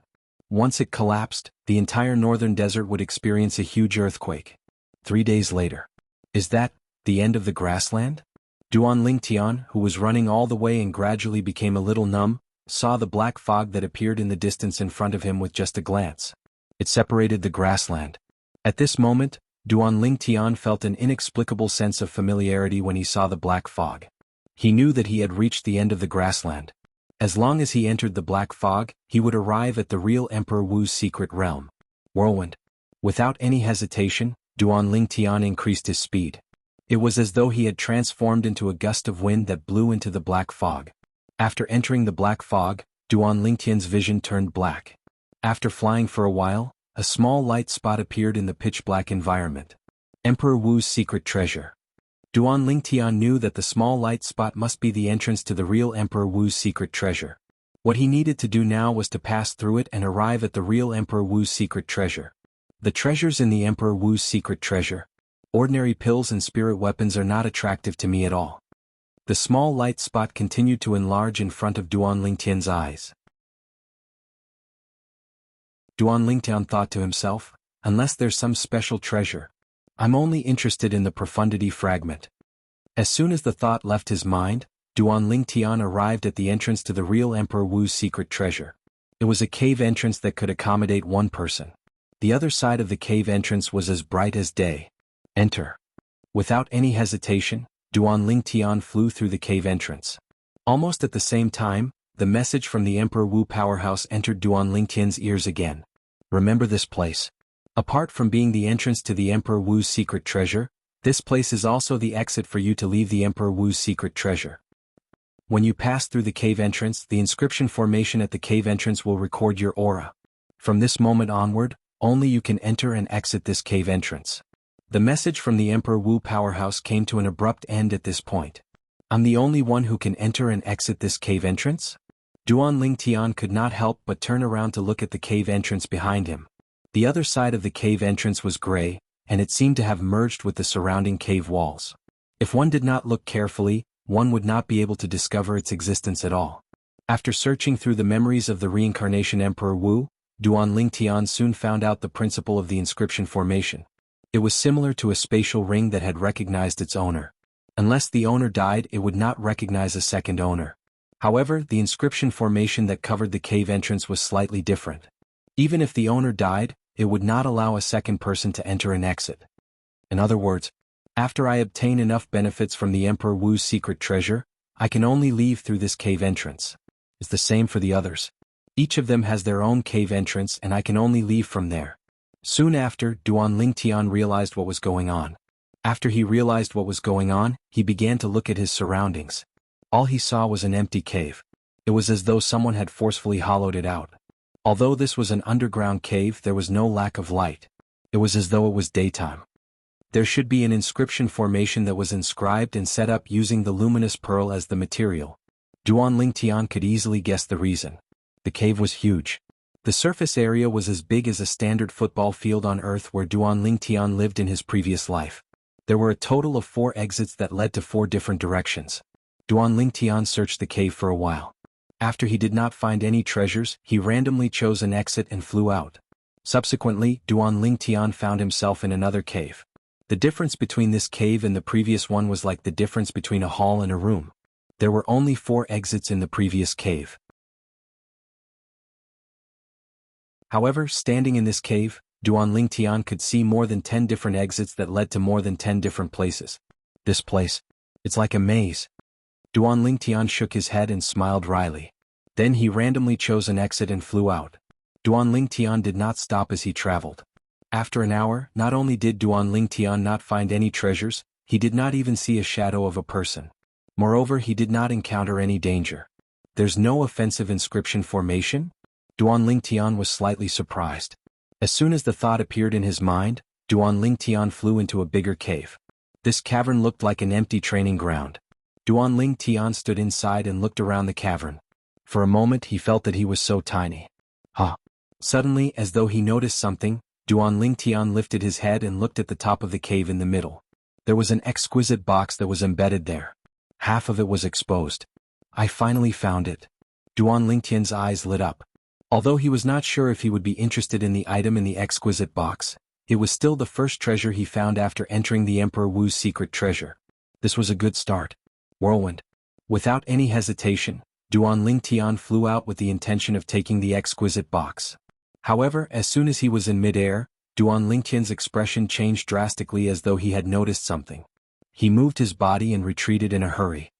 Once it collapsed, the entire northern desert would experience a huge earthquake. 3 days later. Is that the end of the grassland? Duan Lingtian, who was running all the way and gradually became a little numb, saw the black fog that appeared in the distance in front of him with just a glance. It separated the grassland. At this moment, Duan Lingtian felt an inexplicable sense of familiarity when he saw the black fog. He knew that he had reached the end of the grassland. As long as he entered the black fog, he would arrive at the real Emperor Wu's secret realm. Whirlwind. Without any hesitation, Duan Lingtian increased his speed. It was as though he had transformed into a gust of wind that blew into the black fog. After entering the black fog, Duan Lingtian's vision turned black. After flying for a while, a small light spot appeared in the pitch-black environment. Emperor Wu's secret treasure. Duan Lingtian knew that the small light spot must be the entrance to the real Emperor Wu's secret treasure. What he needed to do now was to pass through it and arrive at the real Emperor Wu's secret treasure. The treasures in the Emperor Wu's secret treasure. Ordinary pills and spirit weapons are not attractive to me at all. The small light spot continued to enlarge in front of Duan Lingtian's eyes. Duan Lingtian thought to himself, unless there's some special treasure, I'm only interested in the profundity fragment. As soon as the thought left his mind, Duan Lingtian arrived at the entrance to the real Emperor Wu's secret treasure. It was a cave entrance that could accommodate one person. The other side of the cave entrance was as bright as day. Enter. Without any hesitation, Duan Lingtian flew through the cave entrance. Almost at the same time, the message from the Emperor Wu powerhouse entered Duan Lingtian's ears again. Remember this place. Apart from being the entrance to the Emperor Wu's secret treasure, this place is also the exit for you to leave the Emperor Wu's secret treasure. When you pass through the cave entrance, the inscription formation at the cave entrance will record your aura. From this moment onward, only you can enter and exit this cave entrance. The message from the Emperor Wu powerhouse came to an abrupt end at this point. I'm the only one who can enter and exit this cave entrance? Duan Lingtian could not help but turn around to look at the cave entrance behind him. The other side of the cave entrance was gray, and it seemed to have merged with the surrounding cave walls. If one did not look carefully, one would not be able to discover its existence at all. After searching through the memories of the reincarnation Emperor Wu, Duan Lingtian soon found out the principle of the inscription formation. It was similar to a spatial ring that had recognized its owner. Unless the owner died, it would not recognize a second owner. However, the inscription formation that covered the cave entrance was slightly different. Even if the owner died, it would not allow a second person to enter and exit. In other words, after I obtain enough benefits from the Emperor Wu's secret treasure, I can only leave through this cave entrance. It's the same for the others. Each of them has their own cave entrance and I can only leave from there. Soon after, Duan Lingtian realized what was going on. After he realized what was going on, he began to look at his surroundings. All he saw was an empty cave. It was as though someone had forcefully hollowed it out. Although this was an underground cave, there was no lack of light. It was as though it was daytime. There should be an inscription formation that was inscribed and set up using the luminous pearl as the material. Duan Lingtian could easily guess the reason. The cave was huge. The surface area was as big as a standard football field on Earth where Duan Lingtian lived in his previous life. There were a total of 4 exits that led to 4 different directions. Duan Lingtian searched the cave for a while. After he did not find any treasures, he randomly chose an exit and flew out. Subsequently, Duan Lingtian found himself in another cave. The difference between this cave and the previous one was like the difference between a hall and a room. There were only 4 exits in the previous cave. However, standing in this cave, Duan Lingtian could see more than 10 different exits that led to more than 10 different places. This place. It's like a maze. Duan Lingtian shook his head and smiled wryly. Then he randomly chose an exit and flew out. Duan Lingtian did not stop as he traveled. After an hour, not only did Duan Lingtian not find any treasures, he did not even see a shadow of a person. Moreover, he did not encounter any danger. There's no offensive inscription formation? Duan Lingtian was slightly surprised. As soon as the thought appeared in his mind, Duan Lingtian flew into a bigger cave. This cavern looked like an empty training ground. Duan Lingtian stood inside and looked around the cavern. For a moment he felt that he was so tiny. Suddenly, as though he noticed something, Duan Lingtian lifted his head and looked at the top of the cave in the middle. There was an exquisite box that was embedded there. Half of it was exposed. I finally found it. Duan Lingtian's eyes lit up. Although he was not sure if he would be interested in the item in the exquisite box, it was still the first treasure he found after entering the Emperor Wu's secret treasure. This was a good start. Whirlwind. Without any hesitation, Duan Lingtian flew out with the intention of taking the exquisite box. However, as soon as he was in mid-air, Duan Lingtian's expression changed drastically as though he had noticed something. He moved his body and retreated in a hurry.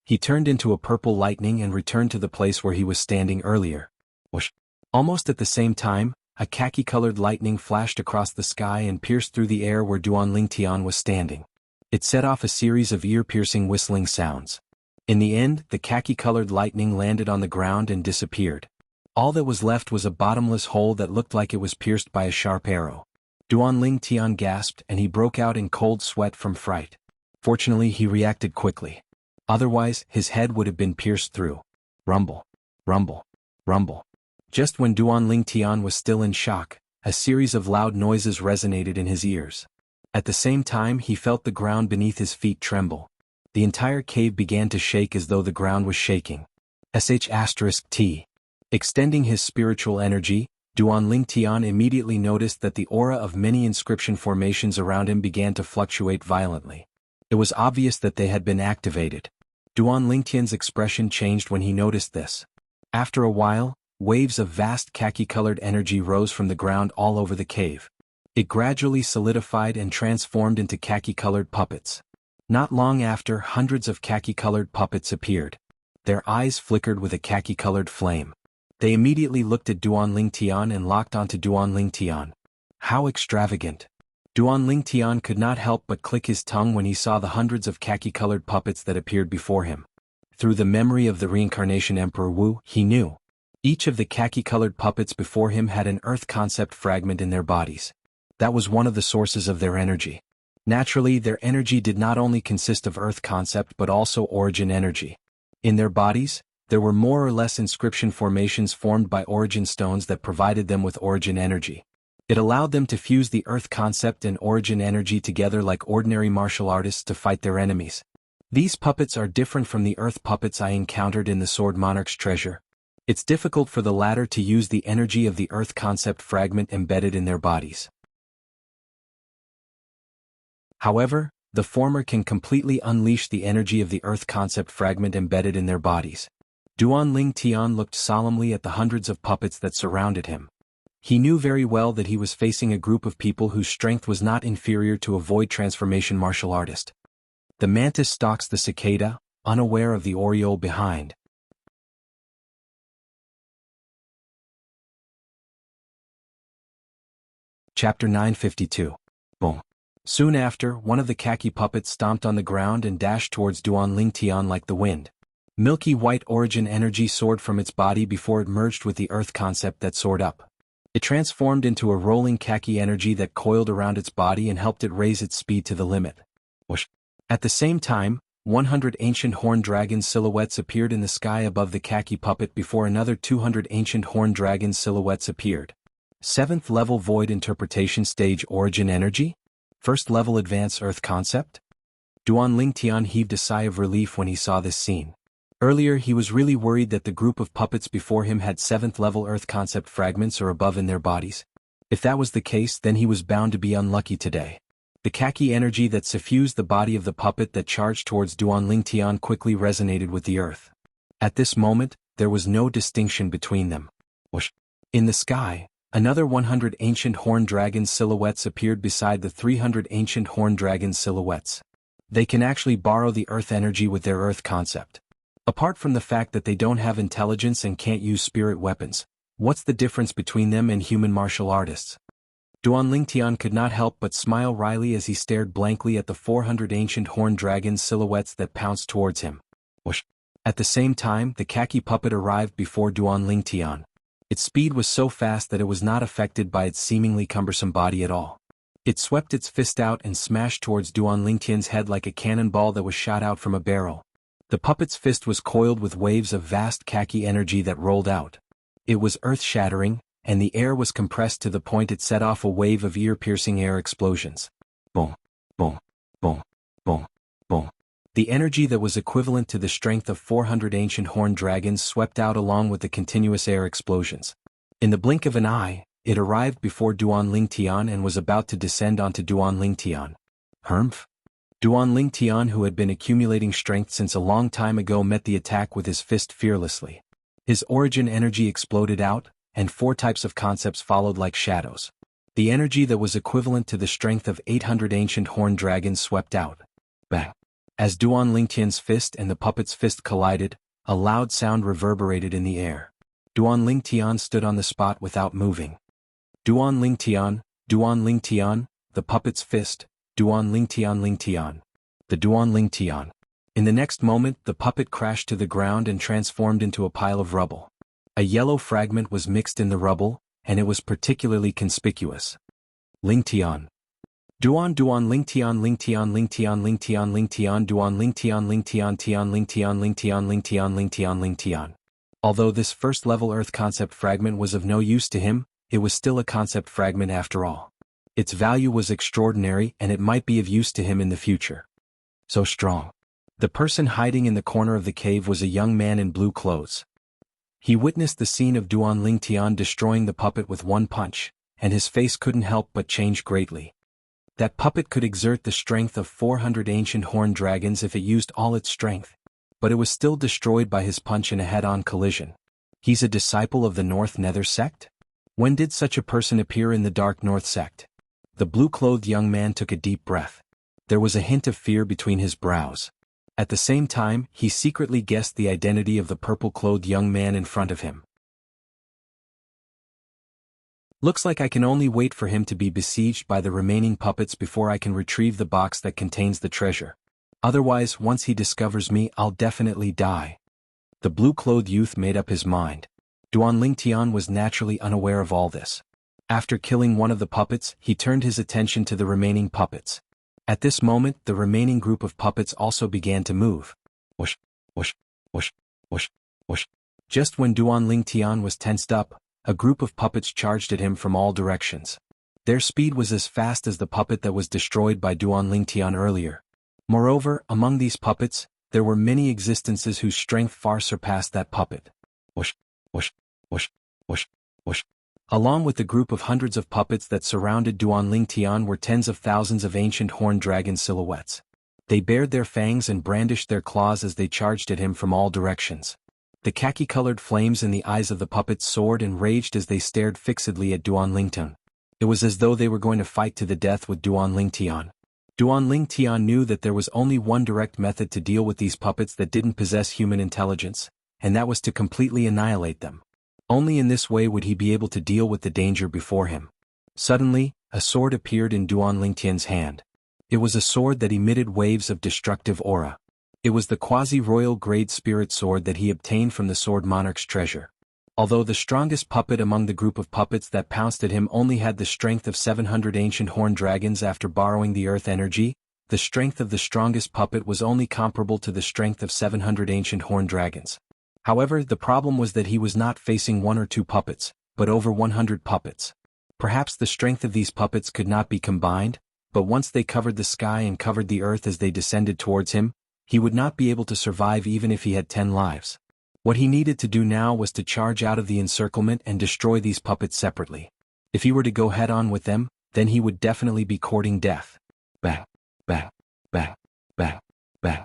He turned into a purple lightning and returned to the place where he was standing earlier. Whoosh. Almost at the same time, a khaki-colored lightning flashed across the sky and pierced through the air where Duan Lingtian was standing. It set off a series of ear-piercing whistling sounds. In the end, the khaki-colored lightning landed on the ground and disappeared. All that was left was a bottomless hole that looked like it was pierced by a sharp arrow. Duan Lingtian gasped and he broke out in cold sweat from fright. Fortunately, he reacted quickly. Otherwise, his head would have been pierced through. Rumble. Rumble. Rumble. Just when Duan Lingtian was still in shock, a series of loud noises resonated in his ears. At the same time, he felt the ground beneath his feet tremble. The entire cave began to shake as though the ground was shaking. *T. Extending his spiritual energy, Duan Lingtian immediately noticed that the aura of many inscription formations around him began to fluctuate violently. It was obvious that they had been activated. Duan Lingtian's expression changed when he noticed this. After a while, waves of vast khaki-colored energy rose from the ground all over the cave. It gradually solidified and transformed into khaki-colored puppets. Not long after, hundreds of khaki-colored puppets appeared. Their eyes flickered with a khaki-colored flame. They immediately looked at Duan Lingtian and locked onto Duan Lingtian. How extravagant! Duan Lingtian could not help but click his tongue when he saw the hundreds of khaki-colored puppets that appeared before him. Through the memory of the reincarnation Emperor Wu, he knew. Each of the khaki-colored puppets before him had an earth concept fragment in their bodies. That was one of the sources of their energy. Naturally, their energy did not only consist of earth concept but also origin energy. In their bodies, there were more or less inscription formations formed by origin stones that provided them with origin energy. It allowed them to fuse the earth concept and origin energy together like ordinary martial artists to fight their enemies. These puppets are different from the earth puppets I encountered in the Sword Monarch's treasure. It's difficult for the latter to use the energy of the earth concept fragment embedded in their bodies. However, the former can completely unleash the energy of the earth concept fragment embedded in their bodies. Duan Lingtian looked solemnly at the hundreds of puppets that surrounded him. He knew very well that he was facing a group of people whose strength was not inferior to a void transformation martial artist. The mantis stalks the cicada, unaware of the oriole behind. Chapter 952. Boom. Soon after, one of the khaki puppets stomped on the ground and dashed towards Duan Lingtian like the wind. Milky white origin energy soared from its body before it merged with the earth concept that soared up. It transformed into a rolling khaki energy that coiled around its body and helped it raise its speed to the limit. Whoosh. At the same time, 100 ancient horned dragon silhouettes appeared in the sky above the khaki puppet before another 200 ancient horned dragon silhouettes appeared. 7th level Void Interpretation Stage Origin Energy? 1st level Advanced Earth Concept? Duan Tian heaved a sigh of relief when he saw this scene. Earlier he was really worried that the group of puppets before him had 7th level Earth Concept fragments or above in their bodies. If that was the case, then he was bound to be unlucky today. The khaki energy that suffused the body of the puppet that charged towards Duan Tian quickly resonated with the earth. At this moment, there was no distinction between them. Whoosh. In the sky, another 100 ancient horned dragon silhouettes appeared beside the 300 ancient horned dragon silhouettes. They can actually borrow the earth energy with their earth concept. Apart from the fact that they don't have intelligence and can't use spirit weapons, what's the difference between them and human martial artists? Duan Tian could not help but smile wryly as he stared blankly at the 400 ancient horned dragon silhouettes that pounced towards him. Whoosh. At the same time, the khaki puppet arrived before Duan Tian. Its speed was so fast that it was not affected by its seemingly cumbersome body at all. It swept its fist out and smashed towards Duan Tian's head like a cannonball that was shot out from a barrel. The puppet's fist was coiled with waves of vast khaki energy that rolled out. It was earth-shattering, and the air was compressed to the point it set off a wave of ear-piercing air explosions. Boom, boom, boom, boom, boom. The energy that was equivalent to the strength of 400 ancient horned dragons swept out along with the continuous air explosions. In the blink of an eye, it arrived before Duan Tian and was about to descend onto Duan Tian. Humph? Duan Tian, who had been accumulating strength since a long time ago, met the attack with his fist fearlessly. His origin energy exploded out, and 4 types of concepts followed like shadows. The energy that was equivalent to the strength of 800 ancient horned dragons swept out. Bang! As Duan Tian's fist and the puppet's fist collided, a loud sound reverberated in the air. Duan Tian stood on the spot without moving. Duan Tian, the puppet's fist, Duan Tian, the Duan Tian. In the next moment, the puppet crashed to the ground and transformed into a pile of rubble. A yellow fragment was mixed in the rubble, and it was particularly conspicuous. Tian. Duan Tian Duan Tian. Although this first level Earth concept fragment was of no use to him, it was still a concept fragment after all. Its value was extraordinary and it might be of use to him in the future. So strong. The person hiding in the corner of the cave was a young man in blue clothes. He witnessed the scene of Duan Tian destroying the puppet with one punch, and his face couldn't help but change greatly. That puppet could exert the strength of 400 ancient horned dragons if it used all its strength, but it was still destroyed by his punch in a head-on collision. He's a disciple of the North Nether sect? When did such a person appear in the Dark North sect? The blue-clothed young man took a deep breath. There was a hint of fear between his brows. At the same time, he secretly guessed the identity of the purple-clothed young man in front of him. Looks like I can only wait for him to be besieged by the remaining puppets before I can retrieve the box that contains the treasure. Otherwise, once he discovers me, I'll definitely die. The blue-clothed youth made up his mind. Duan Tian was naturally unaware of all this. After killing one of the puppets, he turned his attention to the remaining puppets. At this moment, the remaining group of puppets also began to move. Whoosh, whoosh, whoosh, whoosh, whoosh. Just when Duan Tian was tensed up, a group of puppets charged at him from all directions. Their speed was as fast as the puppet that was destroyed by Duan Tian earlier. Moreover, among these puppets, there were many existences whose strength far surpassed that puppet. Whoosh, whoosh, whoosh, whoosh, whoosh. Along with the group of hundreds of puppets that surrounded Duan Tian were tens of thousands of ancient horned dragon silhouettes. They bared their fangs and brandished their claws as they charged at him from all directions. The khaki-colored flames in the eyes of the puppets soared and raged as they stared fixedly at Duan Tian. It was as though they were going to fight to the death with Duan Tian. Duan Tian knew that there was only one direct method to deal with these puppets that didn't possess human intelligence, and that was to completely annihilate them. Only in this way would he be able to deal with the danger before him. Suddenly, a sword appeared in Duan Tian's hand. It was a sword that emitted waves of destructive aura. It was the quasi-royal grade spirit sword that he obtained from the Sword Monarch's treasure. Although the strongest puppet among the group of puppets that pounced at him only had the strength of 700 ancient horned dragons after borrowing the earth energy, the strength of the strongest puppet was only comparable to the strength of 700 ancient horned dragons. However, the problem was that he was not facing one or two puppets, but over 100 puppets. Perhaps the strength of these puppets could not be combined, but once they covered the sky and covered the earth as they descended towards him, he would not be able to survive even if he had 10 lives. What he needed to do now was to charge out of the encirclement and destroy these puppets separately. If he were to go head-on with them, then he would definitely be courting death. Bang, bang, bang, bang, bang.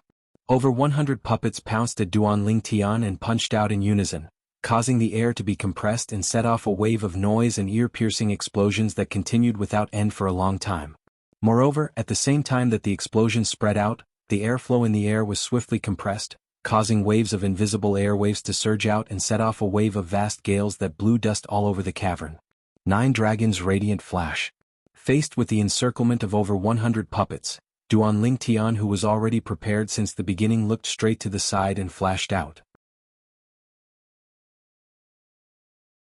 Over 100 puppets pounced at Duan Lingtian and punched out in unison, causing the air to be compressed and set off a wave of noise and ear-piercing explosions that continued without end for a long time. Moreover, at the same time that the explosions spread out, the airflow in the air was swiftly compressed, causing waves of invisible airwaves to surge out and set off a wave of vast gales that blew dust all over the cavern. 9 dragons' radiant flash. Faced with the encirclement of over 100 puppets, Duan Lingtian, who was already prepared since the beginning, looked straight to the side and flashed out.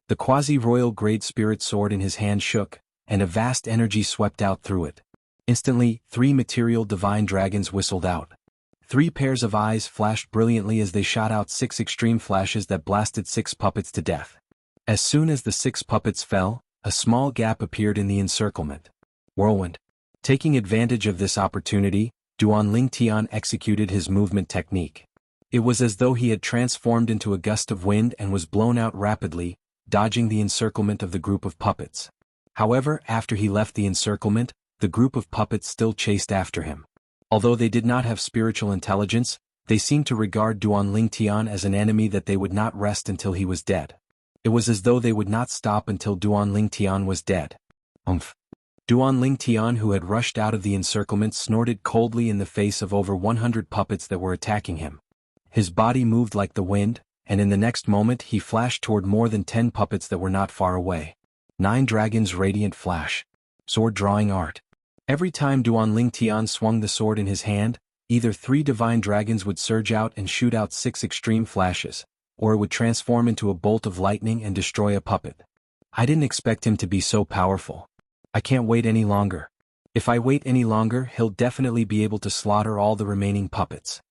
The quasi-royal grade spirit sword in his hand shook, and a vast energy swept out through it. Instantly, 3 material divine dragons whistled out. 3 pairs of eyes flashed brilliantly as they shot out 6 extreme flashes that blasted 6 puppets to death. As soon as the 6 puppets fell, a small gap appeared in the encirclement. Whirlwind. Taking advantage of this opportunity, Duan Lingtian executed his movement technique. It was as though he had transformed into a gust of wind and was blown out rapidly, dodging the encirclement of the group of puppets. However, after he left the encirclement, the group of puppets still chased after him. Although they did not have spiritual intelligence, they seemed to regard Duan Lingtian as an enemy that they would not rest until he was dead. It was as though they would not stop until Duan Lingtian was dead. Umph. Duan Lingtian, who had rushed out of the encirclement, snorted coldly in the face of over 100 puppets that were attacking him. His body moved like the wind, and in the next moment he flashed toward more than 10 puppets that were not far away. 9 dragons' radiant flash. Sword drawing art. Every time Duan Lingtian swung the sword in his hand, either 3 divine dragons would surge out and shoot out 6 extreme flashes, or it would transform into a bolt of lightning and destroy a puppet. I didn't expect him to be so powerful. I can't wait any longer. If I wait any longer, he'll definitely be able to slaughter all the remaining puppets.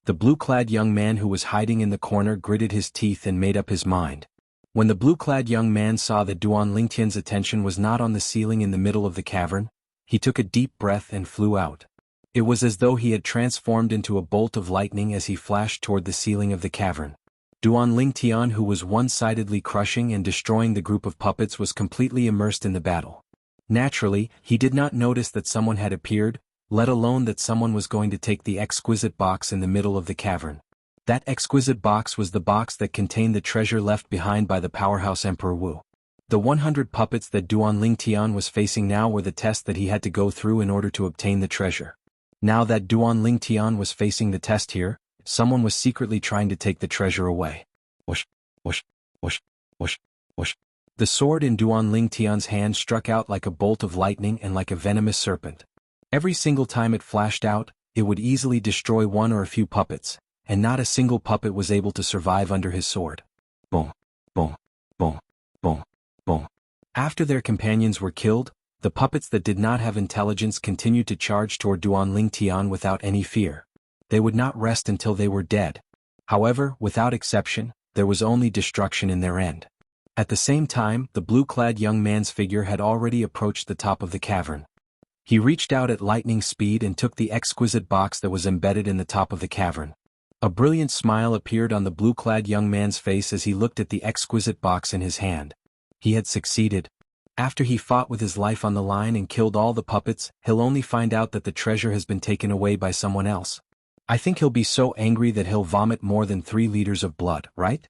The blue-clad young man who was hiding in the corner gritted his teeth and made up his mind. When the blue-clad young man saw that Duan Lingtian's attention was not on the ceiling in the middle of the cavern, he took a deep breath and flew out. It was as though he had transformed into a bolt of lightning as he flashed toward the ceiling of the cavern. Duan Lingtian, who was one-sidedly crushing and destroying the group of puppets, was completely immersed in the battle. Naturally, he did not notice that someone had appeared, let alone that someone was going to take the exquisite box in the middle of the cavern. That exquisite box was the box that contained the treasure left behind by the powerhouse Emperor Wu. The 100 puppets that Duan Lingtian was facing now were the test that he had to go through in order to obtain the treasure. Now that Duan Lingtian was facing the test here, someone was secretly trying to take the treasure away. Whoosh, whoosh, whoosh, whoosh, whoosh. The sword in Duan Lingtian's hand struck out like a bolt of lightning and like a venomous serpent. Every single time it flashed out, it would easily destroy one or a few puppets, and not a single puppet was able to survive under his sword. Boom, boom, boom, boom, boom. After their companions were killed, the puppets that did not have intelligence continued to charge toward Duan Lingtian without any fear. They would not rest until they were dead. However, without exception, there was only destruction in their end. At the same time, the blue-clad young man's figure had already approached the top of the cavern. He reached out at lightning speed and took the exquisite box that was embedded in the top of the cavern. A brilliant smile appeared on the blue-clad young man's face as he looked at the exquisite box in his hand. He had succeeded. After he fought with his life on the line and killed all the puppets, he'll only find out that the treasure has been taken away by someone else. I think he'll be so angry that he'll vomit more than 3 liters of blood, right?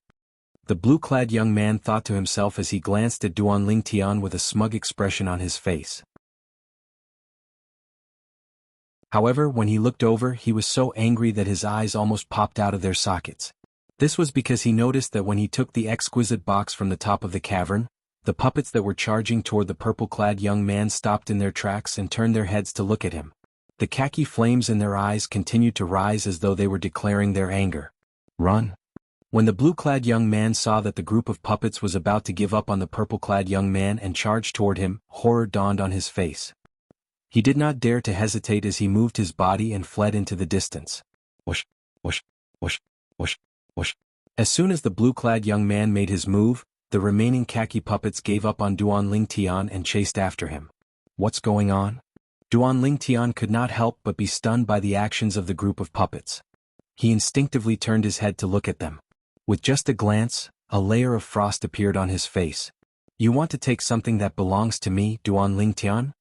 The blue-clad young man thought to himself as he glanced at Duan Lingtian with a smug expression on his face. However, when he looked over, he was so angry that his eyes almost popped out of their sockets. This was because he noticed that when he took the exquisite box from the top of the cavern, the puppets that were charging toward the purple-clad young man stopped in their tracks and turned their heads to look at him. The khaki flames in their eyes continued to rise as though they were declaring their anger. Run! When the blue-clad young man saw that the group of puppets was about to give up on the purple-clad young man and charge toward him, horror dawned on his face. He did not dare to hesitate as he moved his body and fled into the distance. Whoosh, whoosh, whoosh, whoosh, whoosh. As soon as the blue-clad young man made his move, the remaining khaki puppets gave up on Duan Lingtian and chased after him. What's going on? Duan Lingtian could not help but be stunned by the actions of the group of puppets. He instinctively turned his head to look at them. With just a glance, a layer of frost appeared on his face. You want to take something that belongs to me, Duan Lingtian?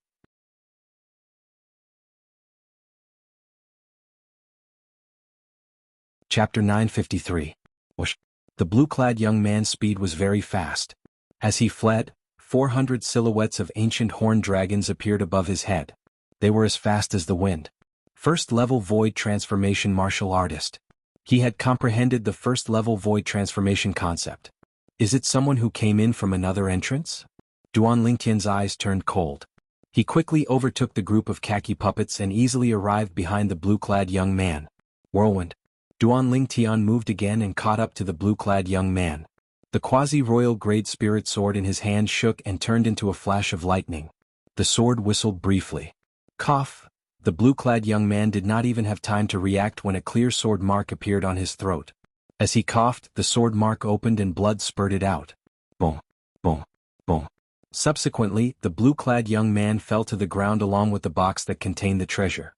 Chapter 953. Whoosh. The blue-clad young man's speed was very fast. As he fled, 400 silhouettes of ancient horned dragons appeared above his head. They were as fast as the wind. First-level void transformation martial artist. He had comprehended the first-level void transformation concept. Is it someone who came in from another entrance? Duan Lingtian's eyes turned cold. He quickly overtook the group of khaki puppets and easily arrived behind the blue-clad young man. Whirlwind. Duan Lingtian moved again and caught up to the blue-clad young man. The quasi-royal grade spirit sword in his hand shook and turned into a flash of lightning. The sword whistled briefly. Cough! The blue-clad young man did not even have time to react when a clear sword mark appeared on his throat. As he coughed, the sword mark opened and blood spurted out. Boom! Boom! Boom! Subsequently, the blue-clad young man fell to the ground along with the box that contained the treasure.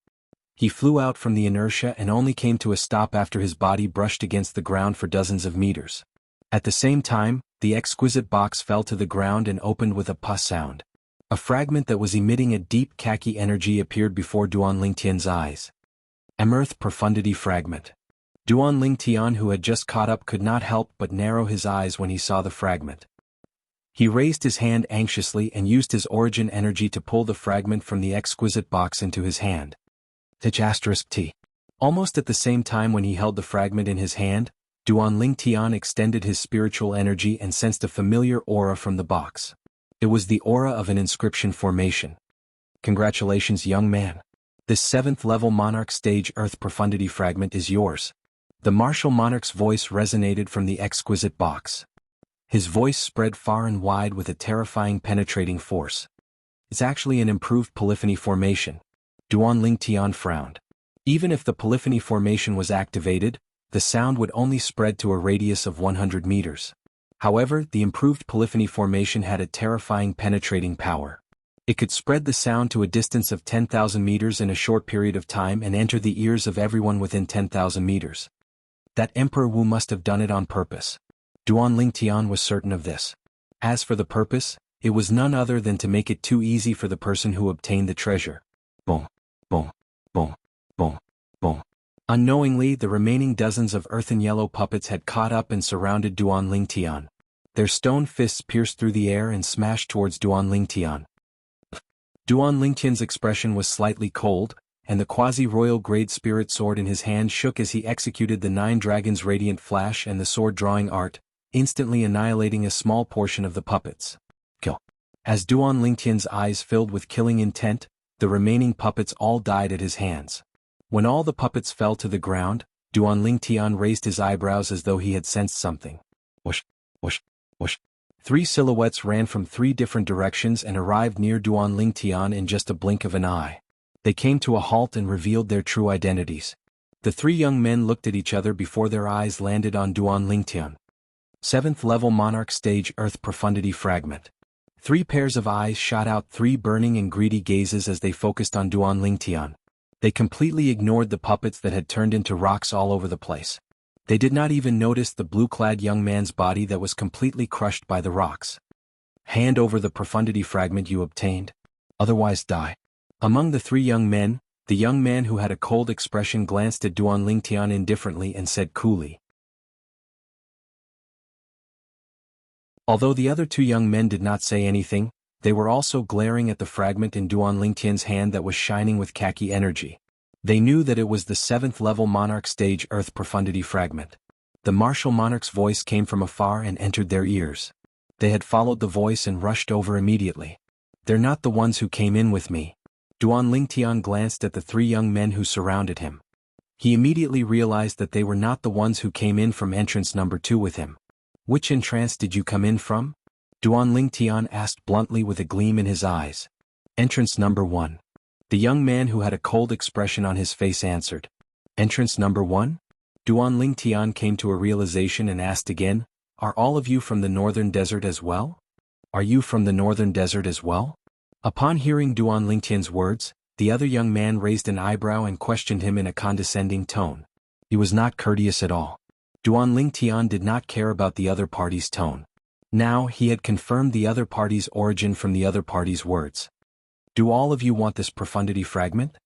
He flew out from the inertia and only came to a stop after his body brushed against the ground for dozens of meters. At the same time, the exquisite box fell to the ground and opened with a puff sound. A fragment that was emitting a deep khaki energy appeared before Duan Lingtian's eyes. Earth Profundity Fragment. Duan Lingtian, who had just caught up, could not help but narrow his eyes when he saw the fragment. He raised his hand anxiously and used his origin energy to pull the fragment from the exquisite box into his hand. T. Almost at the same time when he held the fragment in his hand, Duan Lingtian extended his spiritual energy and sensed a familiar aura from the box. It was the aura of an inscription formation. Congratulations, young man. This 7th-level Monarch Stage Earth Profundity Fragment is yours. The martial monarch's voice resonated from the exquisite box. His voice spread far and wide with a terrifying penetrating force. It's actually an improved polyphony formation. Duan Lingtian frowned. Even if the polyphony formation was activated, the sound would only spread to a radius of 100 meters. However, the improved polyphony formation had a terrifying penetrating power. It could spread the sound to a distance of 10,000 meters in a short period of time and enter the ears of everyone within 10,000 meters. That Emperor Wu must have done it on purpose. Duan Lingtian was certain of this. As for the purpose, it was none other than to make it too easy for the person who obtained the treasure. Boom. Boom, boom, boom, boom. Unknowingly, the remaining dozens of earthen yellow puppets had caught up and surrounded Duan Lingtian. Their stone fists pierced through the air and smashed towards Duan Lingtian. Duan Lingtian's expression was slightly cold, and the quasi-royal grade spirit sword in his hand shook as he executed the 9 dragons' radiant flash and the sword-drawing art, instantly annihilating a small portion of the puppets. Kill. As Duan Lingtian's eyes filled with killing intent, the remaining puppets all died at his hands. When all the puppets fell to the ground, Duan Lingtian raised his eyebrows as though he had sensed something. Whoosh, whoosh, whoosh. 3 silhouettes ran from 3 different directions and arrived near Duan Lingtian in just a blink of an eye. They came to a halt and revealed their true identities. The 3 young men looked at each other before their eyes landed on Duan Lingtian. 7th-level Monarch Stage Earth Profundity Fragment. 3 pairs of eyes shot out 3 burning and greedy gazes as they focused on Duan Lingtian. They completely ignored the puppets that had turned into rocks all over the place. They did not even notice the blue-clad young man's body that was completely crushed by the rocks. Hand over the profundity fragment you obtained. Otherwise die. Among the 3 young men, the young man who had a cold expression glanced at Duan Lingtian indifferently and said coolly. Although the other 2 young men did not say anything, they were also glaring at the fragment in Duan Lingtian's hand that was shining with khaki energy. They knew that it was the 7th-level Monarch Stage Earth Profundity Fragment. The martial monarch's voice came from afar and entered their ears. They had followed the voice and rushed over immediately. They're not the ones who came in with me. Duan Lingtian glanced at the 3 young men who surrounded him. He immediately realized that they were not the ones who came in from entrance number 2 with him. Which entrance did you come in from? Duan Lingtian asked bluntly with a gleam in his eyes. Entrance number 1. The young man who had a cold expression on his face answered. Entrance number 1? Duan Lingtian came to a realization and asked again, Are all of you from the northern desert as well? Are you from the northern desert as well? Upon hearing Duan Lingtian's words, the other young man raised an eyebrow and questioned him in a condescending tone. He was not courteous at all. Duan Lingtian did not care about the other party's tone. Now he had confirmed the other party's origin from the other party's words. Do all of you want this profundity fragment?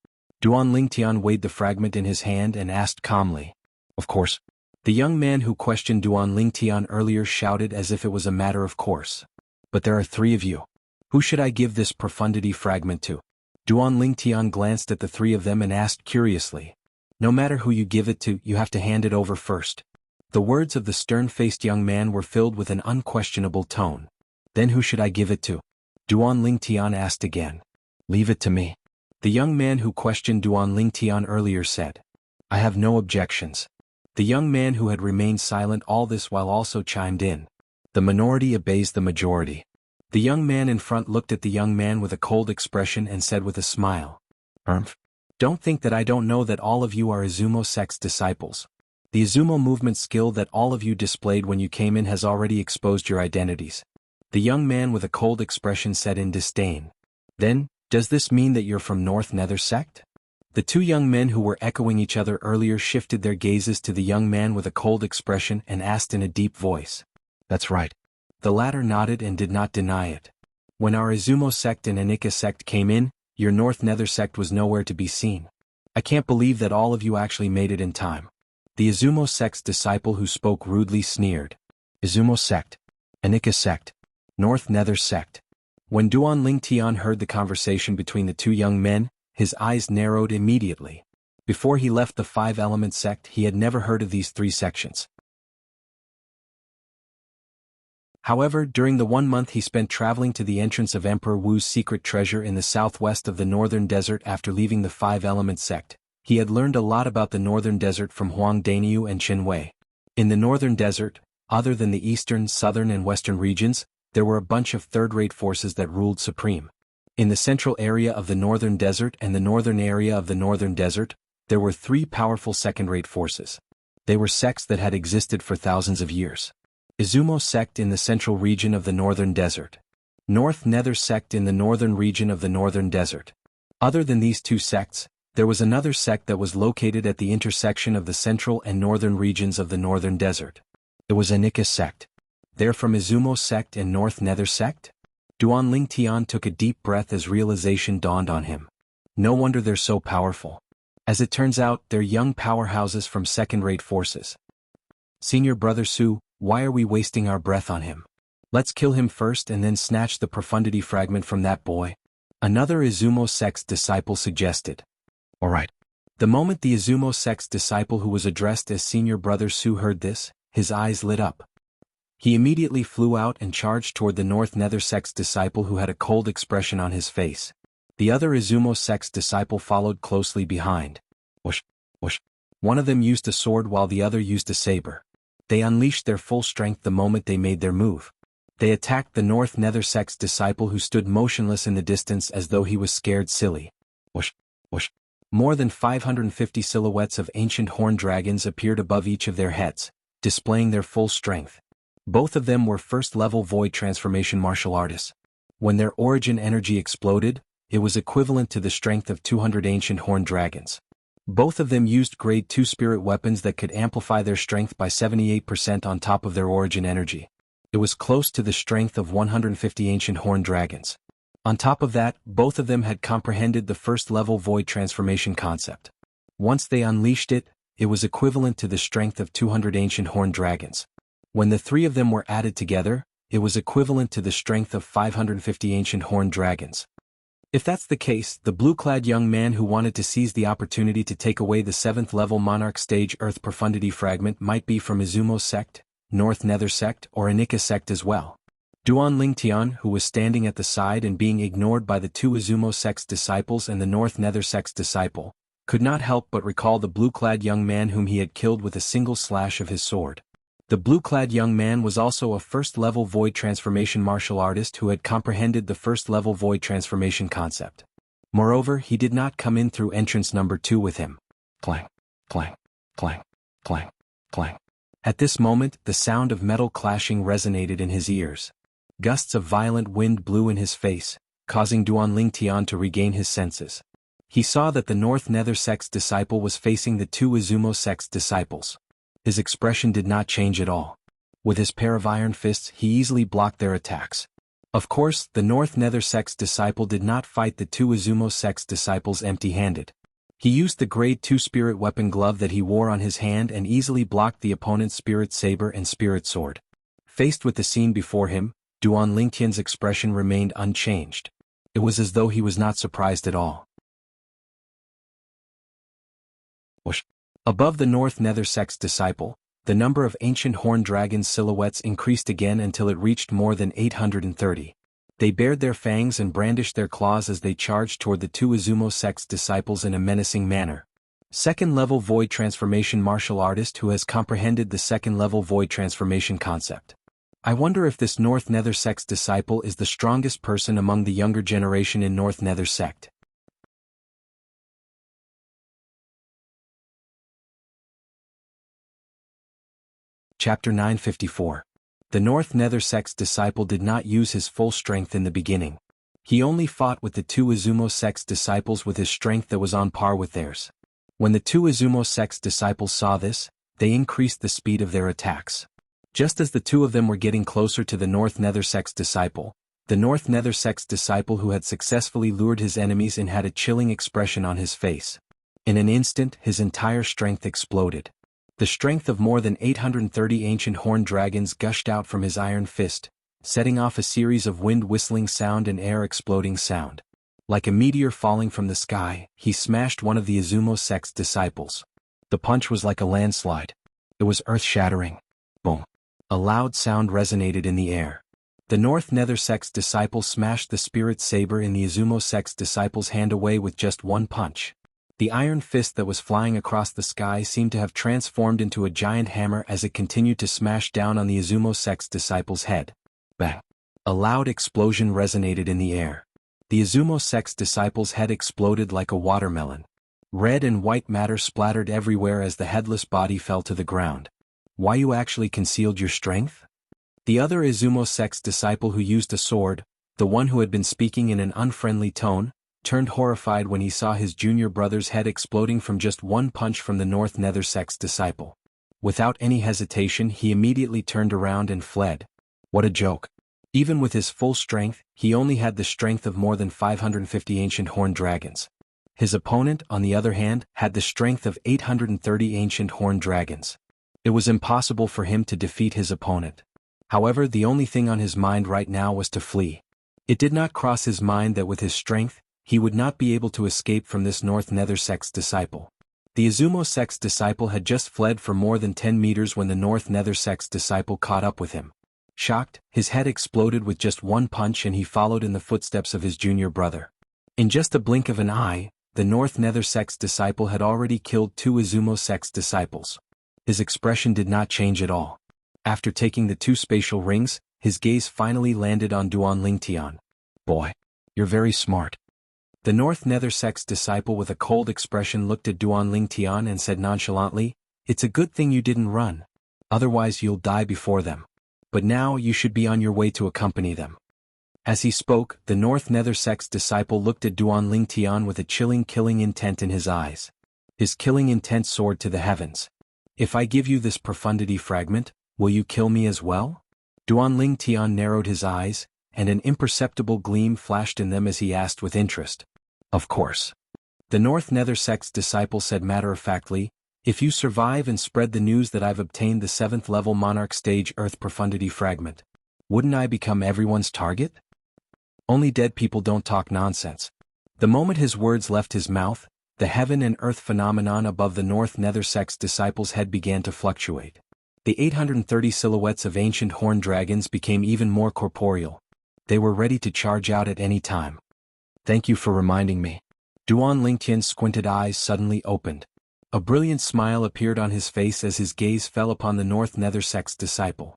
Duan Lingtian weighed the fragment in his hand and asked calmly. Of course. The young man who questioned Duan Lingtian earlier shouted as if it was a matter of course. But there are 3 of you. Who should I give this profundity fragment to? Duan Lingtian glanced at the 3 of them and asked curiously. No matter who you give it to, you have to hand it over first. The words of the stern-faced young man were filled with an unquestionable tone. Then who should I give it to? Duan Lingtian asked again. Leave it to me. The young man who questioned Duan Lingtian earlier said. I have no objections. The young man who had remained silent all this while also chimed in. The minority obeys the majority. The young man in front looked at the young man with a cold expression and said with a smile. Don't think that I don't know that all of you are Izumo sect's disciples. The Izumo movement skill that all of you displayed when you came in has already exposed your identities. The young man with a cold expression said in disdain. Then, does this mean that you're from North Nether sect? The 2 young men who were echoing each other earlier shifted their gazes to the young man with a cold expression and asked in a deep voice. That's right. The latter nodded and did not deny it. When our Izumo sect and Anika sect came in, your North Nether sect was nowhere to be seen. I can't believe that all of you actually made it in time. The Izumo sect's disciple who spoke rudely sneered. Izumo sect. Anika sect. North Nether sect. When Duan Lingtian heard the conversation between the 2 young men, his eyes narrowed immediately. Before he left the 5-element sect, he had never heard of these 3 sections. However, during the 1 month he spent traveling to the entrance of Emperor Wu's secret treasure in the southwest of the northern desert after leaving the 5-element sect, he had learned a lot about the northern desert from Huang Daniu and Qin Wei. In the northern desert, other than the eastern, southern and western regions, there were a bunch of third-rate forces that ruled supreme. In the central area of the northern desert and the northern area of the northern desert, there were 3 powerful second-rate forces. They were sects that had existed for thousands of years. Izumo sect in the central region of the northern desert. North Nether sect in the northern region of the northern desert. Other than these 2 sects, there was another sect that was located at the intersection of the central and northern regions of the northern desert. It was Anika sect. They're from Izumo sect and North Nether sect? Duan Lingtian took a deep breath as realization dawned on him. No wonder they're so powerful. As it turns out, they're young powerhouses from second-rate forces. Senior Brother Su, why are we wasting our breath on him? Let's kill him first and then snatch the profundity fragment from that boy. Another Izumo sect's disciple suggested. Alright. The moment the Izumo sect's disciple who was addressed as Senior Brother Su heard this, his eyes lit up. He immediately flew out and charged toward the North Nether sect's disciple who had a cold expression on his face. The other Izumo sect's disciple followed closely behind. Whoosh, whoosh. One of them used a sword while the other used a saber. They unleashed their full strength the moment they made their move. They attacked the North Nether sect's disciple who stood motionless in the distance as though he was scared silly. Whoosh, whoosh. More than 550 silhouettes of ancient horned dragons appeared above each of their heads, displaying their full strength. Both of them were first-level void transformation martial artists. When their origin energy exploded, it was equivalent to the strength of 200 ancient horned dragons. Both of them used grade 2 spirit weapons that could amplify their strength by 78% on top of their origin energy. It was close to the strength of 150 ancient horned dragons. On top of that, both of them had comprehended the first-level void transformation concept. Once they unleashed it, it was equivalent to the strength of 200 ancient horned dragons. When the 3 of them were added together, it was equivalent to the strength of 550 ancient horned dragons. If that's the case, the blue-clad young man who wanted to seize the opportunity to take away the 7th-level Monarch Stage Earth Profundity Fragment might be from Izumo sect, North Nether sect, or Anika sect as well. Duan Lingtian, who was standing at the side and being ignored by the 2 Izumo sect's disciples and the North Nether sect's disciple, could not help but recall the blue-clad young man whom he had killed with a single slash of his sword. The blue-clad young man was also a first-level void transformation martial artist who had comprehended the first-level void transformation concept. Moreover, he did not come in through entrance number 2 with him. Clang, clang, clang, clang, clang. At this moment, the sound of metal clashing resonated in his ears. Gusts of violent wind blew in his face, causing Duan Tian to regain his senses. He saw that the North Nether Sect's disciple was facing the two Izumo Sect's disciples. His expression did not change at all. With his pair of iron fists, he easily blocked their attacks. Of course, the North Nether Sect's disciple did not fight the two Izumo Sect's disciples empty-handed. He used the Grade 2 spirit weapon glove that he wore on his hand and easily blocked the opponent's spirit saber and spirit sword. Faced with the scene before him, Duan Lingtian's expression remained unchanged. It was as though he was not surprised at all. Above the North Nether Sect's disciple, the number of ancient horned dragons' silhouettes increased again until it reached more than 830. They bared their fangs and brandished their claws as they charged toward the two Izumo Sect's disciples in a menacing manner. Second-level void transformation martial artist who has comprehended the second-level void transformation concept. I wonder if this North Nether Sect's disciple is the strongest person among the younger generation in North Nether Sect. Chapter 954. The North Nether Sect's disciple did not use his full strength in the beginning. He only fought with the two Izumo Sect's disciples with his strength that was on par with theirs. When the two Izumo Sect's disciples saw this, they increased the speed of their attacks. Just as the two of them were getting closer to the North Nether Sect's disciple, the North Nether Sect's disciple who had successfully lured his enemies in had a chilling expression on his face. In an instant, his entire strength exploded. The strength of more than 830 ancient horned dragons gushed out from his iron fist, setting off a series of wind whistling sound and air exploding sound. Like a meteor falling from the sky, he smashed one of the Izumo Sect's disciples. The punch was like a landslide. It was earth-shattering. Boom. A loud sound resonated in the air. The North Nether Sect's disciple smashed the spirit saber in the Izumo Sect's disciple's hand away with just one punch. The iron fist that was flying across the sky seemed to have transformed into a giant hammer as it continued to smash down on the Izumo Sect's disciple's head. Bang! A loud explosion resonated in the air. The Izumo Sect's disciple's head exploded like a watermelon. Red and white matter splattered everywhere as the headless body fell to the ground. Why you actually concealed your strength? The other Izumo Sect's disciple who used a sword, the one who had been speaking in an unfriendly tone, turned horrified when he saw his junior brother's head exploding from just one punch from the North Nether Sect's disciple. Without any hesitation, he immediately turned around and fled. What a joke. Even with his full strength, he only had the strength of more than 550 ancient horned dragons. His opponent, on the other hand, had the strength of 830 ancient horned dragons. It was impossible for him to defeat his opponent. However, the only thing on his mind right now was to flee. It did not cross his mind that with his strength, he would not be able to escape from this North Nether Sect's disciple. The Izumo Sect's disciple had just fled for more than 10 meters when the North Nether Sect's disciple caught up with him. Shocked, his head exploded with just one punch and he followed in the footsteps of his junior brother. In just a blink of an eye, the North Nether Sect's disciple had already killed two Izumo Sect's disciples. His expression did not change at all. After taking the two spatial rings, his gaze finally landed on Duan Lingtian. Boy, you're very smart. The North Nether Sect's disciple with a cold expression looked at Duan Lingtian and said nonchalantly, "It's a good thing you didn't run. Otherwise you'll die before them. But now you should be on your way to accompany them." As he spoke, the North Nether Sect's disciple looked at Duan Lingtian with a chilling killing intent in his eyes. His killing intent soared to the heavens. "If I give you this profundity fragment, will you kill me as well?" Duan Lingtian narrowed his eyes, and an imperceptible gleam flashed in them as he asked with interest. "Of course." The North Nether Sect's disciple said matter-of-factly, "If you survive and spread the news that I've obtained the 7th level Monarch Stage Earth Profundity Fragment, wouldn't I become everyone's target? Only dead people don't talk nonsense." The moment his words left his mouth, the heaven and earth phenomenon above the North Nether Sect's disciple's head began to fluctuate. The 830 silhouettes of ancient horned dragons became even more corporeal. They were ready to charge out at any time. "Thank you for reminding me." Duan Lingtian's squinted eyes suddenly opened. A brilliant smile appeared on his face as his gaze fell upon the North Nether sect's disciple.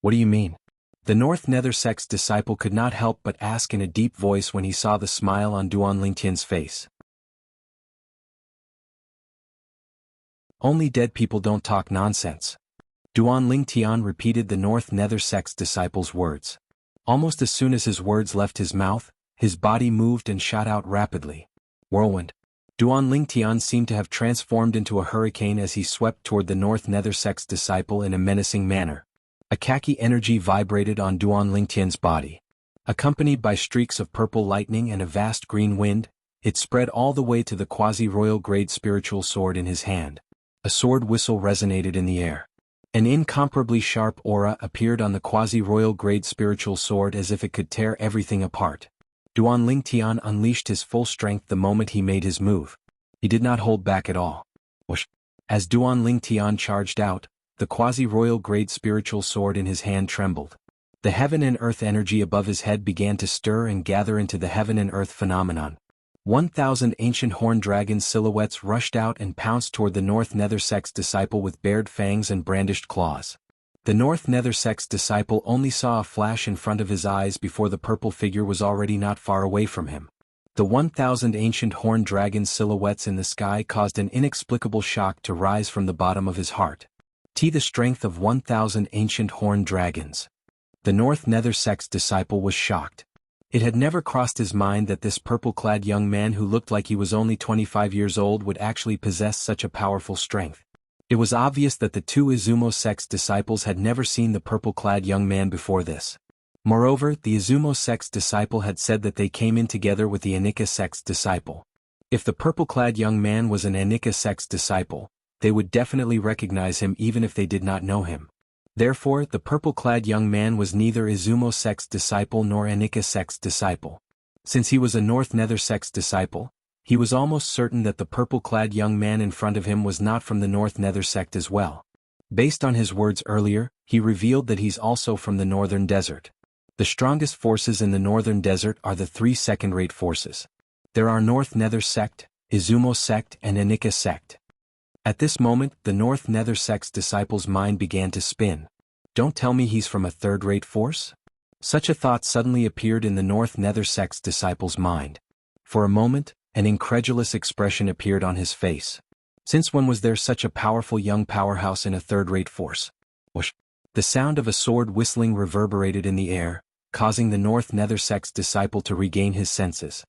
What do you mean? The North Nether sect's disciple could not help but ask in a deep voice when he saw the smile on Duan Lingtian's face. Only dead people don't talk nonsense. Duan Lingtian repeated the North Nether sect's disciple's words. Almost as soon as his words left his mouth, his body moved and shot out rapidly. Whirlwind. Duan Lingtian seemed to have transformed into a hurricane as he swept toward the North Nether sect's disciple in a menacing manner. A khaki energy vibrated on Duan Lingtian's body. Accompanied by streaks of purple lightning and a vast green wind, it spread all the way to the quasi-royal grade spiritual sword in his hand. A sword whistle resonated in the air. An incomparably sharp aura appeared on the quasi-royal grade spiritual sword as if it could tear everything apart. Duan Lingtian unleashed his full strength the moment he made his move. He did not hold back at all. Whoosh! As Duan Lingtian charged out, the quasi-royal grade spiritual sword in his hand trembled. The heaven and earth energy above his head began to stir and gather into the heaven and earth phenomenon. 1,000 ancient horned dragon silhouettes rushed out and pounced toward the North Nether sect's disciple with bared fangs and brandished claws. The North Nether sect's disciple only saw a flash in front of his eyes before the purple figure was already not far away from him. The 1,000 ancient horned dragon silhouettes in the sky caused an inexplicable shock to rise from the bottom of his heart. The strength of 1,000 ancient horned dragons. The North Nether sect's disciple was shocked. It had never crossed his mind that this purple-clad young man who looked like he was only 25 years old would actually possess such a powerful strength. It was obvious that the two Izumo sect's disciples had never seen the purple-clad young man before this. Moreover, the Izumo sect's disciple had said that they came in together with the Anika sect's disciple. If the purple-clad young man was an Anika sect's disciple, they would definitely recognize him even if they did not know him. Therefore, the purple-clad young man was neither Izumo sect's disciple nor Anika sect's disciple. Since he was a North Nether sect's disciple, he was almost certain that the purple-clad young man in front of him was not from the North Nether sect as well. Based on his words earlier, he revealed that he's also from the Northern Desert. The strongest forces in the Northern Desert are the three second-rate forces. There are North Nether sect, Izumo sect and Anika sect. At this moment, the North Nether sect's disciple's mind began to spin. Don't tell me he's from a third-rate force? Such a thought suddenly appeared in the North Nether sect's disciple's mind. For a moment, an incredulous expression appeared on his face. Since when was there such a powerful young powerhouse in a third-rate force? Whoosh! The sound of a sword whistling reverberated in the air, causing the North Nether sect's disciple to regain his senses.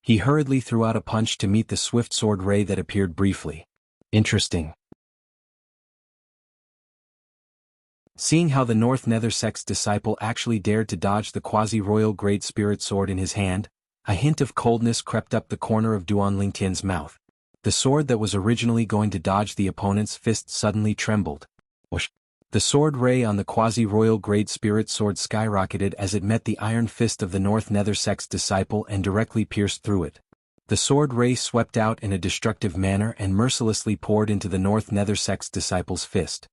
He hurriedly threw out a punch to meet the swift sword ray that appeared briefly. Interesting. Seeing how the North Nether sect's disciple actually dared to dodge the quasi-royal grade spirit sword in his hand, a hint of coldness crept up the corner of Duan Lingtian's mouth. The sword that was originally going to dodge the opponent's fist suddenly trembled. Whoosh! The sword ray on the quasi-royal grade spirit sword skyrocketed as it met the iron fist of the North Nether sect's disciple and directly pierced through it. The sword ray swept out in a destructive manner and mercilessly poured into the North Nether sect's disciple's fist.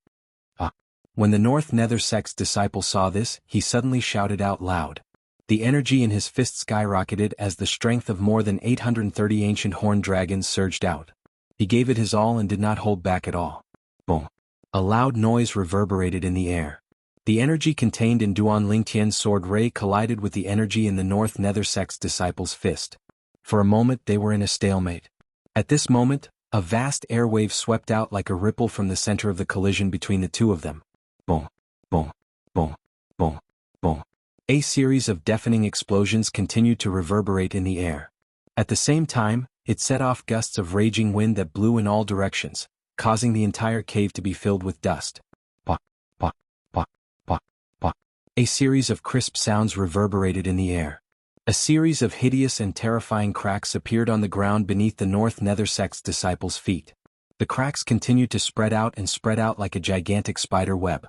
When the North Nether sect's disciple saw this, he suddenly shouted out loud. The energy in his fist skyrocketed as the strength of more than 830 ancient horned dragons surged out. He gave it his all and did not hold back at all. Boom! A loud noise reverberated in the air. The energy contained in Duan Lingtian's sword ray collided with the energy in the North Nether sect's disciple's fist. For a moment they were in a stalemate. At this moment, a vast airwave swept out like a ripple from the center of the collision between the two of them. Boom, boom, boom, boom, boom. A series of deafening explosions continued to reverberate in the air. At the same time, it set off gusts of raging wind that blew in all directions, causing the entire cave to be filled with dust. Pah, pah, pah, pah, pah. A series of crisp sounds reverberated in the air. A series of hideous and terrifying cracks appeared on the ground beneath the North Nether sect's disciples' feet. The cracks continued to spread out like a gigantic spider web.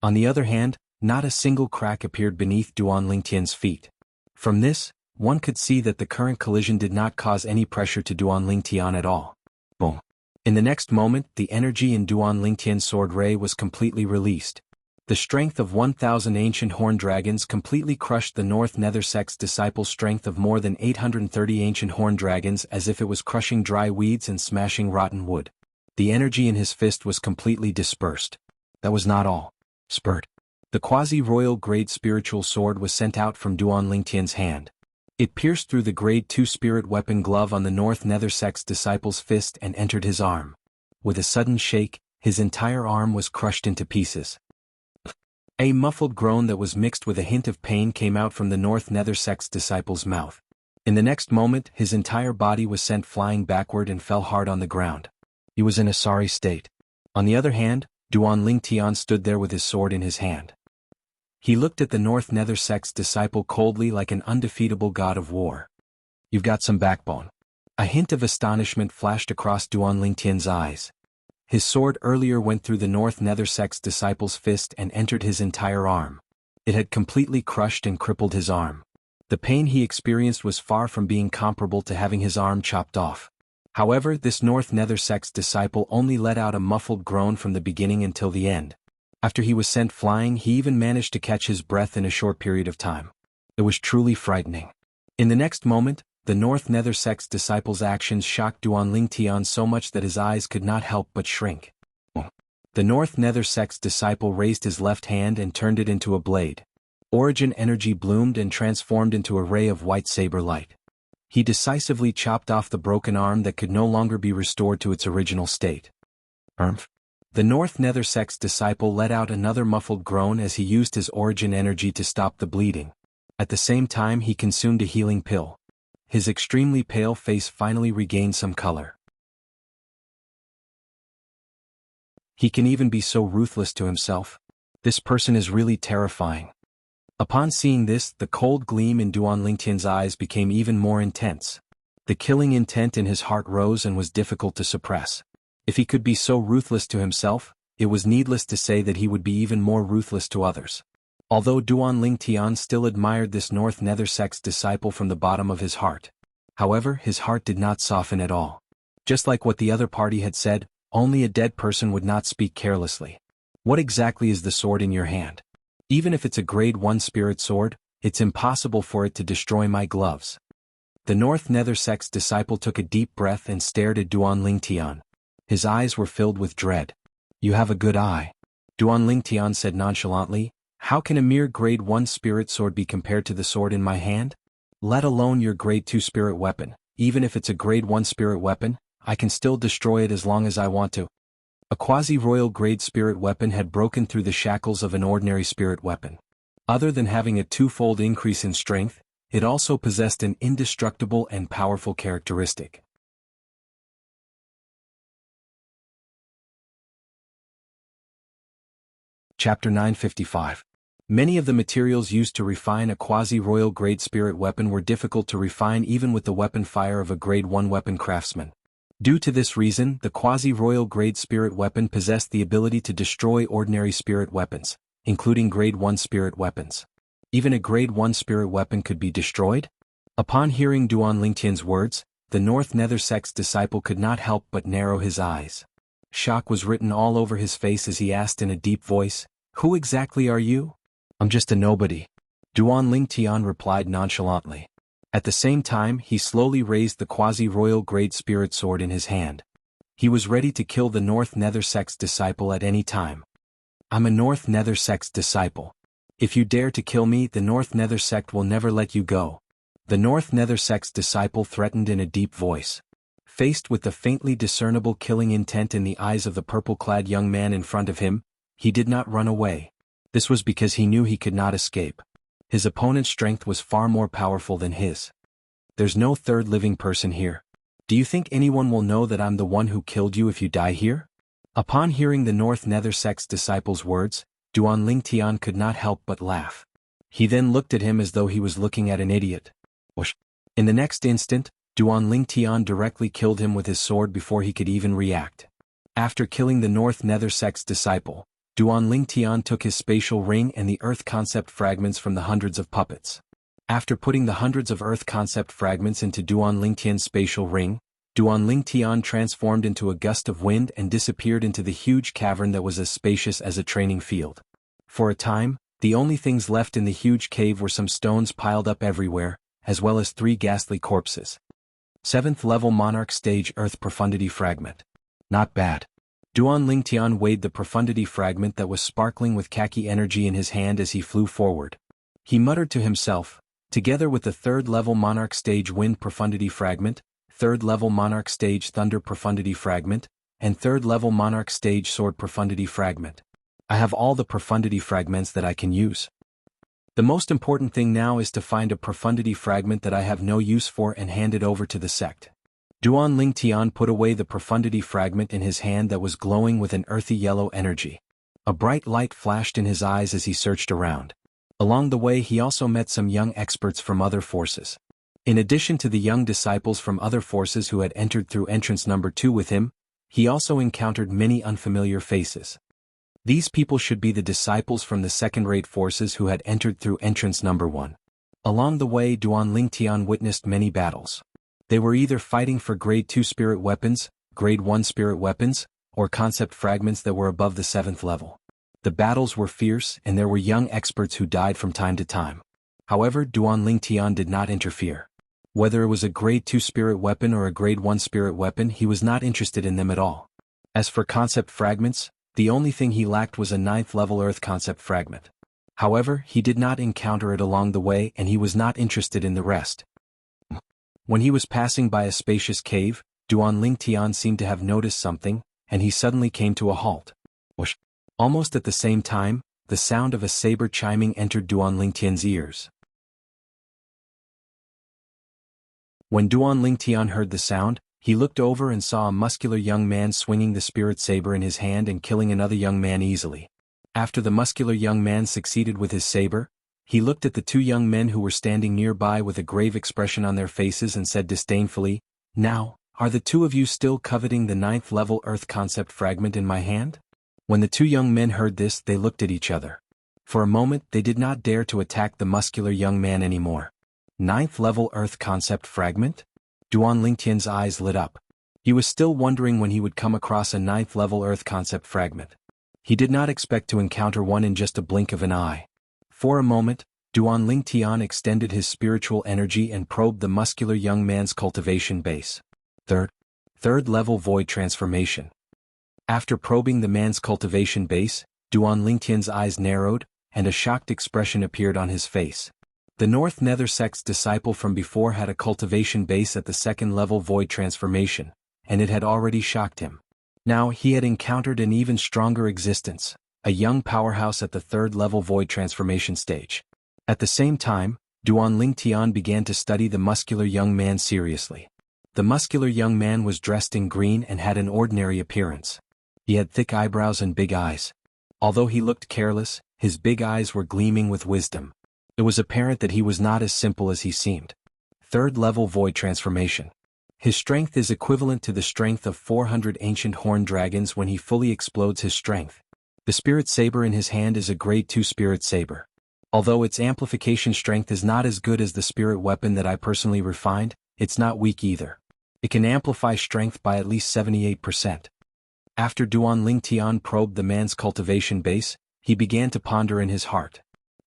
On the other hand, not a single crack appeared beneath Duan Lingtian's feet. From this, one could see that the current collision did not cause any pressure to Duan Lingtian at all. Boom! In the next moment, the energy in Duan Lingtian's sword ray was completely released. The strength of 1,000 ancient horn dragons completely crushed the North Nether sect's disciples' strength of more than 830 ancient horn dragons as if it was crushing dry weeds and smashing rotten wood. The energy in his fist was completely dispersed. That was not all. Spurt. The quasi-royal grade spiritual sword was sent out from Duan Lingtian's hand. It pierced through the grade 2 spirit weapon glove on the North Nether sect's disciple's fist and entered his arm. With a sudden shake, his entire arm was crushed into pieces. A muffled groan that was mixed with a hint of pain came out from the North Nether sect's disciple's mouth. In the next moment, his entire body was sent flying backward and fell hard on the ground. He was in a sorry state. On the other hand, Duan Lingtian stood there with his sword in his hand. He looked at the North Nether sect's disciple coldly like an undefeatable god of war. "You've got some backbone." A hint of astonishment flashed across Duan Lingtian's eyes. His sword earlier went through the North Nether sect's disciple's fist and entered his entire arm. It had completely crushed and crippled his arm. The pain he experienced was far from being comparable to having his arm chopped off. However, this North Nether sect's disciple only let out a muffled groan from the beginning until the end. After he was sent flying, he even managed to catch his breath in a short period of time. It was truly frightening. In the next moment, the North Nether sect's disciple's actions shocked Duan Lingtian so much that his eyes could not help but shrink. The North Nether sect's disciple raised his left hand and turned it into a blade. Origin energy bloomed and transformed into a ray of white saber light. He decisively chopped off the broken arm that could no longer be restored to its original state. The North Nether sect's disciple let out another muffled groan as he used his origin energy to stop the bleeding. At the same time, he consumed a healing pill. His extremely pale face finally regained some color. He can even be so ruthless to himself. This person is really terrifying. Upon seeing this, the cold gleam in Duan Lingtian's eyes became even more intense. The killing intent in his heart rose and was difficult to suppress. If he could be so ruthless to himself, it was needless to say that he would be even more ruthless to others. Although Duan Lingtian still admired this North Nether sect's disciple from the bottom of his heart. However, his heart did not soften at all. Just like what the other party had said, only a dead person would not speak carelessly. What exactly is the sword in your hand? Even if it's a grade 1 spirit sword, it's impossible for it to destroy my gloves. The North Nether sect's disciple took a deep breath and stared at Duan Lingtian. His eyes were filled with dread. "You have a good eye," Duan Lingtian said nonchalantly. "How can a mere grade 1 spirit sword be compared to the sword in my hand? Let alone your grade 2 spirit weapon. Even if it's a grade 1 spirit weapon, I can still destroy it as long as I want to." A quasi-royal grade spirit weapon had broken through the shackles of an ordinary spirit weapon. Other than having a twofold increase in strength, it also possessed an indestructible and powerful characteristic. Chapter 955. Many of the materials used to refine a quasi-royal grade spirit weapon were difficult to refine even with the weapon fire of a grade 1 weapon craftsman. Due to this reason, the quasi-royal grade spirit weapon possessed the ability to destroy ordinary spirit weapons, including grade 1 spirit weapons. Even a grade 1 spirit weapon could be destroyed? Upon hearing Duan Lingtian's words, the North Nether sect's disciple could not help but narrow his eyes. Shock was written all over his face as he asked in a deep voice, "Who exactly are you?" "I'm just a nobody," Duan Lingtian replied nonchalantly. At the same time, he slowly raised the quasi-royal grade spirit sword in his hand. He was ready to kill the North Nether sect's disciple at any time. "I'm a North Nether sect's disciple. If you dare to kill me, the North Nether sect will never let you go," the North Nether sect's disciple threatened in a deep voice. Faced with the faintly discernible killing intent in the eyes of the purple-clad young man in front of him, he did not run away. This was because he knew he could not escape. His opponent's strength was far more powerful than his. "There's no third living person here. Do you think anyone will know that I'm the one who killed you if you die here?" Upon hearing the North Nether sect's disciple's words, Duan Lingtian could not help but laugh. He then looked at him as though he was looking at an idiot. Whoosh. In the next instant, Duan Lingtian directly killed him with his sword before he could even react. After killing the North Nether sect's disciple, Duan Lingtian took his spatial ring and the Earth concept fragments from the hundreds of puppets. After putting the hundreds of Earth concept fragments into Duan Lingtian's spatial ring, Duan Lingtian transformed into a gust of wind and disappeared into the huge cavern that was as spacious as a training field. For a time, the only things left in the huge cave were some stones piled up everywhere, as well as 3 ghastly corpses. 7th level Monarch Stage Earth Profundity Fragment. Not bad. Duan Lingtian weighed the profundity fragment that was sparkling with khaki energy in his hand as he flew forward. He muttered to himself, together with the 3rd level Monarch Stage Wind Profundity Fragment, 3rd level Monarch Stage Thunder Profundity Fragment, and 3rd level Monarch Stage Sword Profundity Fragment. I have all the profundity fragments that I can use. The most important thing now is to find a profundity fragment that I have no use for and hand it over to the sect. Duan Lingtian put away the profundity fragment in his hand that was glowing with an earthy yellow energy. A bright light flashed in his eyes as he searched around. Along the way he also met some young experts from other forces. In addition to the young disciples from other forces who had entered through entrance number 2 with him, he also encountered many unfamiliar faces. These people should be the disciples from the second-rate forces who had entered through entrance number 1. Along the way Duan Lingtian witnessed many battles. They were either fighting for grade 2 spirit weapons, grade 1 spirit weapons, or concept fragments that were above the 7th level. The battles were fierce and there were young experts who died from time to time. However, Duan Lingtian did not interfere. Whether it was a grade 2 spirit weapon or a grade 1 spirit weapon, he was not interested in them at all. As for concept fragments, the only thing he lacked was a 9th level Earth concept fragment. However, he did not encounter it along the way and he was not interested in the rest. When he was passing by a spacious cave, Duan Lingtian seemed to have noticed something, and he suddenly came to a halt. Whoosh! Almost at the same time, the sound of a saber chiming entered Duan Lingtian's ears. When Duan Lingtian heard the sound, he looked over and saw a muscular young man swinging the spirit saber in his hand and killing another young man easily. After the muscular young man succeeded with his saber, he looked at the 2 young men who were standing nearby with a grave expression on their faces and said disdainfully, "Now, are the 2 of you still coveting the 9th level Earth concept fragment in my hand?" When the 2 young men heard this, they looked at each other. For a moment they did not dare to attack the muscular young man anymore. 9th level Earth concept fragment? Duan Lingtian's eyes lit up. He was still wondering when he would come across a 9th level Earth concept fragment. He did not expect to encounter one in just a blink of an eye. For a moment, Duan Lingtian extended his spiritual energy and probed the muscular young man's cultivation base. Third level void transformation. After probing the man's cultivation base, Duan Lingtian's eyes narrowed, and a shocked expression appeared on his face. The North Nether sect's disciple from before had a cultivation base at the 2nd level void transformation, and it had already shocked him. Now he had encountered an even stronger existence, a young powerhouse at the 3rd level void transformation stage. At the same time, Duan Lingtian began to study the muscular young man seriously. The muscular young man was dressed in green and had an ordinary appearance. He had thick eyebrows and big eyes. Although he looked careless, his big eyes were gleaming with wisdom. It was apparent that he was not as simple as he seemed. 3rd level void transformation. His strength is equivalent to the strength of 400 ancient horned dragons when he fully explodes his strength. The spirit saber in his hand is a grade 2 spirit saber. Although its amplification strength is not as good as the spirit weapon that I personally refined, it's not weak either. It can amplify strength by at least 78%. After Duan Lingtian probed the man's cultivation base, he began to ponder in his heart.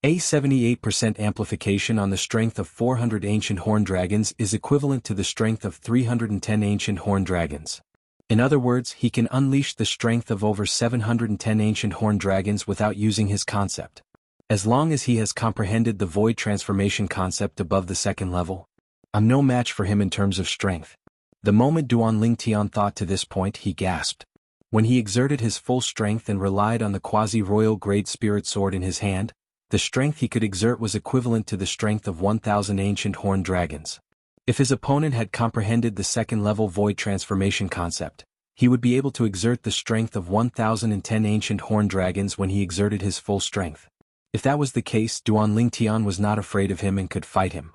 A 78% amplification on the strength of 400 ancient horned dragons is equivalent to the strength of 310 ancient horned dragons. In other words, he can unleash the strength of over 710 ancient horned dragons without using his concept. As long as he has comprehended the void transformation concept above the 2nd level, I'm no match for him in terms of strength. The moment Duan Lingtian thought to this point, he gasped. When he exerted his full strength and relied on the quasi-royal grade spirit sword in his hand, the strength he could exert was equivalent to the strength of 1,000 ancient horned dragons. If his opponent had comprehended the 2nd level void transformation concept, he would be able to exert the strength of 1,010 ancient horned dragons when he exerted his full strength. If that was the case, Duan Lingtian was not afraid of him and could fight him.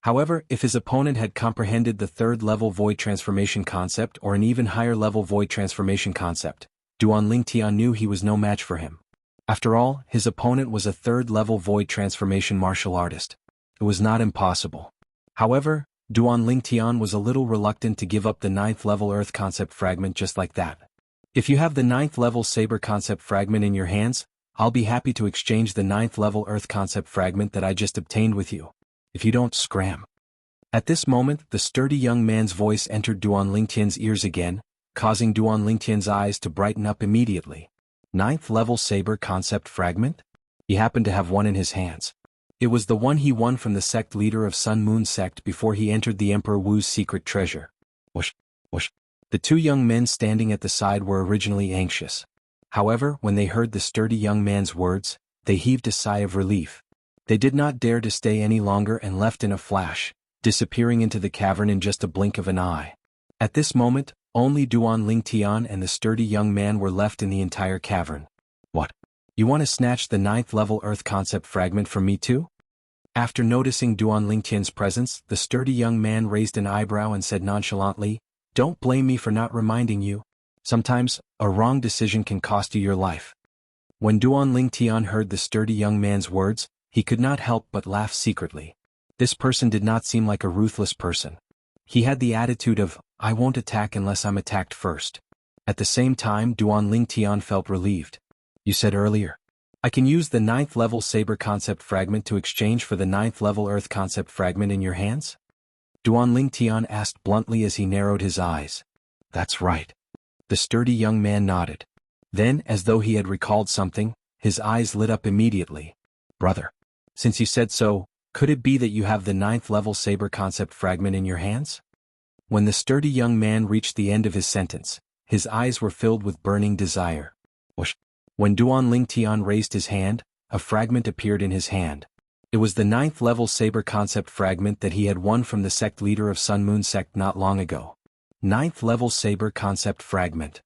However, if his opponent had comprehended the 3rd level void transformation concept or an even higher level void transformation concept, Duan Lingtian knew he was no match for him. After all, his opponent was a 3rd level void transformation martial artist. It was not impossible. However, Duan Lingtian was a little reluctant to give up the 9th level Earth concept fragment just like that. If you have the 9th level Saber concept fragment in your hands, I'll be happy to exchange the 9th level Earth concept fragment that I just obtained with you. If you don't, scram. At this moment, the sturdy young man's voice entered Duan Lingtian's ears again, causing Duan Lingtian's eyes to brighten up immediately. 9th level Saber concept fragment? He happened to have one in his hands. It was the one he won from the sect leader of Sun Moon sect before he entered the Emperor Wu's secret treasure. Whoosh, whoosh. The two young men standing at the side were originally anxious. However, when they heard the sturdy young man's words, they heaved a sigh of relief. They did not dare to stay any longer and left in a flash, disappearing into the cavern in just a blink of an eye. At this moment, only Duan Lingtian and the sturdy young man were left in the entire cavern. What? You want to snatch the 9th level Earth concept fragment from me too? After noticing Duan Lingtian's presence, the sturdy young man raised an eyebrow and said nonchalantly, "Don't blame me for not reminding you. Sometimes, a wrong decision can cost you your life." When Duan Lingtian heard the sturdy young man's words, he could not help but laugh secretly. This person did not seem like a ruthless person. He had the attitude of, "I won't attack unless I'm attacked first." At the same time, Duan Lingtian felt relieved. "You said earlier, I can use the 9th level Saber concept fragment to exchange for the 9th level Earth concept fragment in your hands?" Duan Lingtian asked bluntly as he narrowed his eyes. "That's right." The sturdy young man nodded. Then, as though he had recalled something, his eyes lit up immediately. "Brother, since you said so, could it be that you have the 9th level Saber concept fragment in your hands?" When the sturdy young man reached the end of his sentence, his eyes were filled with burning desire. Whoosh. When Duan Lingtian raised his hand, a fragment appeared in his hand. It was the 9th level Saber concept fragment that he had won from the sect leader of Sun Moon sect not long ago. 9th level Saber concept fragment.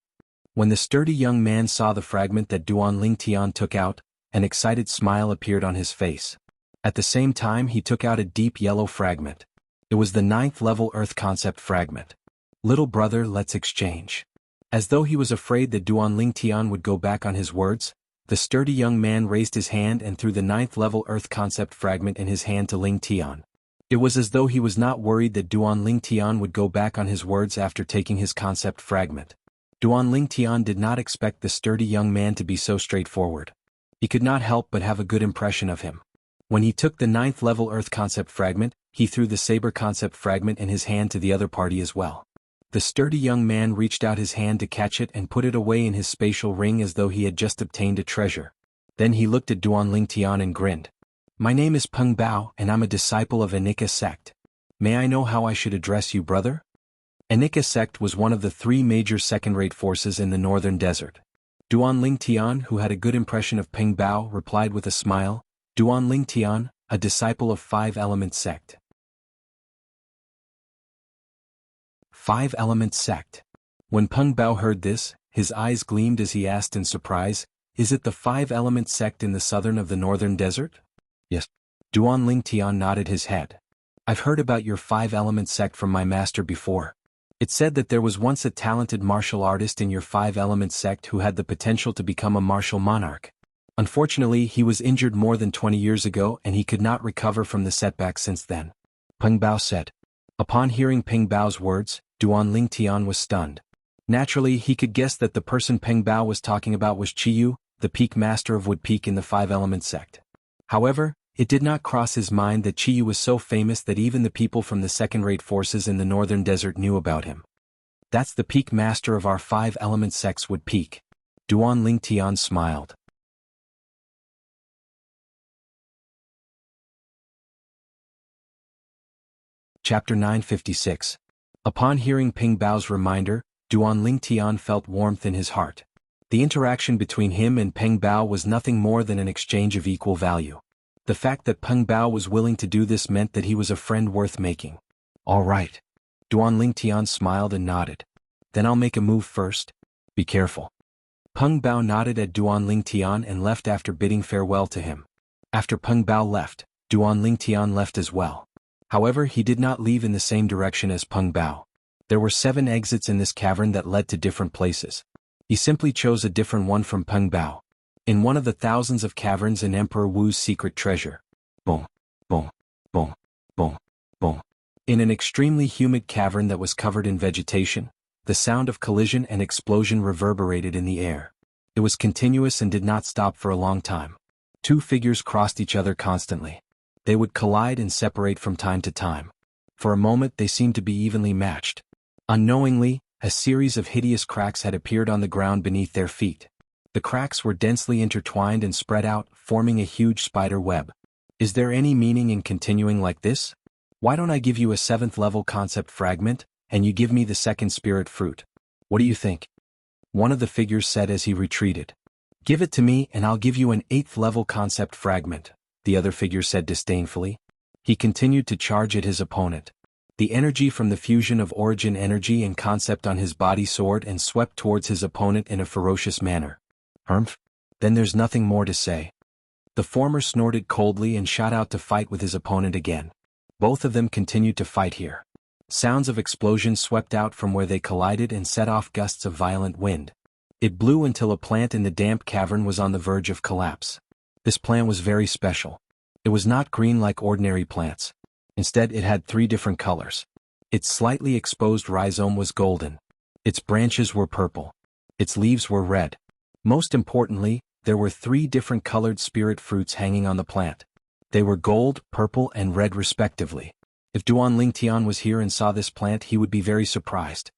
When the sturdy young man saw the fragment that Duan Lingtian took out, an excited smile appeared on his face. At the same time, he took out a deep yellow fragment. It was the 9th level Earth concept fragment. "Little brother, let's exchange." As though he was afraid that Duan Lingtian would go back on his words, the sturdy young man raised his hand and threw the 9th level Earth concept fragment in his hand to Lingtian. It was as though he was not worried that Duan Lingtian would go back on his words after taking his concept fragment. Duan Lingtian did not expect the sturdy young man to be so straightforward. He could not help but have a good impression of him. When he took the 9th level Earth concept fragment, he threw the Saber concept fragment in his hand to the other party as well. The sturdy young man reached out his hand to catch it and put it away in his spatial ring as though he had just obtained a treasure. Then he looked at Duan Lingtian and grinned. "My name is Peng Bao and I'm a disciple of Anika sect. May I know how I should address you, brother?" Anika sect was one of the 3 major second-rate forces in the northern desert. Duan Lingtian, who had a good impression of Peng Bao, replied with a smile, "Duan Lingtian, a disciple of 5-element sect." 5-element sect. When Peng Bao heard this, his eyes gleamed as he asked in surprise, "Is it the 5-element sect in the southern of the northern desert?" "Yes." Duan Lingtian nodded his head. "I've heard about your 5-element sect from my master before. It said that there was once a talented martial artist in your 5-element sect who had the potential to become a martial monarch. Unfortunately, he was injured more than 20 years ago and he could not recover from the setback since then," Peng Bao said. Upon hearing Peng Bao's words, Duan Lingtian was stunned. Naturally, he could guess that the person Peng Bao was talking about was Qiyu, the peak master of Wood Peak in the 5-element sect. However, it did not cross his mind that Qiyu was so famous that even the people from the second-rate forces in the northern desert knew about him. "That's the peak master of our 5-element sect's Wood Peak." Duan Lingtian smiled. Chapter 956. Upon hearing Peng Bao's reminder, Duan Lingtian felt warmth in his heart. The interaction between him and Peng Bao was nothing more than an exchange of equal value. The fact that Peng Bao was willing to do this meant that he was a friend worth making. "All right." Duan Lingtian smiled and nodded. "Then I'll make a move first. Be careful." Peng Bao nodded at Duan Lingtian and left after bidding farewell to him. After Peng Bao left, Duan Lingtian left as well. However, he did not leave in the same direction as Peng Bao. There were 7 exits in this cavern that led to different places. He simply chose a different one from Peng Bao. In one of the thousands of caverns in Emperor Wu's secret treasure. Boom, boom, boom, boom, boom. In an extremely humid cavern that was covered in vegetation, The sound of collision and explosion reverberated in the air. It was continuous and did not stop for a long time. Two figures crossed each other constantly. They would collide and separate from time to time. For a moment they seemed to be evenly matched. Unknowingly, a series of hideous cracks had appeared on the ground beneath their feet. The cracks were densely intertwined and spread out, forming a huge spider web. Is there any meaning in continuing like this? Why don't I give you a 7th level concept fragment, and you give me the 2nd spirit fruit? What do you think? One of the figures said as he retreated. Give it to me and I'll give you an 8th level concept fragment, the other figure said disdainfully. He continued to charge at his opponent. The energy from the fusion of origin energy and concept on his body soared and swept towards his opponent in a ferocious manner. Humph? Then there's nothing more to say. The former snorted coldly and shot out to fight with his opponent again. Both of them continued to fight here. Sounds of explosions swept out from where they collided and set off gusts of violent wind. It blew until a plant in the damp cavern was on the verge of collapse. This plant was very special. It was not green like ordinary plants. Instead, it had 3 different colors. Its slightly exposed rhizome was golden. Its branches were purple. Its leaves were red. Most importantly, there were 3 different colored spirit fruits hanging on the plant. They were gold, purple, and red respectively. If Duan Lingtian was here and saw this plant, he would be very surprised.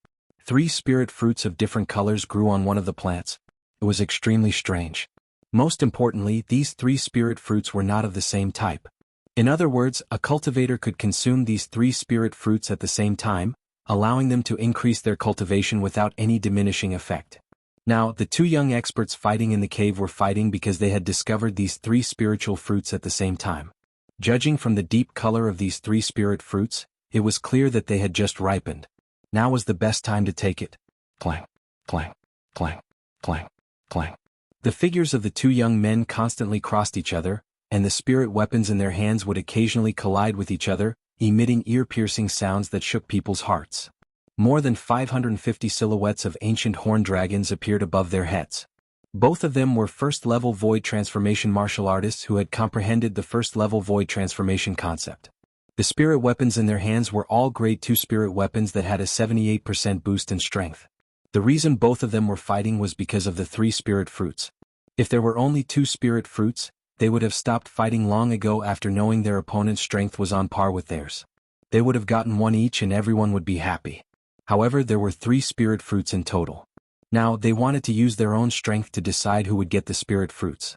3 spirit fruits of different colors grew on one of the plants. It was extremely strange. Most importantly, these 3 spirit fruits were not of the same type. In other words, a cultivator could consume these 3 spirit fruits at the same time, allowing them to increase their cultivation without any diminishing effect. Now, the 2 young experts fighting in the cave were fighting because they had discovered these 3 spiritual fruits at the same time. Judging from the deep color of these 3 spirit fruits, it was clear that they had just ripened. Now was the best time to take it. Clang, clang, clang, clang, clang. The figures of the 2 young men constantly crossed each other, and the spirit weapons in their hands would occasionally collide with each other, emitting ear-piercing sounds that shook people's hearts. More than 550 silhouettes of ancient horned dragons appeared above their heads. Both of them were first-level void transformation martial artists who had comprehended the first-level void transformation concept. The spirit weapons in their hands were all grade 2 spirit weapons that had a 78% boost in strength. The reason both of them were fighting was because of the 3 spirit fruits. If there were only 2 spirit fruits, they would have stopped fighting long ago after knowing their opponent's strength was on par with theirs. They would have gotten 1 each and everyone would be happy. However, there were 3 spirit fruits in total. Now, they wanted to use their own strength to decide who would get the spirit fruits.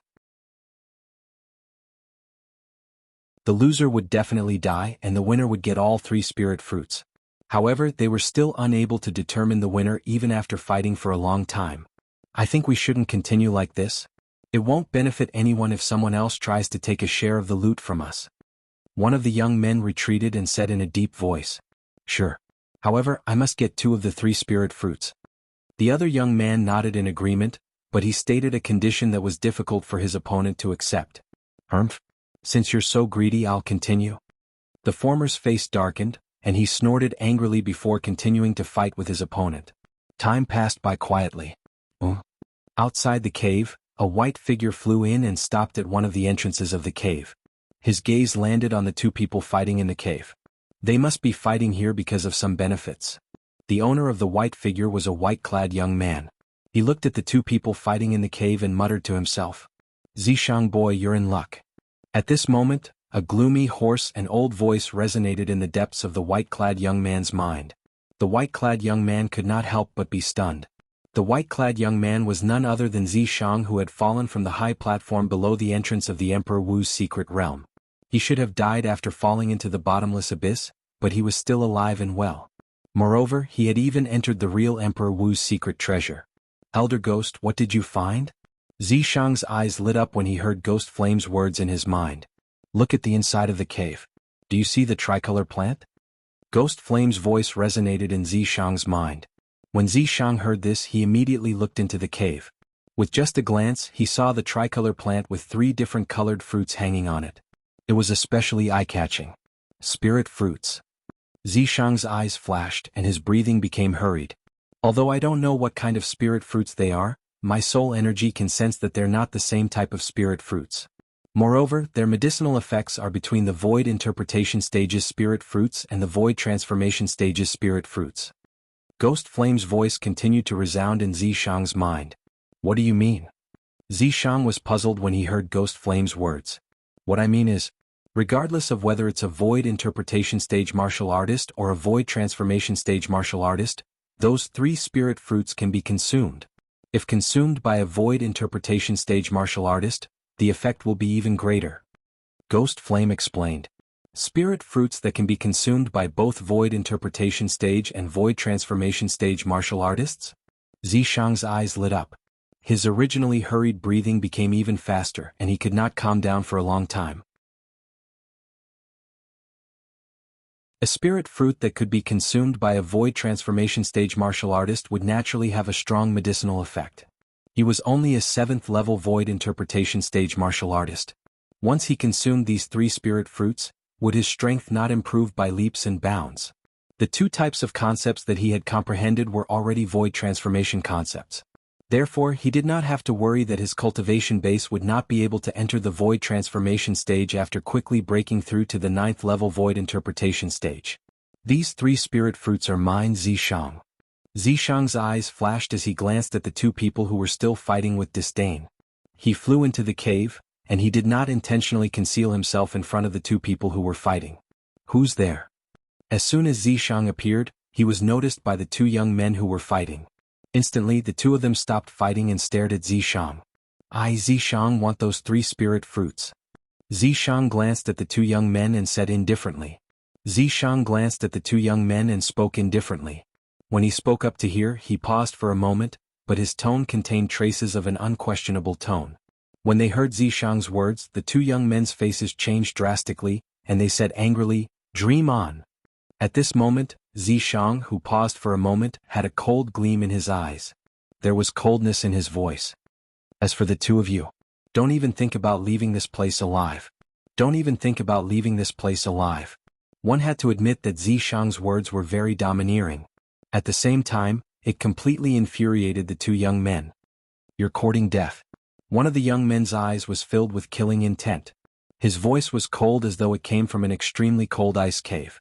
The loser would definitely die and the winner would get all 3 spirit fruits. However, they were still unable to determine the winner even after fighting for a long time. I think we shouldn't continue like this. It won't benefit anyone if someone else tries to take a share of the loot from us. One of the young men retreated and said in a deep voice, "Sure. However, I must get 2 of the 3 spirit fruits." The other young man nodded in agreement, but he stated a condition that was difficult for his opponent to accept. "Humph? Since you're so greedy, I'll continue." The former's face darkened, and he snorted angrily before continuing to fight with his opponent. Time passed by quietly. Outside the cave, a white figure flew in and stopped at one of the entrances of the cave. His gaze landed on the 2 people fighting in the cave. They must be fighting here because of some benefits. The owner of the white figure was a white-clad young man. He looked at the 2 people fighting in the cave and muttered to himself, "Zishang boy, you're in luck." At this moment, a gloomy, hoarse, and old voice resonated in the depths of the white-clad young man's mind. The white-clad young man could not help but be stunned. The white-clad young man was none other than Zishang, who had fallen from the high platform below the entrance of the Emperor Wu's secret realm. He should have died after falling into the bottomless abyss, but he was still alive and well. Moreover, he had even entered the real Emperor Wu's secret treasure. "Elder Ghost, what did you find?" Zishang's eyes lit up when he heard Ghost Flame's words in his mind. "Look at the inside of the cave. Do you see the tricolor plant?" Ghost Flame's voice resonated in Zishang's mind. When Zishang heard this, he immediately looked into the cave. With just a glance, he saw the tricolor plant with 3 different colored fruits hanging on it. It was especially eye-catching. Spirit fruits. Zishang's eyes flashed and his breathing became hurried. "Although I don't know what kind of spirit fruits they are, my soul energy can sense that they're not the same type of spirit fruits. Moreover, their medicinal effects are between the void interpretation stage's spirit fruits and the void transformation stage's spirit fruits." Ghost Flame's voice continued to resound in Zishang's mind. What do you mean? Zishang was puzzled when he heard Ghost Flame's words. What I mean is, regardless of whether it's a void interpretation stage martial artist or a void transformation stage martial artist, those 3 spirit fruits can be consumed. If consumed by a void interpretation stage martial artist, the effect will be even greater. Ghost Flame explained. Spirit fruits that can be consumed by both void interpretation stage and void transformation stage martial artists? Zishang's eyes lit up. His originally hurried breathing became even faster and he could not calm down for a long time. A spirit fruit that could be consumed by a void transformation stage martial artist would naturally have a strong medicinal effect. He was only a 7th level void interpretation stage martial artist. Once he consumed these 3 spirit fruits, would his strength not improve by leaps and bounds? The 2 types of concepts that he had comprehended were already void transformation concepts. Therefore, he did not have to worry that his cultivation base would not be able to enter the void transformation stage after quickly breaking through to the 9th level void interpretation stage. These 3 spirit fruits are mine, Zishang. Zishang's eyes flashed as he glanced at the 2 people who were still fighting with disdain. He flew into the cave, and he did not intentionally conceal himself in front of the 2 people who were fighting. Who's there? As soon as Zishang appeared, he was noticed by the 2 young men who were fighting. Instantly, the 2 of them stopped fighting and stared at Zishang. I, Zishang, want those 3 spirit fruits. Zishang glanced at the 2 young men and said indifferently. Zishang glanced at the 2 young men and spoke indifferently. When he spoke up to hear, he paused for a moment, but his tone contained traces of an unquestionable tone. When they heard Zishang's words, the 2 young men's faces changed drastically, and they said angrily, "Dream on." At this moment, Zishang, who paused for a moment, had a cold gleam in his eyes. There was coldness in his voice. As for the 2 of you, don't even think about leaving this place alive. Don't even think about leaving this place alive. One had to admit that Zishang's words were very domineering. At the same time, it completely infuriated the 2 young men. You're courting death. One of the young men's eyes was filled with killing intent. His voice was cold as though it came from an extremely cold ice cave.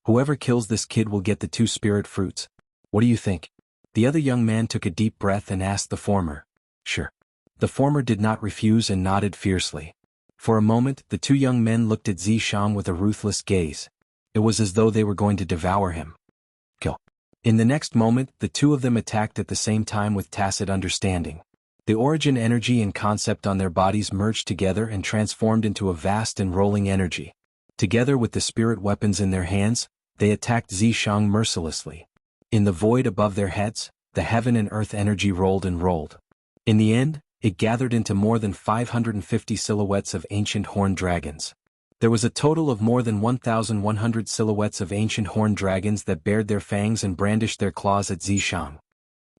Whoever kills this kid will get the 2 spirit fruits. What do you think? The other young man took a deep breath and asked the former. Sure. The former did not refuse and nodded fiercely. For a moment, the 2 young men looked at Zishang with a ruthless gaze. It was as though they were going to devour him. Kill. In the next moment, the 2 of them attacked at the same time with tacit understanding. The origin energy and concept on their bodies merged together and transformed into a vast and rolling energy. Together with the spirit weapons in their hands, they attacked Zishang mercilessly. In the void above their heads, the heaven and earth energy rolled and rolled. In the end, it gathered into more than 550 silhouettes of ancient horned dragons. There was a total of more than 1,100 silhouettes of ancient horned dragons that bared their fangs and brandished their claws at Zishang.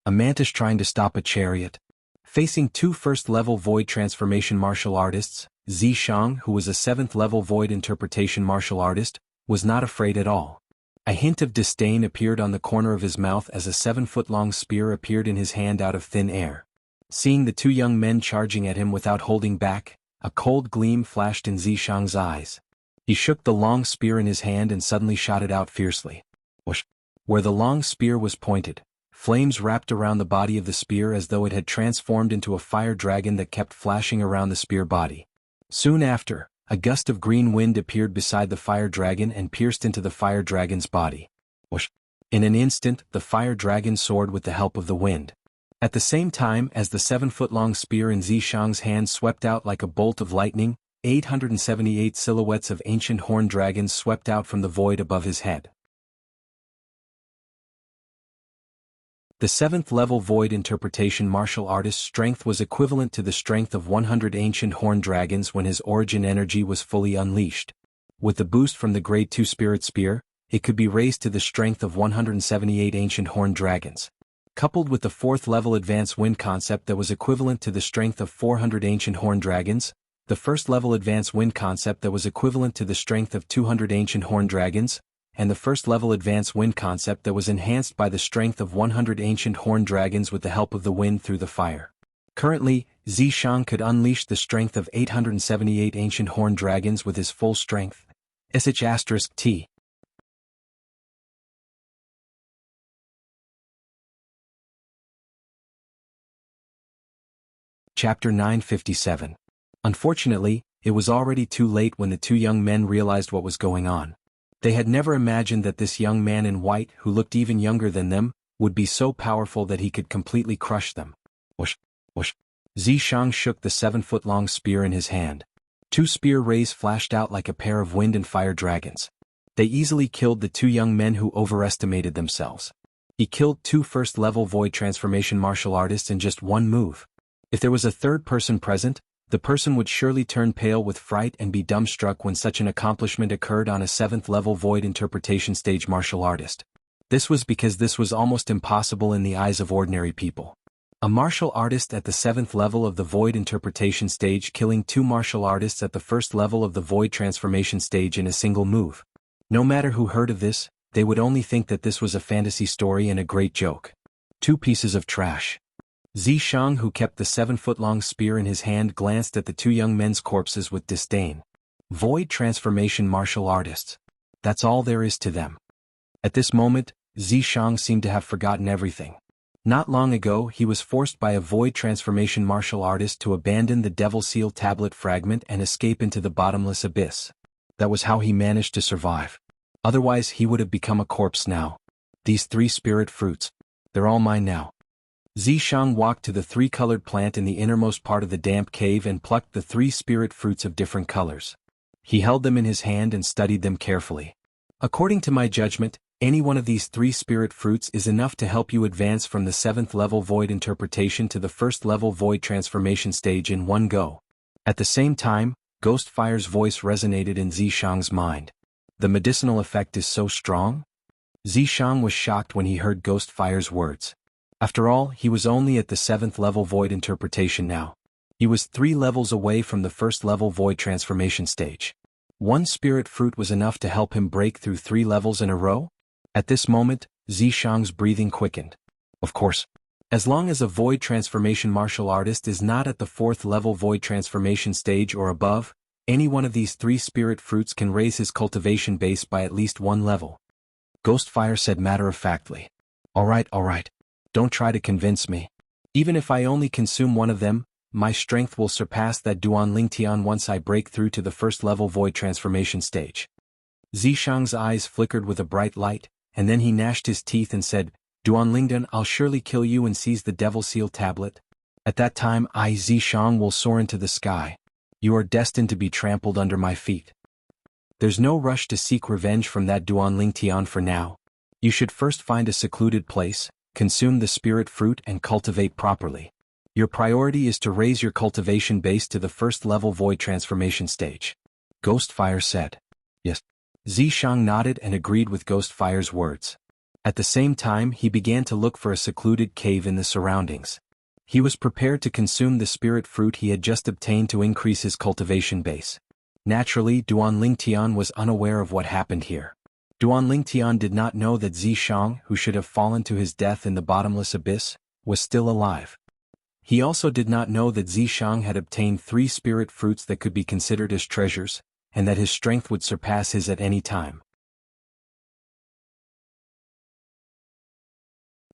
A mantis trying to stop a chariot. Facing 2 first-level void transformation martial artists, Zishang, who was a 7th-level void interpretation martial artist, was not afraid at all. A hint of disdain appeared on the corner of his mouth as a 7-foot-long spear appeared in his hand out of thin air. Seeing the 2 young men charging at him without holding back, a cold gleam flashed in Zishang's eyes. He shook the long spear in his hand and suddenly shot it out fiercely. Whoosh! Where the long spear was pointed, flames wrapped around the body of the spear as though it had transformed into a fire dragon that kept flashing around the spear body. Soon after, a gust of green wind appeared beside the fire dragon and pierced into the fire dragon's body. Whoosh! In an instant, the fire dragon soared with the help of the wind. At the same time as the 7-foot-long spear in Zishang's hand swept out like a bolt of lightning, 878 silhouettes of ancient horned dragons swept out from the void above his head. The 7th-level void interpretation martial artist's strength was equivalent to the strength of 100 ancient horned dragons when his origin energy was fully unleashed. With the boost from the Grade 2 Spirit Spear, it could be raised to the strength of 178 ancient horned dragons. Coupled with the 4th-level advanced wind concept that was equivalent to the strength of 400 ancient horned dragons, the 1st-level advanced wind concept that was equivalent to the strength of 200 ancient horned dragons, and the 1st-level advanced wind concept that was enhanced by the strength of 100 ancient horned dragons with the help of the wind through the fire. Currently, Zishang could unleash the strength of 878 ancient horned dragons with his full strength. sh*t Chapter 957. Unfortunately, it was already too late when the two young men realized what was going on. They had never imagined that this young man in white, who looked even younger than them, would be so powerful that he could completely crush them. Whoosh, whoosh. Zishang shook the 7-foot-long spear in his hand. 2 spear rays flashed out like a pair of wind and fire dragons. They easily killed the 2 young men who overestimated themselves. He killed 2 first-level void transformation martial artists in just 1 move. If there was a third person present, the person would surely turn pale with fright and be dumbstruck when such an accomplishment occurred on a 7th-level void interpretation stage martial artist. This was because this was almost impossible in the eyes of ordinary people. A martial artist at the 7th level of the void interpretation stage killing 2 martial artists at the 1st level of the void transformation stage in a single move. No matter who heard of this, they would only think that this was a fantasy story and a great joke. 2 pieces of trash. Zishang, who kept the 7-foot-long spear in his hand, glanced at the 2 young men's corpses with disdain. Void transformation martial artists. That's all there is to them. At this moment, Zishang seemed to have forgotten everything. Not long ago he was forced by a void transformation martial artist to abandon the Devil Seal tablet fragment and escape into the bottomless abyss. That was how he managed to survive. Otherwise he would have become a corpse now. These 3 spirit fruits. They're all mine now. Zishang walked to the 3-colored plant in the innermost part of the damp cave and plucked the 3 spirit fruits of different colors. He held them in his hand and studied them carefully. According to my judgment, any one of these 3 spirit fruits is enough to help you advance from the 7th level void interpretation to the 1st level void transformation stage in one go. At the same time, Ghostfire's voice resonated in Zishang's mind. The medicinal effect is so strong? Zishang was shocked when he heard Ghostfire's words. After all, he was only at the 7th level void interpretation now. He was 3 levels away from the 1st level void transformation stage. 1 spirit fruit was enough to help him break through 3 levels in a row? At this moment, Zishang's breathing quickened. Of course. As long as a void transformation martial artist is not at the 4th level void transformation stage or above, any one of these 3 spirit fruits can raise his cultivation base by at least 1 level. Ghostfire said matter-of-factly. Alright. Don't try to convince me. Even if I only consume 1 of them, my strength will surpass that Duan Lingtian once I break through to the 1st level void transformation stage. Zishang's eyes flickered with a bright light, and then he gnashed his teeth and said, Duan Lingdan, I'll surely kill you and seize the Devil Seal tablet. At that time I, Zishang, will soar into the sky. You are destined to be trampled under my feet. There's no rush to seek revenge from that Duan Lingtian for now. You should first find a secluded place, consume the spirit fruit and cultivate properly. Your priority is to raise your cultivation base to the 1st level void transformation stage. Ghostfire said. Yes. Zishang nodded and agreed with Ghostfire's words. At the same time he began to look for a secluded cave in the surroundings. He was prepared to consume the spirit fruit he had just obtained to increase his cultivation base. Naturally, Duan Lingtian was unaware of what happened here. Duan Lingtian did not know that Zishang, who should have fallen to his death in the bottomless abyss, was still alive. He also did not know that Zishang had obtained 3 spirit fruits that could be considered as treasures, and that his strength would surpass his at any time.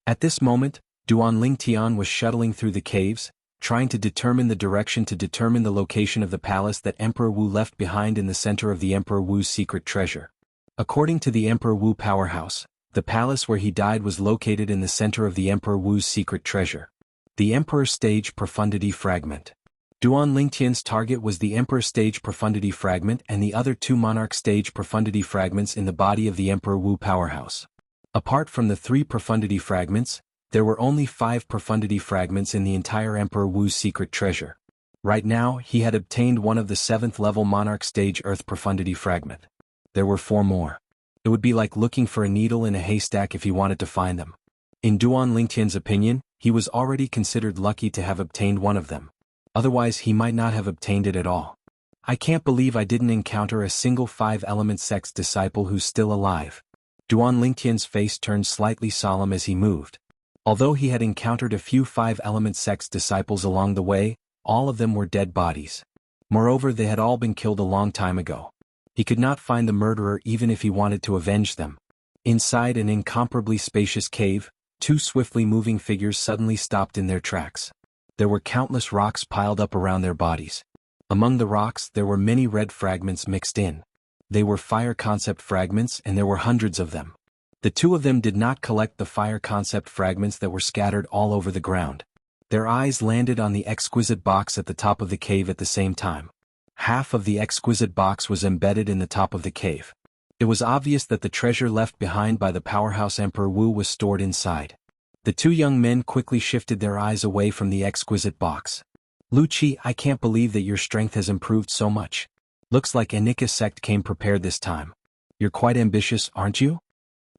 At this moment, Duan Lingtian was shuttling through the caves, trying to determine the location of the palace that Emperor Wu left behind in the center of the Emperor Wu's secret treasure. According to the Emperor Wu powerhouse, the palace where he died was located in the center of the Emperor Wu's secret treasure. The Emperor Stage Profundity Fragment. Duan Lingtian's target was the Emperor Stage Profundity Fragment and the other 2 Monarch Stage Profundity Fragments in the body of the Emperor Wu powerhouse. Apart from the 3 Profundity Fragments, there were only 5 Profundity Fragments in the entire Emperor Wu's secret treasure. Right now, he had obtained one of the 7th level Monarch Stage Earth Profundity Fragment. There were 4 more. It would be like looking for a needle in a haystack if he wanted to find them. In Duan Lingtian's opinion, he was already considered lucky to have obtained one of them. Otherwise he might not have obtained it at all. I can't believe I didn't encounter a single 5-element sect's disciple who's still alive. Duan Lingtian's face turned slightly solemn as he moved. Although he had encountered a few 5-element sect's disciples along the way, all of them were dead bodies. Moreover, they had all been killed a long time ago. He could not find the murderer even if he wanted to avenge them. Inside an incomparably spacious cave, 2 swiftly moving figures suddenly stopped in their tracks. There were countless rocks piled up around their bodies. Among the rocks there were many red fragments mixed in. They were fire concept fragments and there were hundreds of them. The two of them did not collect the fire concept fragments that were scattered all over the ground. Their eyes landed on the exquisite box at the top of the cave at the same time. Half of the exquisite box was embedded in the top of the cave. It was obvious that the treasure left behind by the powerhouse Emperor Wu was stored inside. The two young men quickly shifted their eyes away from the exquisite box. Lu Qi, I can't believe that your strength has improved so much. Looks like Anika sect came prepared this time. You're quite ambitious, aren't you?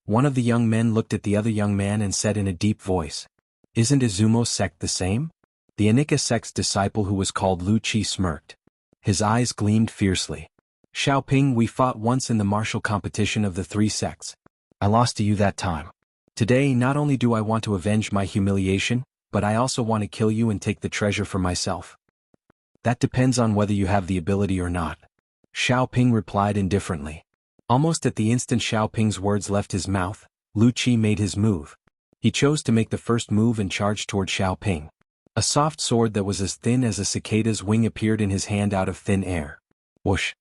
One of the young men looked at the other young man and said in a deep voice. Isn't Izumo's sect the same? The Anika sect's disciple who was called Lu Qi smirked. His eyes gleamed fiercely. Xiaoping, we fought once in the martial competition of the three sects. I lost to you that time. Today not only do I want to avenge my humiliation, but I also want to kill you and take the treasure for myself. That depends on whether you have the ability or not. Xiaoping replied indifferently. Almost at the instant Xiaoping's words left his mouth, Lu Qi made his move. He chose to make the first move and charged toward Xiaoping. A soft sword that was as thin as a cicada's wing appeared in his hand out of thin air. Whoosh!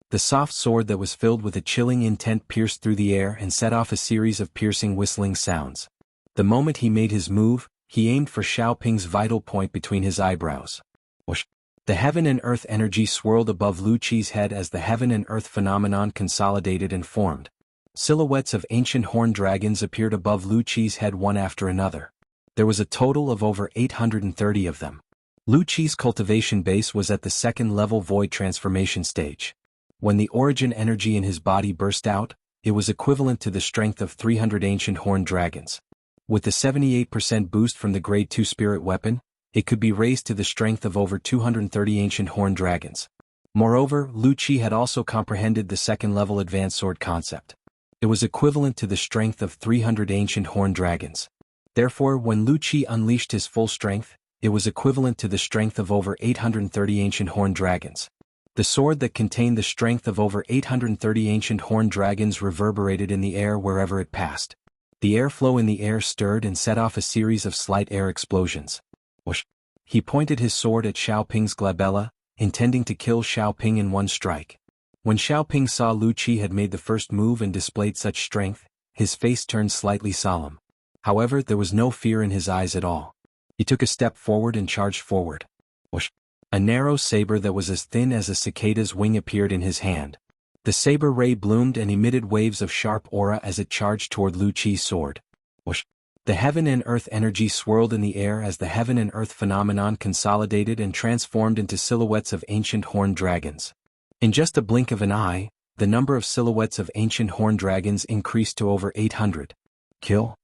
The soft sword that was filled with a chilling intent pierced through the air and set off a series of piercing whistling sounds. The moment he made his move, he aimed for Xiaoping's vital point between his eyebrows. Whoosh! The heaven and earth energy swirled above Lu Qi's head as the heaven and earth phenomenon consolidated and formed. Silhouettes of ancient horned dragons appeared above Lu Qi's head one after another. There was a total of over 830 of them. Lu Qi's cultivation base was at the second-level void transformation stage. When the origin energy in his body burst out, it was equivalent to the strength of 300 ancient horned dragons. With the 78% boost from the Grade 2 spirit weapon, it could be raised to the strength of over 230 ancient horned dragons. Moreover, Lu Qi had also comprehended the second-level advanced sword concept. It was equivalent to the strength of 300 ancient horned dragons. Therefore, when Lu Qi unleashed his full strength, it was equivalent to the strength of over 830 ancient horned dragons. The sword that contained the strength of over 830 ancient horned dragons reverberated in the air wherever it passed. The airflow in the air stirred and set off a series of slight air explosions. Whoosh! He pointed his sword at Xiaoping's glabella, intending to kill Xiaoping in one strike. When Xiaoping saw Lu Qi had made the first move and displayed such strength, his face turned slightly solemn. However, there was no fear in his eyes at all. He took a step forward and charged forward. Whoosh! A narrow saber that was as thin as a cicada's wing appeared in his hand. The saber ray bloomed and emitted waves of sharp aura as it charged toward Lu Qi's sword. Whoosh! The heaven and earth energy swirled in the air as the heaven and earth phenomenon consolidated and transformed into silhouettes of ancient horned dragons. In just a blink of an eye, the number of silhouettes of ancient horned dragons increased to over 800. Kill?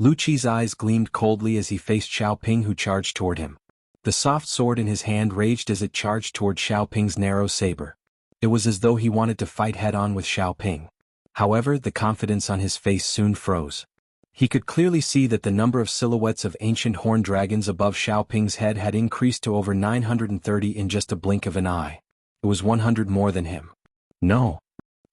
Lu Qi's eyes gleamed coldly as he faced Xiaoping, who charged toward him. The soft sword in his hand raged as it charged toward Xiaoping's narrow saber. It was as though he wanted to fight head-on with Xiaoping. However, the confidence on his face soon froze. He could clearly see that the number of silhouettes of ancient horned dragons above Xiaoping's head had increased to over 930 in just a blink of an eye. It was 100 more than him. No.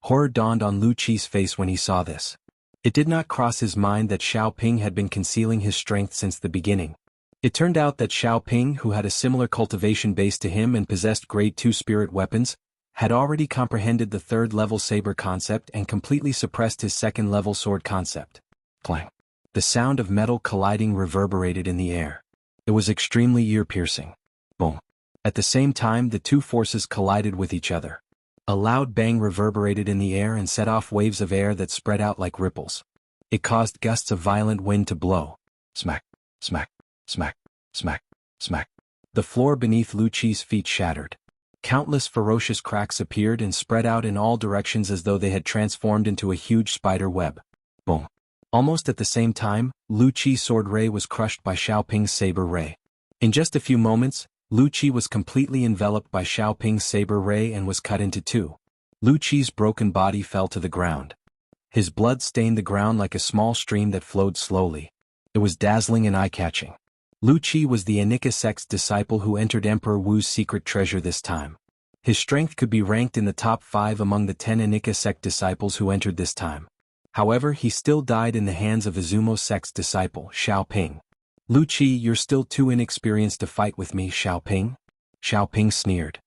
Horror dawned on Lu Qi's face when he saw this. It did not cross his mind that Xiaoping had been concealing his strength since the beginning. It turned out that Xiaoping, who had a similar cultivation base to him and possessed Grade 2 spirit weapons, had already comprehended the third-level saber concept and completely suppressed his second-level sword concept. Clang. The sound of metal colliding reverberated in the air. It was extremely ear-piercing. Boom. At the same time, the two forces collided with each other. A loud bang reverberated in the air and set off waves of air that spread out like ripples. It caused gusts of violent wind to blow. Smack, smack, smack, smack, smack. The floor beneath Lu Qi's feet shattered. Countless ferocious cracks appeared and spread out in all directions as though they had transformed into a huge spider web. Boom. Almost at the same time, Lu Qi's sword ray was crushed by Xiaoping's saber ray. In just a few moments, Lu Qi was completely enveloped by Xiaoping's saber ray and was cut into two. Lu Qi's broken body fell to the ground. His blood stained the ground like a small stream that flowed slowly. It was dazzling and eye-catching. Lu Qi was the Anika sect's disciple who entered Emperor Wu's secret treasure this time. His strength could be ranked in the top 5 among the 10 Anika sect disciples who entered this time. However, he still died in the hands of Izumo sect's disciple, Xiaoping. Lu Qi, you're still too inexperienced to fight with me, Xiaoping? Xiaoping sneered.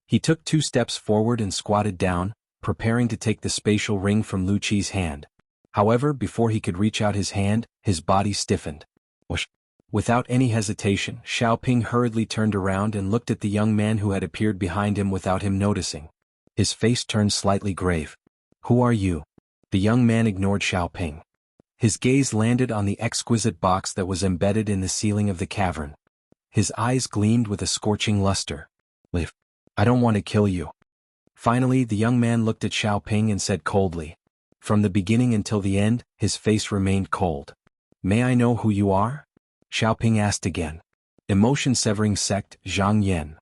He took 2 steps forward and squatted down, preparing to take the spatial ring from Lu Qi's hand. However, before he could reach out his hand, his body stiffened. Whoosh! Without any hesitation, Xiaoping hurriedly turned around and looked at the young man who had appeared behind him without him noticing. His face turned slightly grave. Who are you? The young man ignored Xiaoping. His gaze landed on the exquisite box that was embedded in the ceiling of the cavern. His eyes gleamed with a scorching luster. Live. I don't want to kill you. Finally, the young man looked at Xiaoping and said coldly. From the beginning until the end, his face remained cold. May I know who you are? Xiaoping asked again. Emotion-severing sect, Zhang Yan.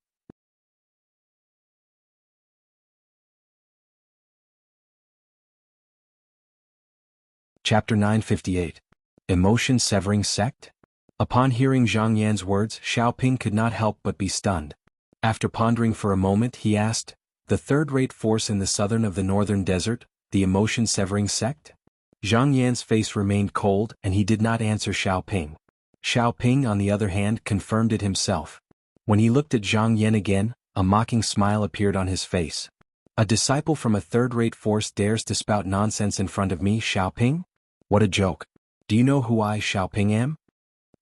Chapter 958. Emotion-severing sect? Upon hearing Zhang Yan's words, Xiaoping could not help but be stunned. After pondering for a moment, he asked, the third-rate force in the southern of the northern desert, the emotion-severing sect? Zhang Yan's face remained cold and he did not answer Xiaoping. Xiaoping, on the other hand, confirmed it himself. When he looked at Zhang Yan again, a mocking smile appeared on his face. A disciple from a third-rate force dares to spout nonsense in front of me, Xiaoping? What a joke. Do you know who I, Xiaoping, am?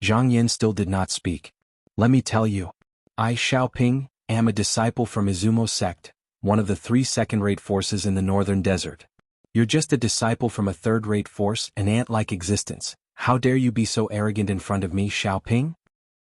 Zhang Yan still did not speak. Let me tell you. I, Xiaoping, am a disciple from Izumo sect, one of the 3 second-rate forces in the northern desert. You're just a disciple from a third-rate force, an ant-like existence. How dare you be so arrogant in front of me, Xiaoping?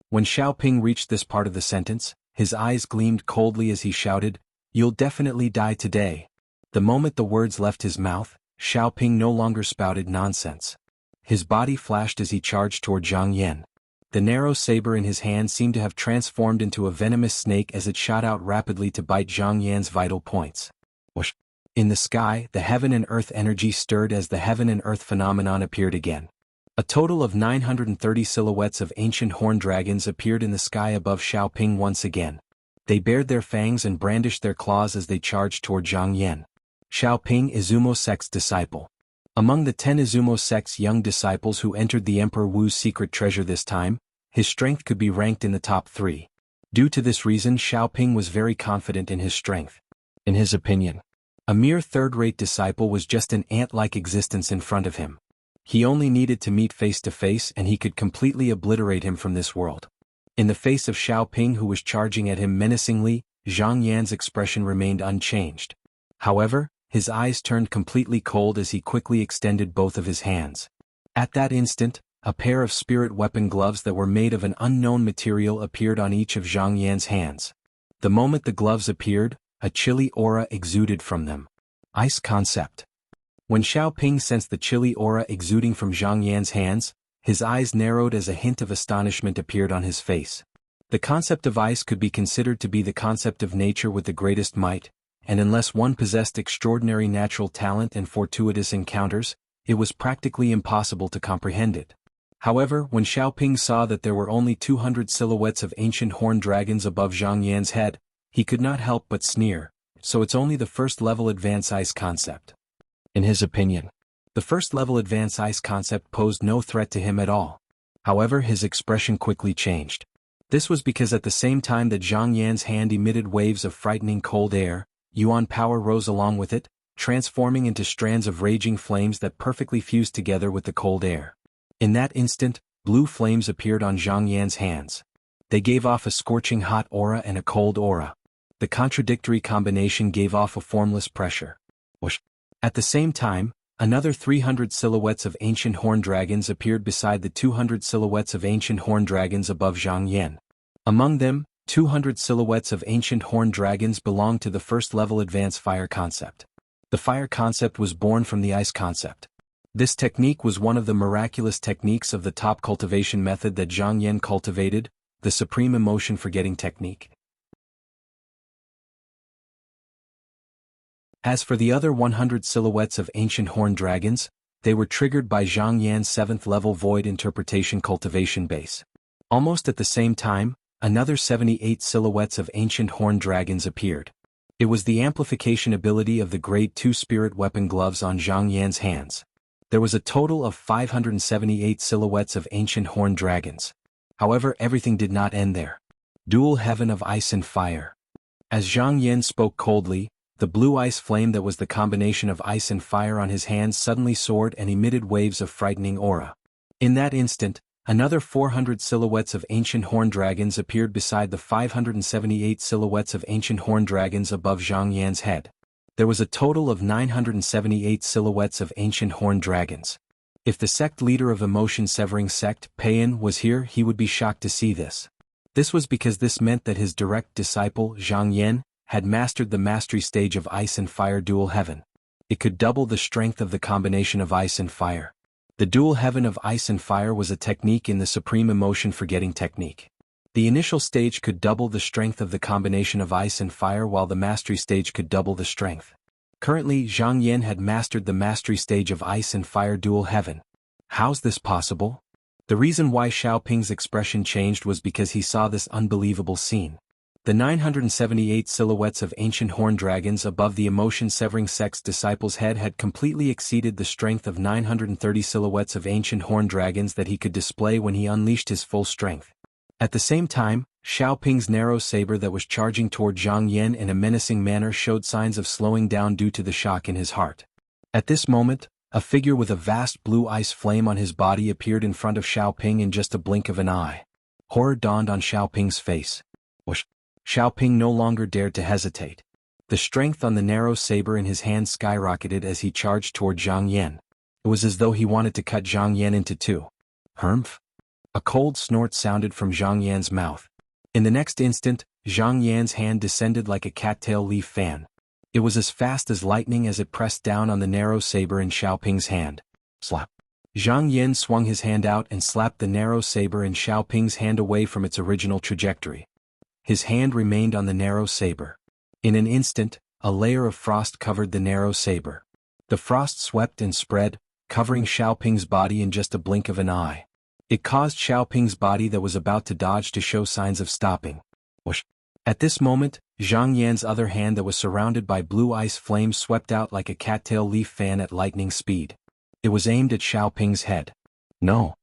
When Xiaoping reached this part of the sentence, his eyes gleamed coldly as he shouted, You'll definitely die today. The moment the words left his mouth, Xiaoping no longer spouted nonsense. His body flashed as he charged toward Zhang Yan. The narrow saber in his hand seemed to have transformed into a venomous snake as it shot out rapidly to bite Zhang Yan's vital points. Whoosh! In the sky, the heaven and earth energy stirred as the heaven and earth phenomenon appeared again. A total of 930 silhouettes of ancient horned dragons appeared in the sky above Xiaoping once again. They bared their fangs and brandished their claws as they charged toward Zhang Yan. Xiaoping, Izumo sect's disciple. Among the 10 Izumo sect's young disciples who entered the Emperor Wu's secret treasure this time, his strength could be ranked in the top 3. Due to this reason, Xiaoping was very confident in his strength. In his opinion, a mere third-rate disciple was just an ant-like existence in front of him. He only needed to meet face-to-face and he could completely obliterate him from this world. In the face of Xiaoping, who was charging at him menacingly, Zhang Yan's expression remained unchanged. However, his eyes turned completely cold as he quickly extended both of his hands. At that instant, a pair of spirit weapon gloves that were made of an unknown material appeared on each of Zhang Yan's hands. The moment the gloves appeared, a chilly aura exuded from them. Ice concept. When Xiaoping sensed the chilly aura exuding from Zhang Yan's hands, his eyes narrowed as a hint of astonishment appeared on his face. The concept of ice could be considered to be the concept of nature with the greatest might, and unless one possessed extraordinary natural talent and fortuitous encounters, it was practically impossible to comprehend it. However, when Xiaoping saw that there were only 200 silhouettes of ancient horned dragons above Zhang Yan's head, he could not help but sneer, so it's only the first-level advanced ice concept. In his opinion, the first-level advanced ice concept posed no threat to him at all. However, his expression quickly changed. This was because at the same time that Zhang Yan's hand emitted waves of frightening cold air, Yuan power rose along with it, transforming into strands of raging flames that perfectly fused together with the cold air. In that instant, blue flames appeared on Zhang Yan's hands. They gave off a scorching hot aura and a cold aura. The contradictory combination gave off a formless pressure. Whoosh! At the same time, another 300 silhouettes of ancient horned dragons appeared beside the 200 silhouettes of ancient horned dragons above Zhang Yan. Among them, 200 silhouettes of ancient horned dragons belonged to the first-level advanced fire concept. The fire concept was born from the ice concept. This technique was one of the miraculous techniques of the top cultivation method that Zhang Yan cultivated, the supreme emotion forgetting technique. As for the other 100 silhouettes of ancient horned dragons, they were triggered by Zhang Yan's 7th-level void interpretation cultivation base. Almost at the same time, another 78 silhouettes of ancient horned dragons appeared. It was the amplification ability of the Grade 2 spirit weapon gloves on Zhang Yan's hands. There was a total of 578 silhouettes of ancient horned dragons. However, everything did not end there. Dual Heaven of Ice and Fire. As Zhang Yan spoke coldly, the blue ice flame that was the combination of ice and fire on his hands suddenly soared and emitted waves of frightening aura. In that instant, another 400 silhouettes of ancient horned dragons appeared beside the 578 silhouettes of ancient horned dragons above Zhang Yan's head. There was a total of 978 silhouettes of ancient horned dragons. If the sect leader of emotion-severing sect, Payan, was here, he would be shocked to see this. This was because this meant that his direct disciple, Zhang Yan, had mastered the mastery stage of Ice and Fire Dual Heaven. It could double the strength of the combination of Ice and Fire. The Dual Heaven of Ice and Fire was a technique in the Supreme Emotion Forgetting technique. The initial stage could double the strength of the combination of Ice and Fire, while the mastery stage could double the strength. Currently, Zhang Yan had mastered the mastery stage of Ice and Fire Dual Heaven. How's this possible? The reason why Xiaoping's expression changed was because he saw this unbelievable scene. The 978 silhouettes of ancient horned dragons above the emotion-severing sect's disciple's head had completely exceeded the strength of 930 silhouettes of ancient horned dragons that he could display when he unleashed his full strength. At the same time, Xiaoping's narrow saber that was charging toward Zhang Yan in a menacing manner showed signs of slowing down due to the shock in his heart. At this moment, a figure with a vast blue ice flame on his body appeared in front of Xiaoping in just a blink of an eye. Horror dawned on Xiaoping's face. Whoosh! Xiaoping no longer dared to hesitate. The strength on the narrow saber in his hand skyrocketed as he charged toward Zhang Yan. It was as though he wanted to cut Zhang Yan into two. Humph! A cold snort sounded from Zhang Yan's mouth. In the next instant, Zhang Yan's hand descended like a cattail leaf fan. It was as fast as lightning as it pressed down on the narrow saber in Xiaoping's hand. Slap! Zhang Yan swung his hand out and slapped the narrow saber in Xiaoping's hand away from its original trajectory. His hand remained on the narrow saber. In an instant, a layer of frost covered the narrow saber. The frost swept and spread, covering Xiaoping's body in just a blink of an eye. It caused Xiaoping's body that was about to dodge to show signs of stopping. Whoosh! At this moment, Zhang Yan's other hand that was surrounded by blue ice flames swept out like a cattail leaf fan at lightning speed. It was aimed at Xiaoping's head. No!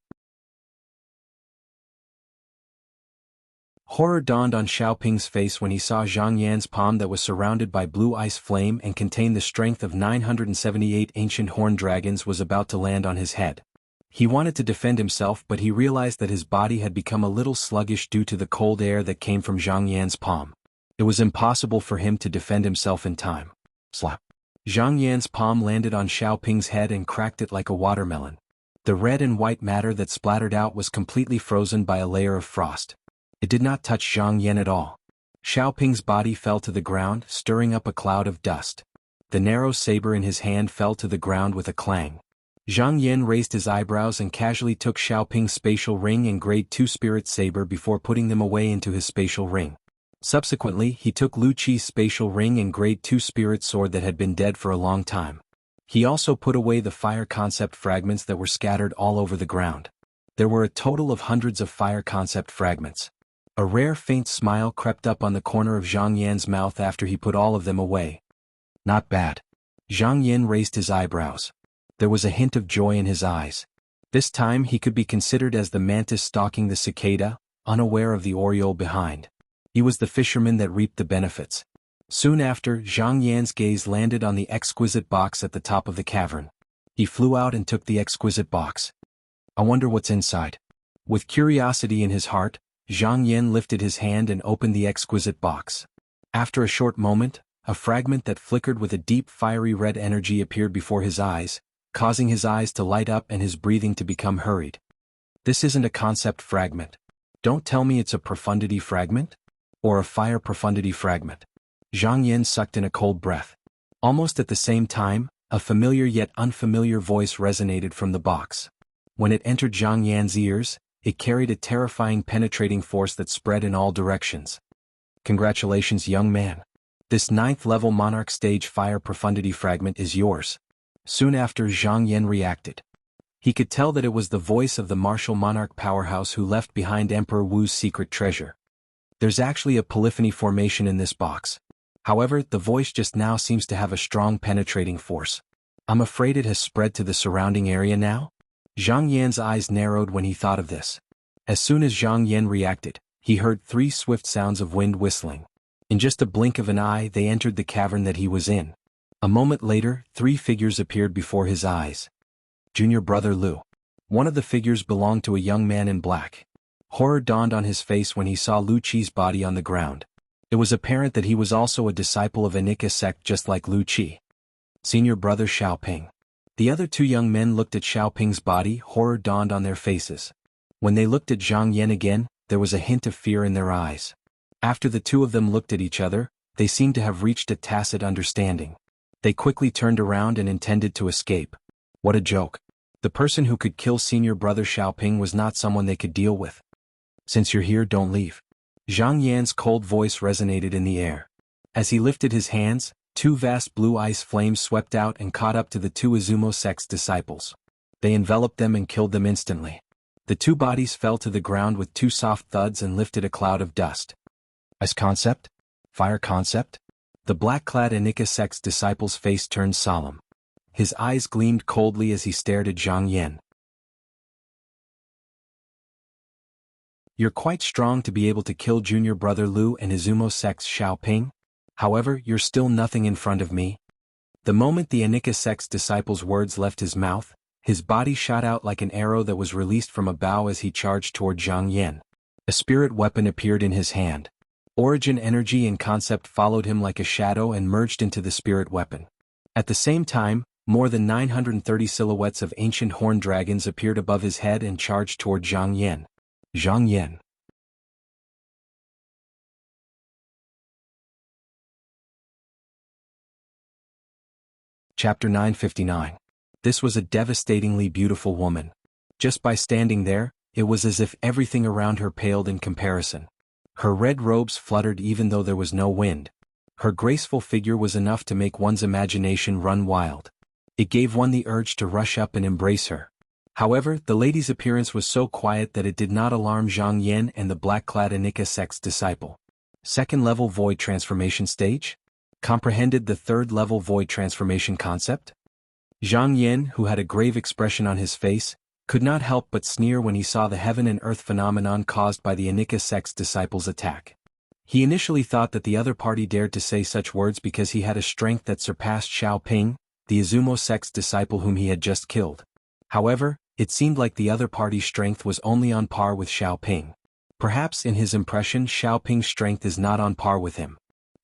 Horror dawned on Xiaoping's face when he saw Zhang Yan's palm that was surrounded by blue ice flame and contained the strength of 978 ancient horned dragons was about to land on his head. He wanted to defend himself, but he realized that his body had become a little sluggish due to the cold air that came from Zhang Yan's palm. It was impossible for him to defend himself in time. Slap! Zhang Yan's palm landed on Xiaoping's head and cracked it like a watermelon. The red and white matter that splattered out was completely frozen by a layer of frost. It did not touch Zhang Yan at all. Xiaoping's body fell to the ground, stirring up a cloud of dust. The narrow saber in his hand fell to the ground with a clang. Zhang Yan raised his eyebrows and casually took Xiaoping's spatial ring and Grade 2 spirit saber before putting them away into his spatial ring. Subsequently, he took Lu Qi's spatial ring and Grade 2 spirit sword that had been dead for a long time. He also put away the fire concept fragments that were scattered all over the ground. There were a total of hundreds of fire concept fragments. A rare faint smile crept up on the corner of Zhang Yan's mouth after he put all of them away. Not bad. Zhang Yan raised his eyebrows. There was a hint of joy in his eyes. This time he could be considered as the mantis stalking the cicada, unaware of the oriole behind. He was the fisherman that reaped the benefits. Soon after, Zhang Yan's gaze landed on the exquisite box at the top of the cavern. He flew out and took the exquisite box. I wonder what's inside. With curiosity in his heart, Zhang Yan lifted his hand and opened the exquisite box. After a short moment, a fragment that flickered with a deep fiery red energy appeared before his eyes, causing his eyes to light up and his breathing to become hurried. This isn't a concept fragment. Don't tell me it's a profundity fragment? Or a fire profundity fragment. Zhang Yan sucked in a cold breath. Almost at the same time, a familiar yet unfamiliar voice resonated from the box. When it entered Zhang Yan's ears, it carried a terrifying penetrating force that spread in all directions. Congratulations, young man. This 9th level Monarch Stage Fire Profundity Fragment is yours. Soon after, Zhang Yan reacted. He could tell that it was the voice of the martial monarch powerhouse who left behind Emperor Wu's secret treasure. There's actually a polyphony formation in this box. However, the voice just now seems to have a strong penetrating force. I'm afraid it has spread to the surrounding area now? Zhang Yan's eyes narrowed when he thought of this. As soon as Zhang Yan reacted, he heard 3 swift sounds of wind whistling. In just a blink of an eye they entered the cavern that he was in. A moment later, 3 figures appeared before his eyes. Junior brother Lu. One of the figures belonged to a young man in black. Horror dawned on his face when he saw Lu Qi's body on the ground. It was apparent that he was also a disciple of Anika sect just like Lu Qi. Senior brother Xiaoping. The other 2 young men looked at Xiaoping's body. Horror dawned on their faces. When they looked at Zhang Yan again, there was a hint of fear in their eyes. After the 2 of them looked at each other, they seemed to have reached a tacit understanding. They quickly turned around and intended to escape. What a joke. The person who could kill senior brother Xiaoping was not someone they could deal with. Since you're here, don't leave. Zhang Yan's cold voice resonated in the air. As he lifted his hands, 2 vast blue ice flames swept out and caught up to the 2 Izumo sect's disciples. They enveloped them and killed them instantly. The 2 bodies fell to the ground with 2 soft thuds and lifted a cloud of dust. Ice concept? Fire concept? The black-clad Anika sect's disciple's face turned solemn. His eyes gleamed coldly as he stared at Zhang Yan. You're quite strong to be able to kill junior brother Lu and Izumo sect's Xiaoping. However, you're still nothing in front of me. The moment the Anika sect's disciple's words left his mouth, his body shot out like an arrow that was released from a bow as he charged toward Zhang Yan. A spirit weapon appeared in his hand. Origin energy and concept followed him like a shadow and merged into the spirit weapon. At the same time, more than 930 silhouettes of ancient horned dragons appeared above his head and charged toward Zhang Yan. Zhang Yan. Chapter 959. This was a devastatingly beautiful woman. Just by standing there, it was as if everything around her paled in comparison. Her red robes fluttered even though there was no wind. Her graceful figure was enough to make one's imagination run wild. It gave one the urge to rush up and embrace her. However, the lady's appearance was so quiet that it did not alarm Zhang Yan and the black-clad Anika sect's disciple. Second-level void transformation stage? Comprehended the third-level void transformation concept? Zhang Yan, who had a grave expression on his face, could not help but sneer when he saw the heaven and earth phenomenon caused by the Anika sect's disciples' attack. He initially thought that the other party dared to say such words because he had a strength that surpassed Xiaoping, the Izumo sect's disciple whom he had just killed. However, it seemed like the other party's strength was only on par with Xiaoping. Perhaps in his impression Xiaoping's strength is not on par with him.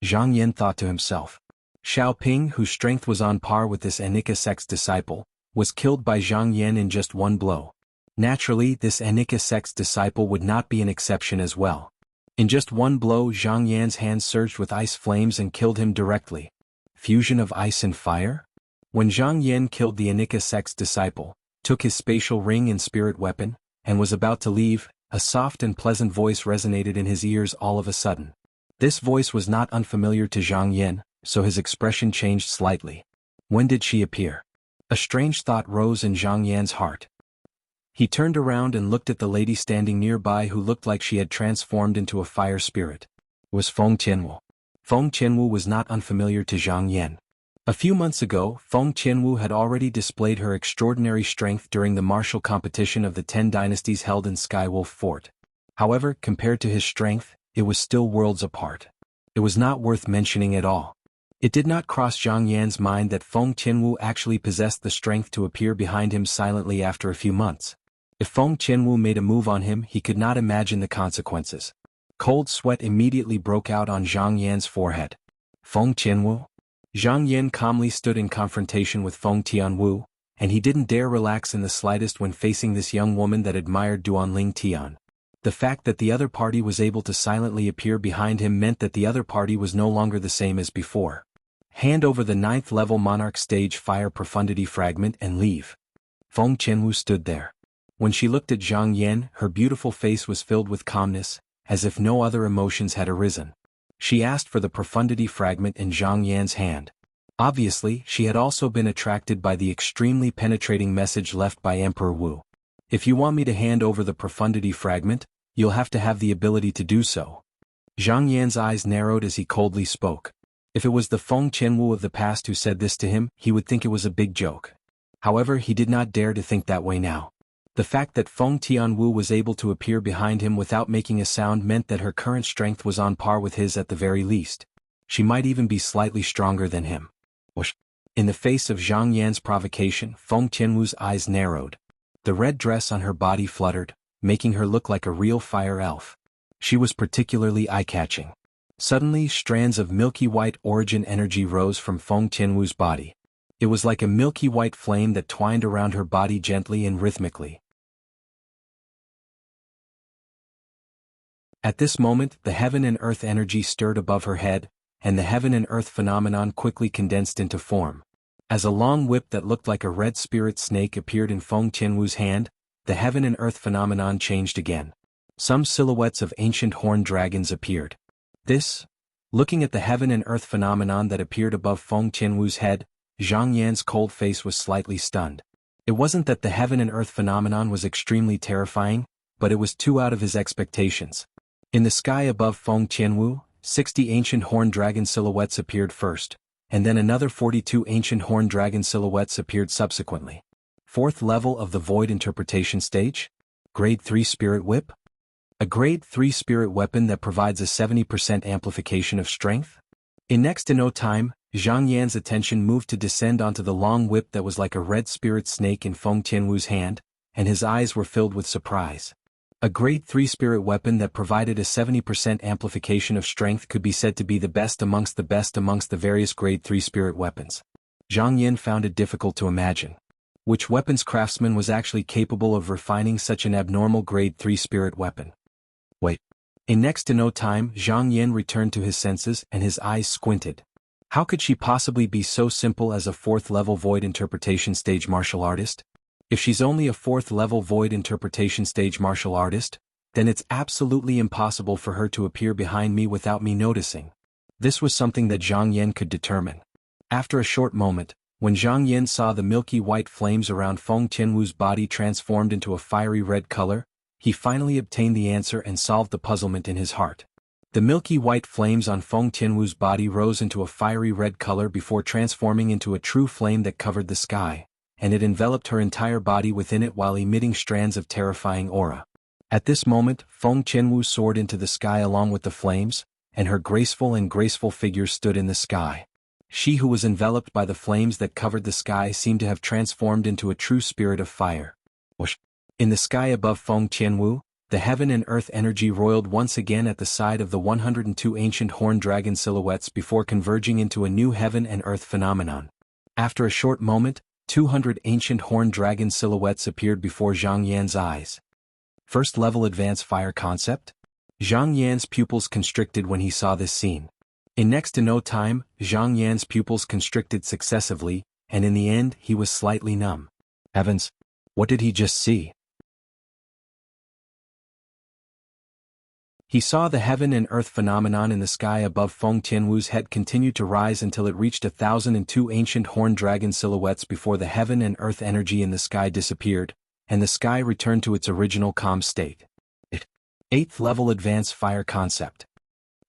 Zhang Yan thought to himself. Xiaoping, whose strength was on par with this Anika sect's disciple, was killed by Zhang Yan in just one blow. Naturally, this Anika sect's disciple would not be an exception as well. In just one blow, Zhang Yan's hand surged with ice flames and killed him directly. Fusion of ice and fire? When Zhang Yan killed the Anika sect's disciple, took his spatial ring and spirit weapon, and was about to leave, a soft and pleasant voice resonated in his ears all of a sudden. This voice was not unfamiliar to Zhang Yan, so his expression changed slightly. When did she appear? A strange thought rose in Zhang Yan's heart. He turned around and looked at the lady standing nearby who looked like she had transformed into a fire spirit. It was Feng Qianwu. Feng Qianwu was not unfamiliar to Zhang Yan. A few months ago, Feng Qianwu had already displayed her extraordinary strength during the martial competition of the 10 dynasties held in Skywolf Fort. However, compared to his strength, it was still worlds apart. It was not worth mentioning at all. It did not cross Zhang Yan's mind that Feng Qianwu actually possessed the strength to appear behind him silently after a few months. If Feng Qianwu made a move on him, he could not imagine the consequences. Cold sweat immediately broke out on Zhang Yan's forehead. Feng Qianwu? Zhang Yan calmly stood in confrontation with Feng Tianwu, and he didn't dare relax in the slightest when facing this young woman that admired Duanling Tian. The fact that the other party was able to silently appear behind him meant that the other party was no longer the same as before. Hand over the 9th level Monarch Stage Fire Profundity Fragment and leave. Feng Qianwu stood there. When she looked at Zhang Yan, her beautiful face was filled with calmness, as if no other emotions had arisen. She asked for the Profundity Fragment in Zhang Yan's hand. Obviously, she had also been attracted by the extremely penetrating message left by Emperor Wu. If you want me to hand over the Profundity Fragment, you'll have to have the ability to do so. Zhang Yan's eyes narrowed as he coldly spoke. If it was the Feng Qianwu of the past who said this to him, he would think it was a big joke. However, he did not dare to think that way now. The fact that Feng Tianwu was able to appear behind him without making a sound meant that her current strength was on par with his at the very least. She might even be slightly stronger than him. Whoosh. In the face of Zhang Yan's provocation, Feng Tianwu's eyes narrowed. The red dress on her body fluttered, making her look like a real fire elf. She was particularly eye-catching. Suddenly, strands of milky white origin energy rose from Feng Tianwu's body. It was like a milky white flame that twined around her body gently and rhythmically. At this moment, the heaven and earth energy stirred above her head, and the heaven and earth phenomenon quickly condensed into form. As a long whip that looked like a red spirit snake appeared in Feng Tianwu's hand, the heaven and earth phenomenon changed again. Some silhouettes of ancient horned dragons appeared. Looking at the heaven and earth phenomenon that appeared above Feng Tianwu's head, Zhang Yan's cold face was slightly stunned. It wasn't that the heaven and earth phenomenon was extremely terrifying, but it was too out of his expectations. In the sky above Feng Tianwu, 60 ancient horned dragon silhouettes appeared first, and then another 42 ancient horned dragon silhouettes appeared subsequently. Fourth level of the Void Interpretation Stage? Grade 3 Spirit Whip? A Grade 3 Spirit Weapon that provides a 70% amplification of strength? In next to no time, Zhang Yan's attention moved to descend onto the long whip that was like a red spirit snake in Feng Tianwu's hand, and his eyes were filled with surprise. A Grade 3 Spirit Weapon that provided a 70% amplification of strength could be said to be the best amongst the various Grade 3 Spirit Weapons. Zhang Yan found it difficult to imagine which weapons craftsman was actually capable of refining such an abnormal Grade 3 Spirit Weapon. Wait. In next to no time, Zhang Yan returned to his senses and his eyes squinted. How could she possibly be so simple as a 4th level Void Interpretation Stage martial artist? If she's only a 4th level Void Interpretation Stage martial artist, then it's absolutely impossible for her to appear behind me without me noticing. This was something that Zhang Yan could determine. After a short moment, when Zhang Yan saw the milky white flames around Feng Tianwu's body transformed into a fiery red color, he finally obtained the answer and solved the puzzlement in his heart. The milky white flames on Feng Tianwu's body rose into a fiery red color before transforming into a true flame that covered the sky, and it enveloped her entire body within it while emitting strands of terrifying aura. At this moment, Feng Tianwu soared into the sky along with the flames, and her graceful figure stood in the sky. She who was enveloped by the flames that covered the sky seemed to have transformed into a true spirit of fire. Whoosh. In the sky above Feng Tianwu, the heaven and earth energy roiled once again at the side of the 102 ancient horned dragon silhouettes before converging into a new heaven and earth phenomenon. After a short moment, 200 ancient horned dragon silhouettes appeared before Zhang Yan's eyes. First level advanced fire concept? Zhang Yan's pupils constricted when he saw this scene. In next to no time, Zhang Yan's pupils constricted successively, and in the end he was slightly numb. Heavens! What did he just see? He saw the heaven and earth phenomenon in the sky above Feng Tianwu's head continue to rise until it reached 1,002 ancient horned dragon silhouettes before the heaven and earth energy in the sky disappeared, and the sky returned to its original calm state. 8th level advanced fire concept.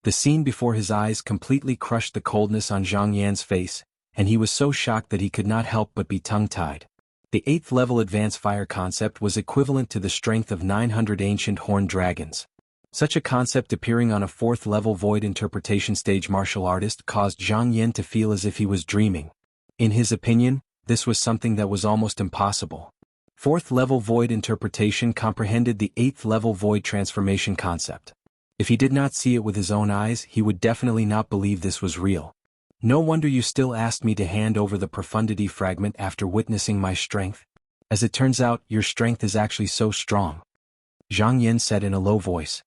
The scene before his eyes completely crushed the coldness on Zhang Yan's face, and he was so shocked that he could not help but be tongue-tied. The 8th level advanced fire concept was equivalent to the strength of 900 ancient horned dragons. Such a concept appearing on a 4th level Void Interpretation Stage martial artist caused Zhang Yan to feel as if he was dreaming. In his opinion, this was something that was almost impossible. 4th level Void Interpretation comprehended the 8th level Void Transformation concept. If he did not see it with his own eyes, he would definitely not believe this was real. No wonder you still asked me to hand over the Profundity fragment after witnessing my strength. As it turns out, your strength is actually so strong. Zhang Yan said in a low voice.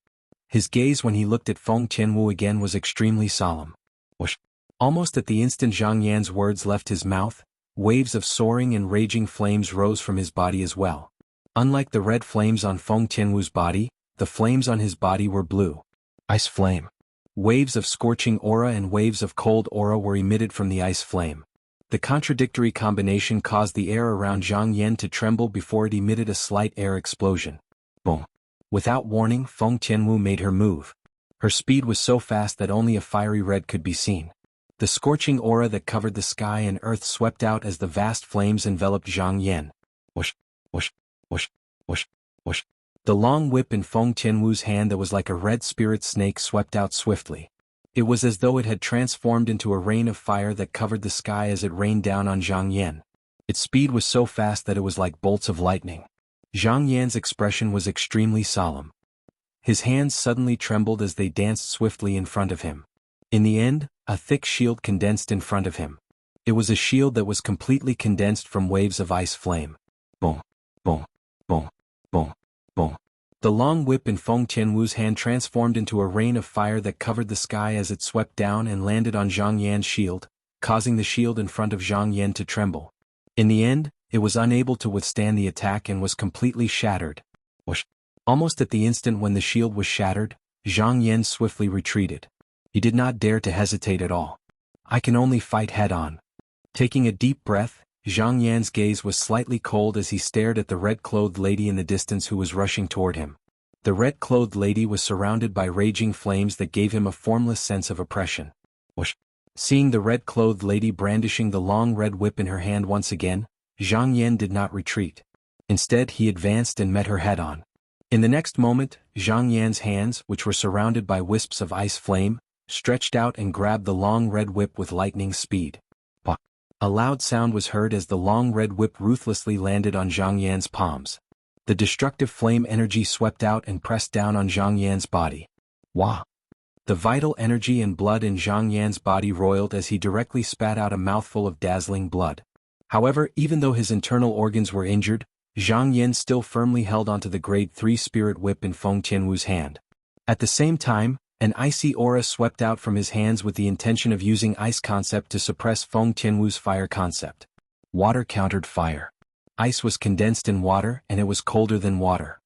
His gaze when he looked at Feng Tianwu again was extremely solemn. Whoosh. Almost at the instant Zhang Yan's words left his mouth, waves of soaring and raging flames rose from his body as well. Unlike the red flames on Feng Tianwu's body, the flames on his body were blue. Ice flame. Waves of scorching aura and waves of cold aura were emitted from the ice flame. The contradictory combination caused the air around Zhang Yan to tremble before it emitted a slight air explosion. Boom. Without warning, Feng Tianwu made her move. Her speed was so fast that only a fiery red could be seen. The scorching aura that covered the sky and earth swept out as the vast flames enveloped Zhang Yan. Whoosh, whoosh, whoosh, whoosh, whoosh. The long whip in Feng Tianwu's hand that was like a red spirit snake swept out swiftly. It was as though it had transformed into a rain of fire that covered the sky as it rained down on Zhang Yan. Its speed was so fast that it was like bolts of lightning. Zhang Yan's expression was extremely solemn. His hands suddenly trembled as they danced swiftly in front of him. In the end, a thick shield condensed in front of him. It was a shield that was completely condensed from waves of ice flame. Boom, boom, boom, boom, boom. The long whip in Feng Tianwu's hand transformed into a rain of fire that covered the sky as it swept down and landed on Zhang Yan's shield, causing the shield in front of Zhang Yan to tremble. In the end, it was unable to withstand the attack and was completely shattered. Whoosh. Almost at the instant when the shield was shattered, Zhang Yan swiftly retreated. He did not dare to hesitate at all. I can only fight head-on. Taking a deep breath, Zhang Yan's gaze was slightly cold as he stared at the red-clothed lady in the distance who was rushing toward him. The red-clothed lady was surrounded by raging flames that gave him a formless sense of oppression. Whoosh. Seeing the red-clothed lady brandishing the long red whip in her hand once again, Zhang Yan did not retreat. Instead, he advanced and met her head-on. In the next moment, Zhang Yan's hands, which were surrounded by wisps of ice flame, stretched out and grabbed the long red whip with lightning speed. Pah! A loud sound was heard as the long red whip ruthlessly landed on Zhang Yan's palms. The destructive flame energy swept out and pressed down on Zhang Yan's body. Wah! The vital energy and blood in Zhang Yan's body roiled as he directly spat out a mouthful of dazzling blood. However, even though his internal organs were injured, Zhang Yan still firmly held onto the Grade 3 spirit whip in Feng Tianwu's hand. At the same time, an icy aura swept out from his hands with the intention of using ice concept to suppress Feng Tianwu's fire concept. Water countered fire. Ice was condensed in water and it was colder than water.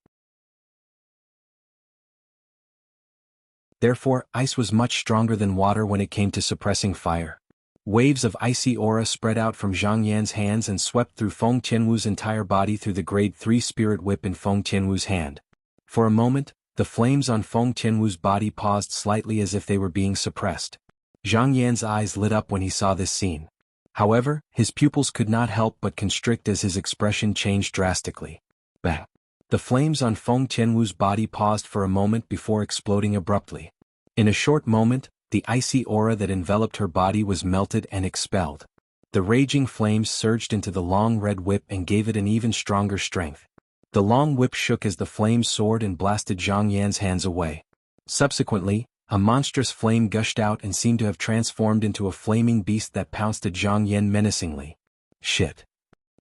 Therefore, ice was much stronger than water when it came to suppressing fire. Waves of icy aura spread out from Zhang Yan's hands and swept through Feng Tianwu's entire body through the Grade 3 spirit whip in Feng Tianwu's hand. For a moment, the flames on Feng Tianwu's body paused slightly as if they were being suppressed. Zhang Yan's eyes lit up when he saw this scene. However, his pupils could not help but constrict as his expression changed drastically. Bang! The flames on Feng Tianwu's body paused for a moment before exploding abruptly. In a short moment, the icy aura that enveloped her body was melted and expelled. The raging flames surged into the long red whip and gave it an even stronger strength. The long whip shook as the flames soared and blasted Zhang Yan's hands away. Subsequently, a monstrous flame gushed out and seemed to have transformed into a flaming beast that pounced at Zhang Yan menacingly. Shit.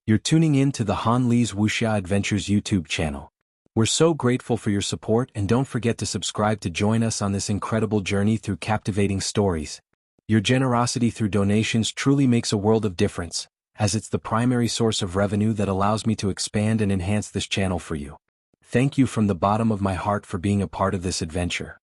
You're tuning in to the Han Li's Wuxia Adventures YouTube channel. We're so grateful for your support and don't forget to subscribe to join us on this incredible journey through captivating stories. Your generosity through donations truly makes a world of difference, as it's the primary source of revenue that allows me to expand and enhance this channel for you. Thank you from the bottom of my heart for being a part of this adventure.